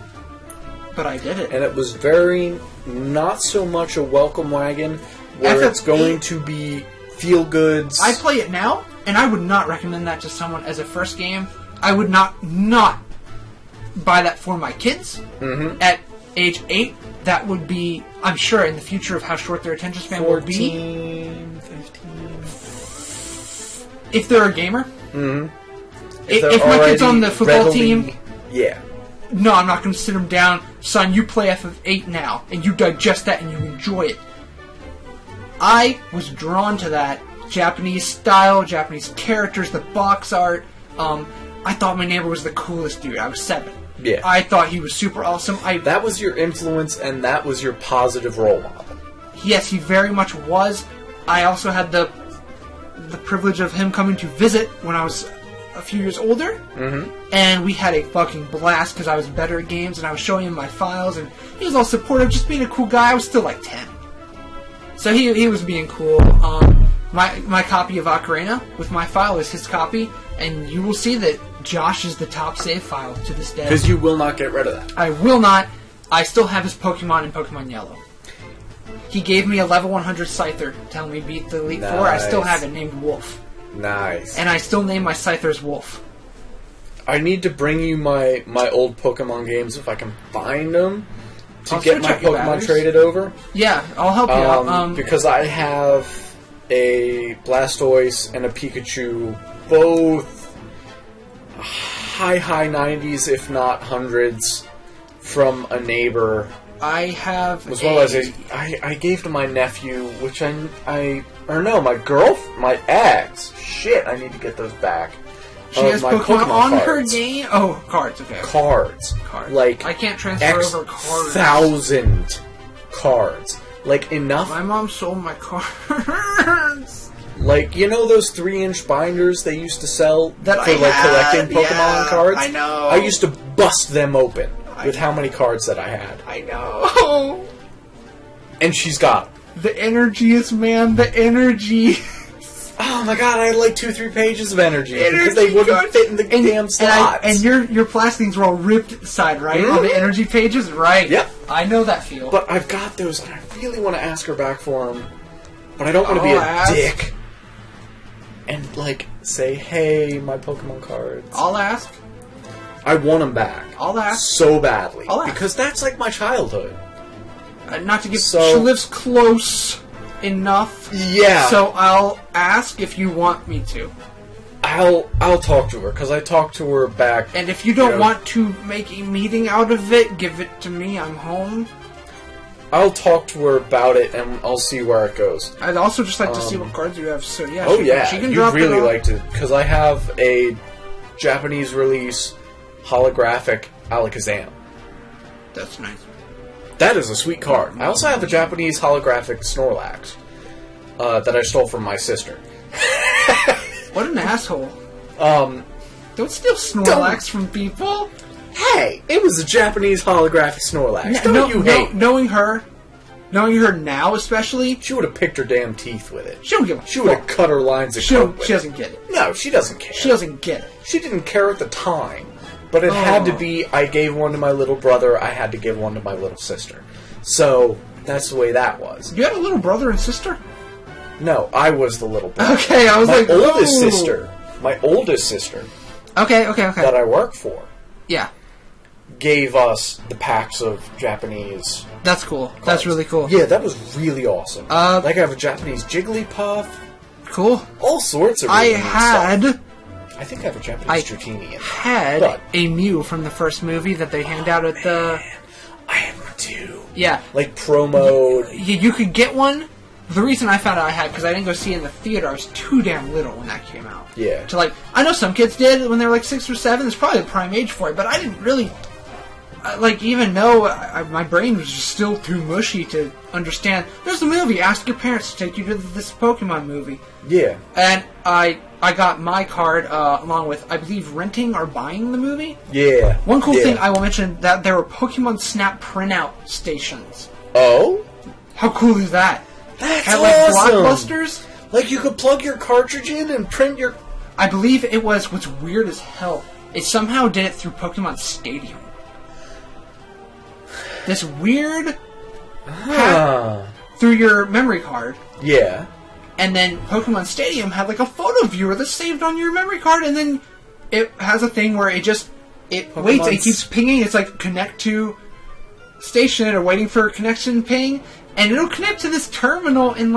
But I did it. And it was very, not so much a welcome wagon, where it's going to be feel-goods. I play it now, and I would not recommend that to someone as a first game. I would not buy that for my kids. At age 8, that would be, I'm sure, in the future of how short their attention span will be. 15. If they're a gamer. If my kid's on the football team. Yeah. No, I'm not going to sit him down. Son, you play FF8 now, and you digest that and you enjoy it. I was drawn to that. Japanese style, Japanese characters, the box art. I thought my neighbor was the coolest dude. I was 7. Yeah. I thought he was super awesome. That was your influence, and that was your positive role model. Yes, he very much was. I also had the privilege of him coming to visit when I was a few years older, and we had a fucking blast because I was better at games and I was showing him my files, and he was all supportive, just being a cool guy. I was still like 10, so he was being cool. My copy of Ocarina with my file is his copy, and you will see that Josh is the top save file to this day. Because you will not get rid of that. I will not. I still have his Pokemon in Pokemon Yellow. He gave me a level 100 Scyther, telling me beat the Elite Four. I still have it named Wolf. Nice. And I still name my Scythers Wolf. I need to bring you my old Pokemon games if I can find them to get my Pokemon traded over. Yeah, I'll help you out. Because I have a Blastoise and a Pikachu, both high 90s, if not hundreds, from a neighbor. I have as well as I gave to my nephew, which my ex. Shit, I need to get those back. She has Pokemon on her game? Oh, cards, okay. Cards. Like, I can't transfer over cards. 1,000 cards. Like, enough. My mom sold my cards. Like, you know those 3-inch binders they used to sell that for, collecting Pokemon cards? I know. I used to bust them open with how many cards that I had. I know. And she's got them. The energies, man. The energy. Oh my god, I had like 2-3 pages of energy because they wouldn't fit in the damn slots. And your plastings were all ripped side, right? On the energy pages? Right. Yep. I know that feel. But I've got those, and I really want to ask her back for them. But I don't want to be a dick and, say, hey, my Pokemon cards. I'll ask. I want them back. I'll ask. So badly. I'll ask. Because that's like my childhood. Not to give... she lives close enough. Yeah. So I'll ask if you want me to. I'll talk to her, because I talked to her back... And if you don't want to make a meeting out of it, give it to me. I'm home. I'll talk to her about it, and I'll see where it goes. I'd also just like to see what cards you have, so yeah. She can drop it. You'd really like to, because I have a Japanese release holographic Alakazam. That's nice. That is a sweet card. I also have a Japanese holographic Snorlax that I stole from my sister. What an asshole. Don't steal Snorlax from people. Hey, it was a Japanese holographic Snorlax. Knowing her now especially, she would have picked her damn teeth with it. She don't give a She would have cut her lines of coke with it. She doesn't get it. No, she doesn't care. She doesn't get it. She didn't care at the time. But it had to be, I gave one to my little brother, I had to give one to my little sister. So, that's the way that was. You had a little brother and sister? No, I was the little brother. Okay, I was my oldest sister, Okay. that I work for, yeah, gave us the packs of Japanese. That's cool. Cards. That's really cool. Yeah, that was really awesome. I have a Japanese Jigglypuff. Cool. All sorts of really stuff. I think I have a Japanese Dratini. A Mew from the first movie that they hand out at the... I had one too. Yeah. Like promo. You could get one. The reason I found out I had, because I didn't go see it in the theater, I was too damn little when that came out. Yeah. I know some kids did when they were 6 or 7. There's probably the prime age for it, but I didn't really... even know my brain was just still too mushy to understand. There's a movie. Ask your parents to take you to this Pokemon movie. Yeah. And I got my card along with, I believe, renting or buying the movie. Yeah. One cool thing I will mention, that there were Pokemon Snap printout stations. Oh? How cool is that? That's at awesome. Blockbusters. You could plug your cartridge in and print your... I believe it was, what's weird as hell, it somehow did it through Pokemon Stadium. This weird through your memory card. Yeah. And then Pokemon Stadium had a photo viewer that's saved on your memory card, and then it has a thing where it waits, it keeps pinging, it's connect to station or waiting for a connection ping, and it'll connect to this terminal and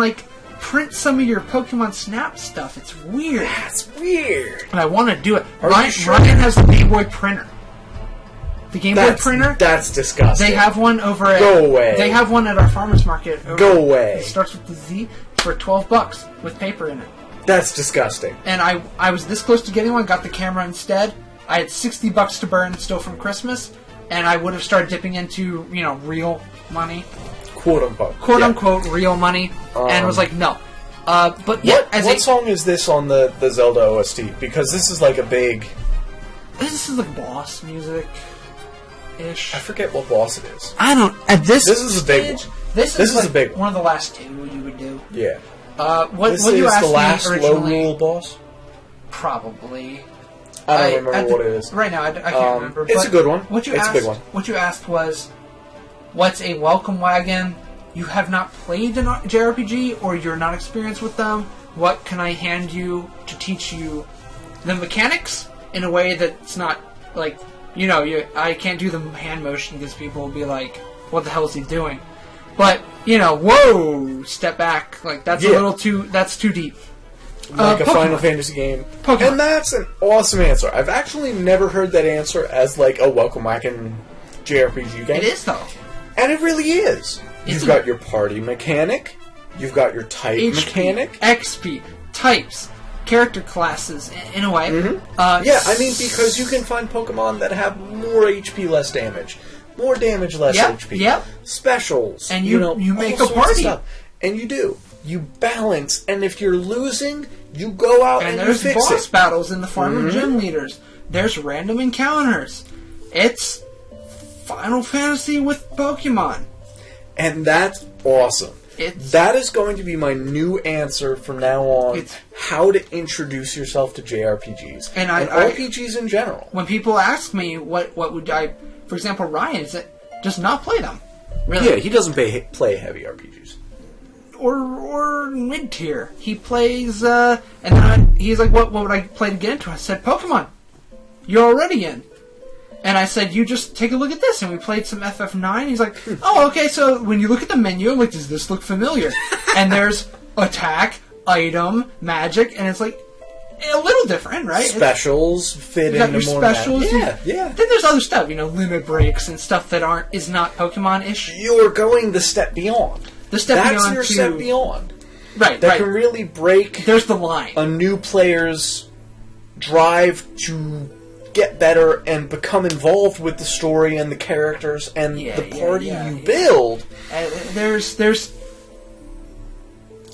print some of your Pokemon Snap stuff. It's weird. That's weird. And I want to do it. Ryan has the Game Boy printer. The Game Boy printer? That's disgusting. They have one over at... Go away. They have one at our farmer's market. Go away. It starts with the Z for $12 with paper in it. That's disgusting. And I was this close to getting one, got the camera instead. I had $60 to burn still from Christmas, and I would have started dipping into, real money. Quote unquote. Quote unquote real money. And was no. But yeah, what song is this on the Zelda OST? Because this is a big... This is boss music. Ish. I forget what boss it is. I don't. At this is a big one. This is a big one. One of the last two you would do. Yeah. What this you is asked the last me originally, low rule boss? Probably. I don't remember what it is. Right now, I can't remember. It's a good one. It's a big one. What you asked was, what's a welcome wagon? You have not played an JRPG, or you're not experienced with them. What can I hand you to teach you the mechanics in a way that's not like, I can't do the hand motion because people will be like, what the hell is he doing? But, whoa, step back. Like, that's that's too deep. Like a Final Fantasy game. Pokemon. And that's an awesome answer. I've actually never heard that answer as, like, a welcome back in JRPG game. It is, though. And it really is. You've got your party mechanic. You've got your type mechanic. XP, types, character classes, in a way. Mm-hmm. Because you can find Pokemon that have more HP, less damage. More damage, less HP. Yep. Specials. And you make a party. And you do. You balance. And if you're losing, you go out and you fix it. And there's boss battles in the farm of gym leaders. There's random encounters. It's Final Fantasy with Pokemon. And that's awesome. That is going to be my new answer from now on. How to introduce yourself to JRPGs. And RPGs in general. When people ask me what would I... For example, Ryan does not play them. Really. Yeah, he doesn't play heavy RPGs. Or mid-tier. He plays... and then he's like, what would I play to get into? I said, Pokemon. You're already in. And I said, you just take a look at this. And we played some FF9. He's like, oh, okay, so when you look at the menu, I'm like, does this look familiar? And there's attack, item, magic, and it's like a little different, right? Specials fit into more specials. Yeah. Then there's other stuff, limit breaks and stuff that is not Pokemon-ish. You're going the step beyond. That's your step beyond. Right, that can really break... There's the line. A new player's drive to get better and become involved with the story and the characters and the party you build. There's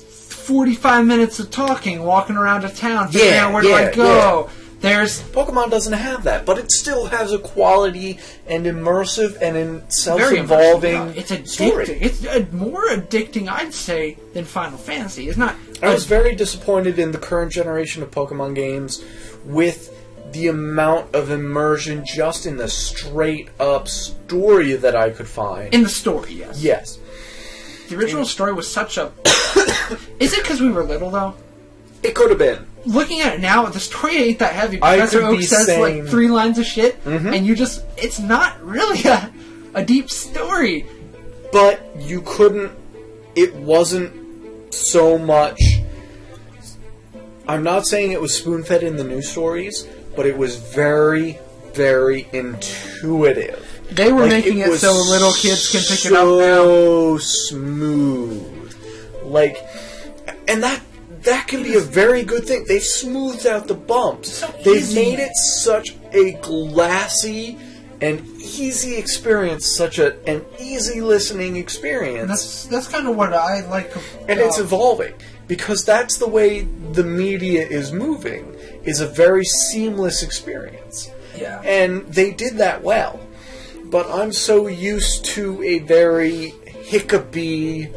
45 minutes of talking, walking around a town, figuring out where do I go. There's Pokemon doesn't have that, but it still has a quality and immersive and self-involving it's addicting. story. It's more addicting, I'd say, than Final Fantasy. It's not. I was very disappointed in the current generation of Pokemon games with the amount of immersion just in the straight-up story that I could find. In the story, yes. Yes. The original story was such a... Is it because we were little, though? It could have been. Looking at it now, the story ain't that heavy. Professor Oak says like 3 lines of shit, and it's not really a deep story. But you couldn't... It wasn't so much... I'm not saying it was spoon-fed in the new stories, but it was very, very intuitive. They were making it so little kids can pick it up now. So smooth. And that can be a very good thing. They've smoothed out the bumps. They've made it such a glassy and easy experience, such an easy listening experience. That's kind of what I like. And it's evolving. Because that's the way the media is moving, is a very seamless experience. Yeah. And they did that well. But I'm so used to a very hiccupy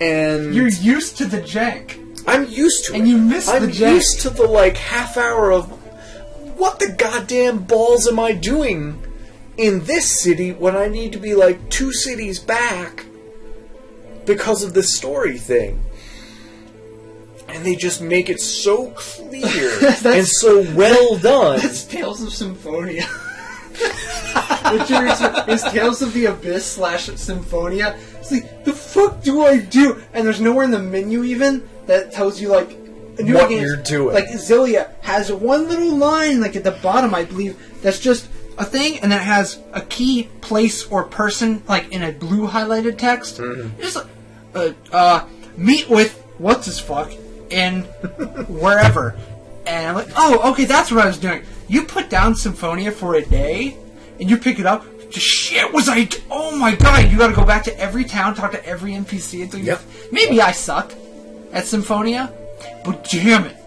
and... You're used to the jank. I'm used to it. And you miss the jank. I'm used to the, half hour of... What the goddamn balls am I doing in this city when I need to be, 2 cities back because of this story thing? And they just make it so clear and so well done. That's Tales of Symphonia. It's Tales of the Abyss / Symphonia. It's like, the fuck do I do? And there's nowhere in the menu even that tells you, what you're doing. Zillia has one little line, at the bottom, I believe, that's just a thing, and then it has a key, place, or person, in a blue highlighted text. Mm-hmm. It's meet with what's-his-fuck in wherever. And I'm like, oh, okay, that's what I was doing. You put down Symphonia for a day, and you pick it up. Shit, oh my god, you gotta go back to every town, talk to every NPC until maybe I suck at Symphonia, but damn it.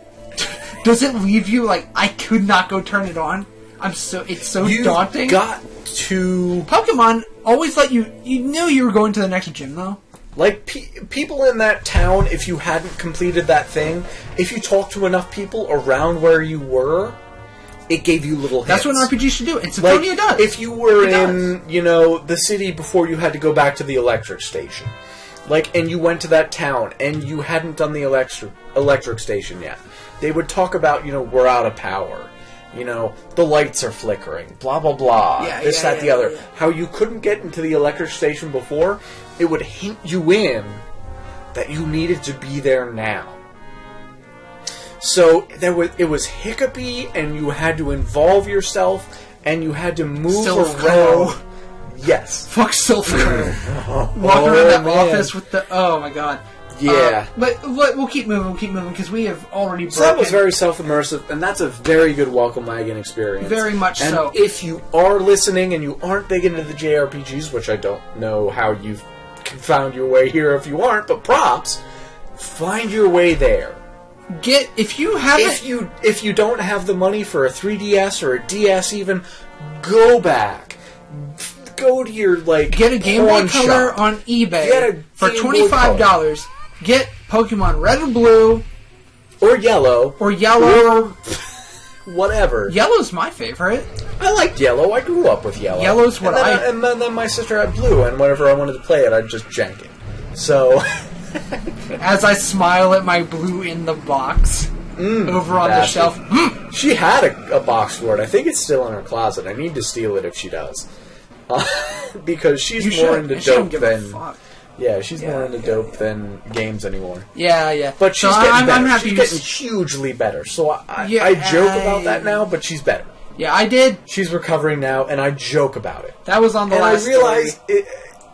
Does it leave you I could not go turn it on? It's so daunting. You've got to... Pokemon always let you knew you were going to the next gym, though. People in that town, if you hadn't completed that thing, if you talked to enough people around where you were, it gave you little hints. That's what an RPG should do, and Symphonia does. If you were in, the city before you had to go back to the electric station, and you went to that town, and you hadn't done the electric station yet, they would talk about, we're out of power. You know, the lights are flickering, blah, blah, blah, this, that, the other. How you couldn't get into the electric station before, it would hint you in that you needed to be there now. So it was hiccupy, and you had to involve yourself, and you had to move around. Yes. Fuck Silph. Walking around that office with the... Oh, my God. Yeah. But we'll keep moving, because we have already broken... So that was very self-immersive, and that's a very good welcome wagon experience. Very much and so. If you are listening and you aren't big into the JRPGs, which I don't know how you've found your way here if you aren't, but props, find your way there. If you haven't... If you don't have the money for a 3DS or a DS even, go back. Go to your, get a Game Boy Color on eBay for $25. Get Pokemon Red or Blue. Or Yellow. Or Yellow. Whatever. Yellow's my favorite. I liked Yellow. I grew up with Yellow. Yellow's what and then my sister had Blue, and whenever I wanted to play it, I'd just jank it. So... As I smile at my Blue in the box over on the shelf. She had a box for it. I think it's still in her closet. I need to steal it if she does. Because she's more into dope than... Yeah, she's more into dope than games anymore. Yeah. But she's getting better. She's getting hugely better. So I joke about that now, but she's better. Yeah, I did. She's recovering now, and I joke about it. That was on the last And I realize...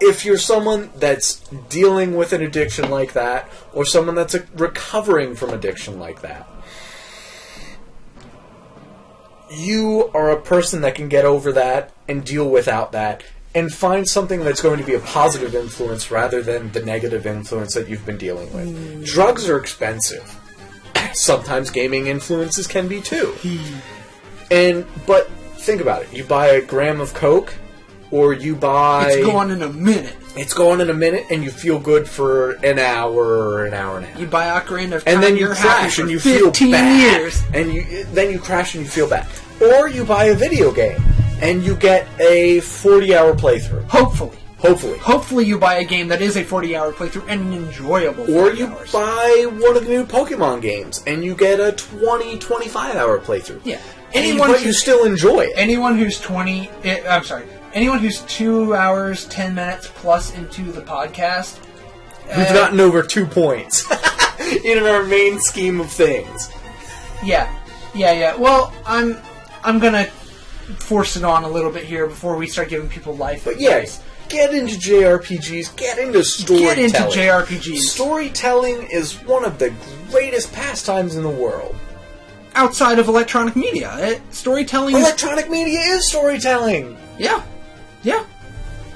If you're someone that's dealing with an addiction like that, or someone that's recovering from addiction like that, you are a person that can get over that and deal without that, and find something that's going to be a positive influence rather than the negative influence that you've been dealing with. Drugs are expensive. Sometimes gaming influences can be too. But think about it. You buy a gram of Coke, or you buy... It's gone in a minute. It's gone in a minute, and you feel good for an hour or an hour and a half. You buy Ocarina of Time, and then you crash and you feel bad. Years. And then you crash and you feel bad. Or you buy a video game, and you get a 40-hour playthrough. Hopefully you buy a game that is a 40-hour playthrough and an enjoyable 40 Or you hours. buy one of the new Pokemon games, and you get a 25-hour playthrough. Yeah. But you still enjoy it. Anyone who's 2 hours, 10 minutes plus into the podcast... We've gotten over 2 points in our main scheme of things. Yeah. Well, I'm gonna force it on a little bit here before we start giving people life advice. Yes, get into JRPGs, get into storytelling. Get into JRPGs. Storytelling is one of the greatest pastimes in the world. Outside of electronic media. Storytelling Electronic media is storytelling! Yeah.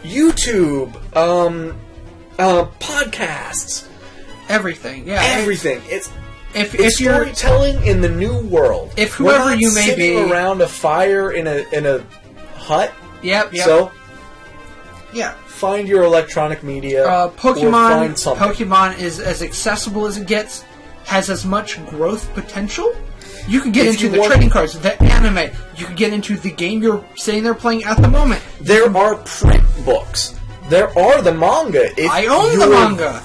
YouTube, podcasts. Everything, yeah. Everything. It's you're storytelling in the new world. If whoever you may be around a fire in a hut. Yep. So, yeah. Find your electronic media. Pokemon. Or find something. Pokemon is as accessible as it gets. Has as much growth potential. You can get into the trading cards, the anime. You can get into the game you're sitting there playing at the moment. There are print books. There are the manga. I own the manga.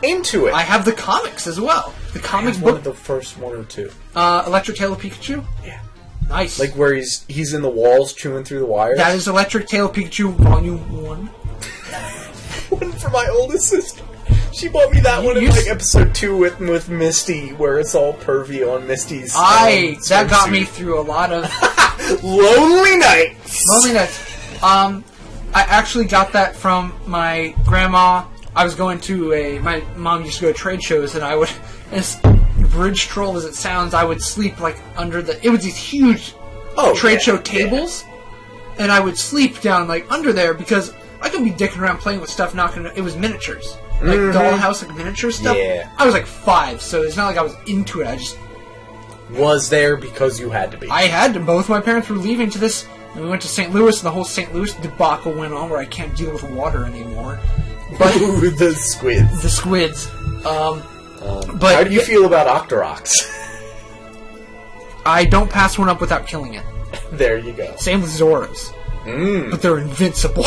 Into it. I have the comics as well. The comics book. One of the first one or two. Electric Tail of Pikachu? Yeah. Nice. Like where he's in the walls chewing through the wires? That is Electric Tail of Pikachu Volume 1. One for my oldest sister. She bought me that one in like episode 2 with Misty, where it's all pervy on Misty's. That got me through a lot of lonely nights. I actually got that from my grandma. I was going to my mom used to go to trade shows, and I would, as bridge troll as it sounds, I would sleep like under it was these huge trade show tables, and I would sleep down like under there because I could be dicking around playing with stuff it was miniatures. Like dollhouse, like miniature stuff. Yeah. I was like 5, so it's not like I was into it. I just was there because you had to be. I had to. Both my parents were leaving to this, and we went to St. Louis, and the whole St. Louis debacle went on where I can't deal with water anymore. But ooh, the squids. The squids. But how do you feel about Octoroks? I don't pass one up without killing it. There you go. Same with Zoras. But they're invincible.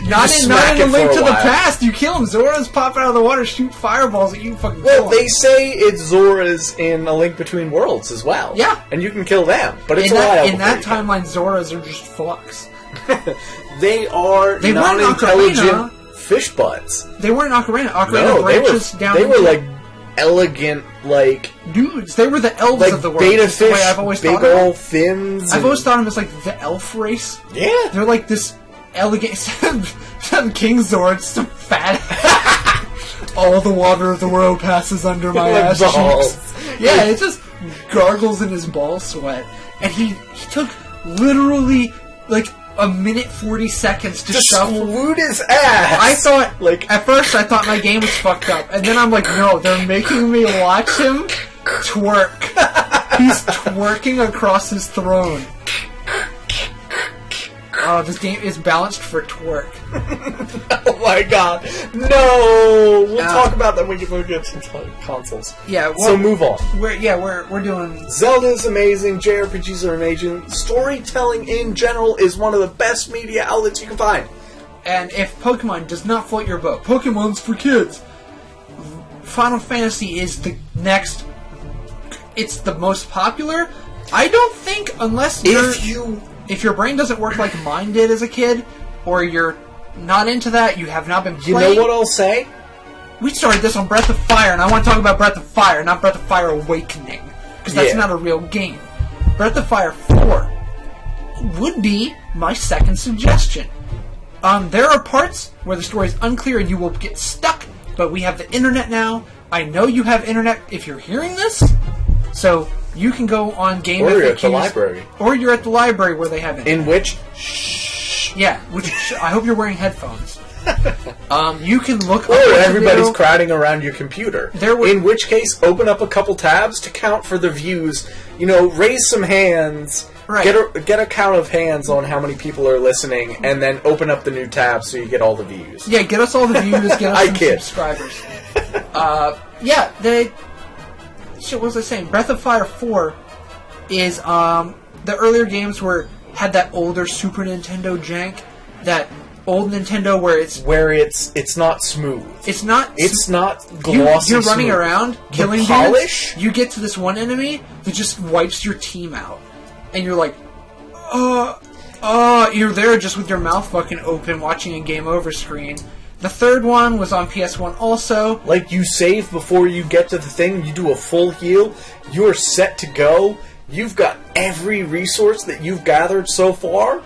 Not in A Link to the Past. You kill him. Zora's pop out of the water, shoot fireballs at you, fucking kill him. They say it's Zora's in A Link Between Worlds as well. Yeah. And you can kill them, but it's a while in that timeline, Zoras are just fucks. They are non-intelligent fish butts. They weren't Ocarina. Ocarina branches down. They were like elegant, like dudes. They were the elves like of the world. Beta fish, I've always big old fins. I've always thought of them as like the elf race. Yeah, they're like this elegant. Some King Zord, some fat. All the water of the world passes under my ass cheeks. Yeah, it just gargles in his ball sweat, and he took literally like a minute 40 seconds to squoot his ass. I thought, like, at first I thought my game was fucked up, and then I'm like, no, they're making me watch him twerk. He's twerking across his throne. Oh, this game is balanced for twerk. Oh my god. No! We'll talk about that when we get some consoles. Yeah, well, so move on. We're doing... Zelda's amazing, JRPGs are amazing, storytelling in general is one of the best media outlets you can find. And if Pokemon does not float your boat, Pokemon's for kids. Final Fantasy is the next... It's the most popular. I don't think, unless if your brain doesn't work like mine did as a kid, or you're not into that, you have not been playing... You know what I'll say? We started this on Breath of Fire, and I want to talk about Breath of Fire, not Breath of Fire Awakening, because that's not a real game. Breath of Fire 4 would be my second suggestion. There are parts where the story is unclear and you will get stuck, but we have the internet now. I know you have internet if you're hearing this, so... You can go on Game FAQs. Or you're at the library. Or you're at the library where they have it. In which... Yeah, which I hope you're wearing headphones. You can look... Or everybody's crowding around your computer. In which case, open up a couple tabs to count for the views. You know, raise some hands. Right. Get a count of hands on how many people are listening, and then open up the new tab so you get all the views. Yeah, get us all the views, get us some subscribers. Yeah, shit, what was I saying? Breath of Fire 4 is, the earlier games had that older Super Nintendo jank, that old Nintendo where it's not smooth. It's not glossy. You're running around, killing polish. Dudes, you get to this one enemy that just wipes your team out. And you're like, you're there just with your mouth fucking open watching a game over screen. The third one was on PS1 also. Like, you save before you get to the thing, you do a full heal, you're set to go, you've got every resource that you've gathered so far,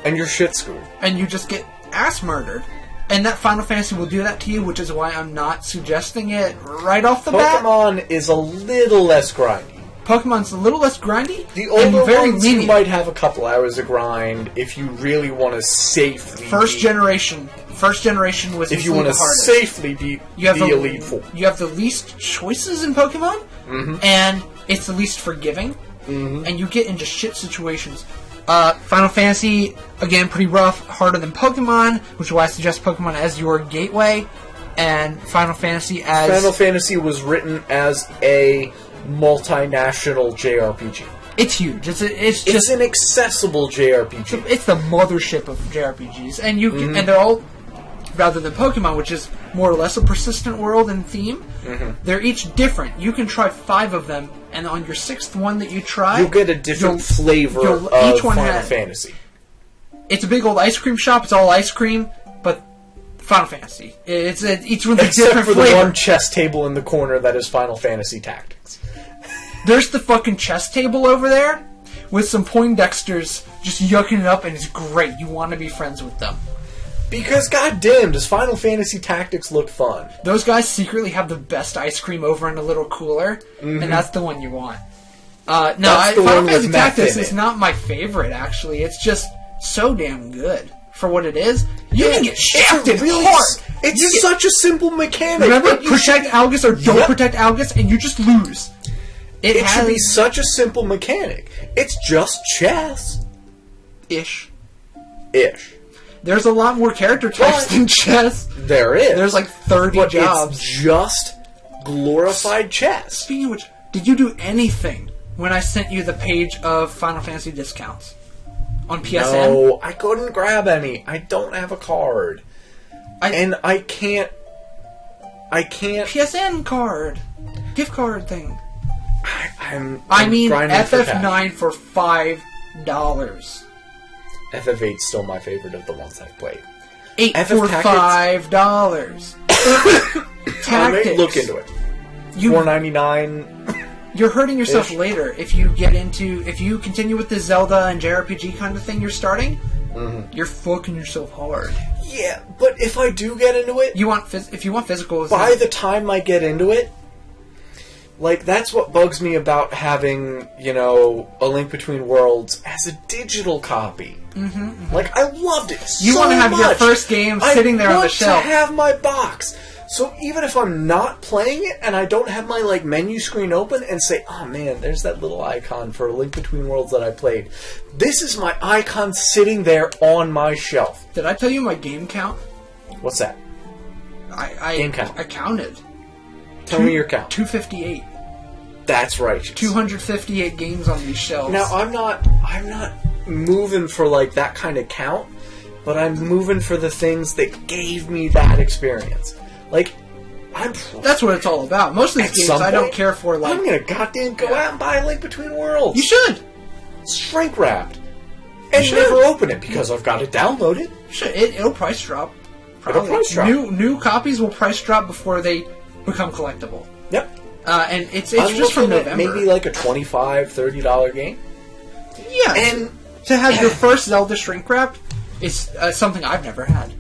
and you're shit screwed. And you just get ass murdered. And that Final Fantasy will do that to you, which is why I'm not suggesting it right off the bat. Pokemon is a little less grindy. Pokemon's a little less grindy. The older ones, you might have a couple hours of grind if you really want to safely First generation was if you want to safely beat the Elite Four. You have the least choices in Pokemon, and it's the least forgiving, and you get into shit situations. Final Fantasy, again, pretty rough, harder than Pokemon, which is why I suggest Pokemon as your gateway, and Final Fantasy as... Final Fantasy was written as a multinational JRPG. It's huge. It's just an accessible JRPG. It's the mothership of JRPGs, and you can, and they're all, rather than Pokemon, which is more or less a persistent world and theme. They're each different. You can try 5 of them, and on your 6th one that you try, you'll get a different flavor of Final Fantasy. It's a big old ice cream shop. It's all ice cream, but Final Fantasy. Each one's a different Except for flavor. the one chess table in the corner that is Final Fantasy Tactics. There's the fucking chess table over there with some Poindexters just yucking it up, and it's great. You want to be friends with them. Because, goddamn, does Final Fantasy Tactics look fun? Those guys secretly have the best ice cream over in a little cooler, and that's the one you want. Final Fantasy Tactics is not my favorite, actually. It's just so damn good for what it is. You can get shafted hard. It's such a simple mechanic. Remember, protect Algus or don't protect Algus, and you just lose. It should be such a simple mechanic. It's just chess. Ish. There's a lot more character types than chess. There is. There's like 30 jobs. It's just glorified chess. Speaking of which, did you do anything when I sent you the page of Final Fantasy discounts? on PSN? No, I couldn't grab any. I don't have a card. I can't... PSN card. Gift card thing. I'm FF9 for $5. FF8's still my favorite of the ones I've played. 8 for $5. Tactics. Look into it. $4.99. You're hurting yourself later if you continue with the Zelda and JRPG kind of thing you're starting. You're fucking yourself hard. Yeah, but if I do get into it, if you want physical, by the time I get into it, like, that's what bugs me about having, A Link Between Worlds as a digital copy. Like, I loved it so much. You want to have your first game sitting there on the shelf. I want to have my box. So even if I'm not playing it and I don't have my, menu screen open and say, oh man, there's that little icon for A Link Between Worlds that I played. This is my icon sitting there on my shelf. Did I tell you my game count? What's that? Game count. I counted. Tell me your count. 258. That's right. 258 games on these shelves. Now, I'm not moving for, that kind of count, but I'm moving for the things that gave me that experience. That's what it's all about. Most of these games I don't care for, I'm gonna goddamn go out and buy A Link Between Worlds. You should! Shrink wrapped. And never open it, because I've got to download it. It'll price drop. Probably. It'll price drop. New copies will price drop before they become collectible. Yep. And it's just from November. Maybe a $25, $30 game. Yeah. And to have your first Zelda shrink wrapped is something I've never had.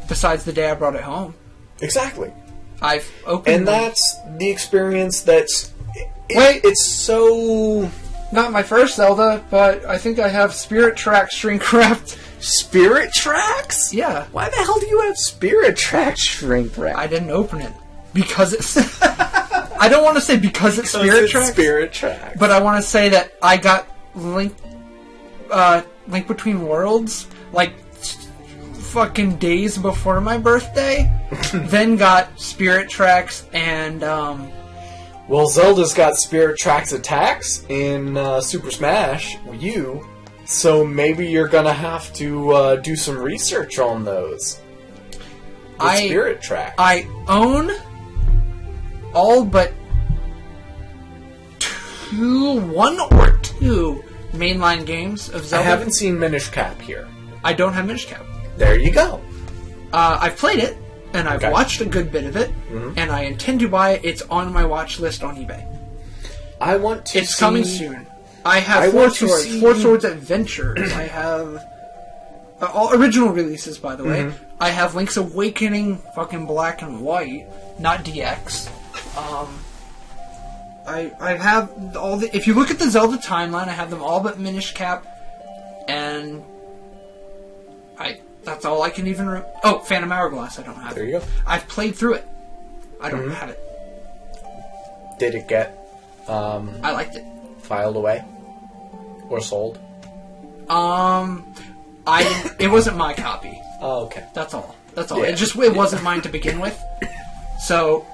Besides the day I brought it home. Exactly. I've opened And that's the experience that's... It's so... Not my first Zelda, but I think I have Spirit Tracks shrink wrapped. Spirit Tracks? Yeah. Why the hell do you have Spirit Tracks shrink wrapped? I didn't open it. Because it's... I don't want to say because it's Spirit Tracks. Spirit Tracks. But I want to say that I got Link Between Worlds, fucking days before my birthday. Then got Spirit Tracks and, Well, Zelda's got Spirit Tracks attacks in Super Smash U, so maybe you're gonna have to do some research on those. Spirit Tracks. I own all but one or two mainline games of Zelda. I haven't seen Minish Cap here. I don't have Minish Cap. There you go. I've played it, and I've watched a good bit of it, and I intend to buy it. It's on my watch list on eBay. I want to It's coming soon. I have Four Swords Adventures. I have... all original releases, by the way. I have Link's Awakening, fucking black and white, not DX. I have all the... If you look at the Zelda timeline, I have them all but Minish Cap, and... That's all I can even... Oh, Phantom Hourglass, I don't have it. There you go. I've played through it. I don't have it. Did it get... I liked it. Filed away? Or sold? It wasn't my copy. Oh, okay. That's all. That's all. Yeah. It wasn't mine to begin with. So,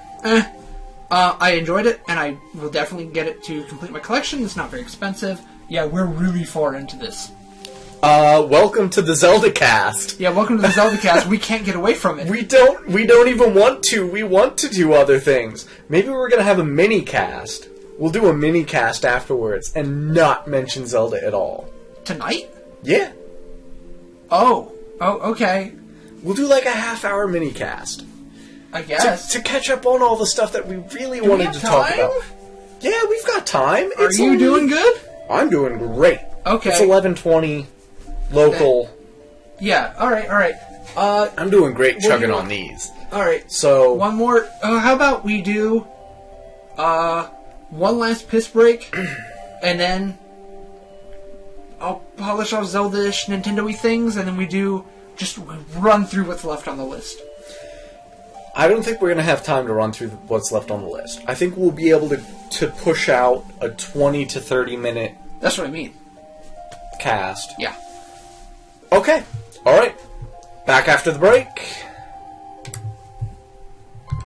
I enjoyed it, and I will definitely get it to complete my collection. It's not very expensive. Yeah, we're really far into this. Welcome to the ZeldaCast. Yeah, welcome to the ZeldaCast. We can't get away from it. We don't even want to. We want to do other things. Maybe we're gonna have a mini-cast. We'll do a mini-cast afterwards and not mention Zelda at all. Tonight? Yeah. Oh, okay. We'll do a half-hour mini-cast. I guess. To catch up on all the stuff that we really wanted to talk about. Yeah, we've got time. Are you doing good? I'm doing great. Okay. It's 11:20 local. Yeah, alright. I'm doing great chugging on these. Alright. So... One more... how about we do... one last piss break, and then... I'll polish off Zelda-ish, Nintendo-y things, and then we do... Just run through what's left on the list. I don't think we're going to have time to run through what's left on the list. I think we'll be able to push out a 20 to 30 minute... That's what I mean. Cast. Yeah. Okay. Alright. Back after the break.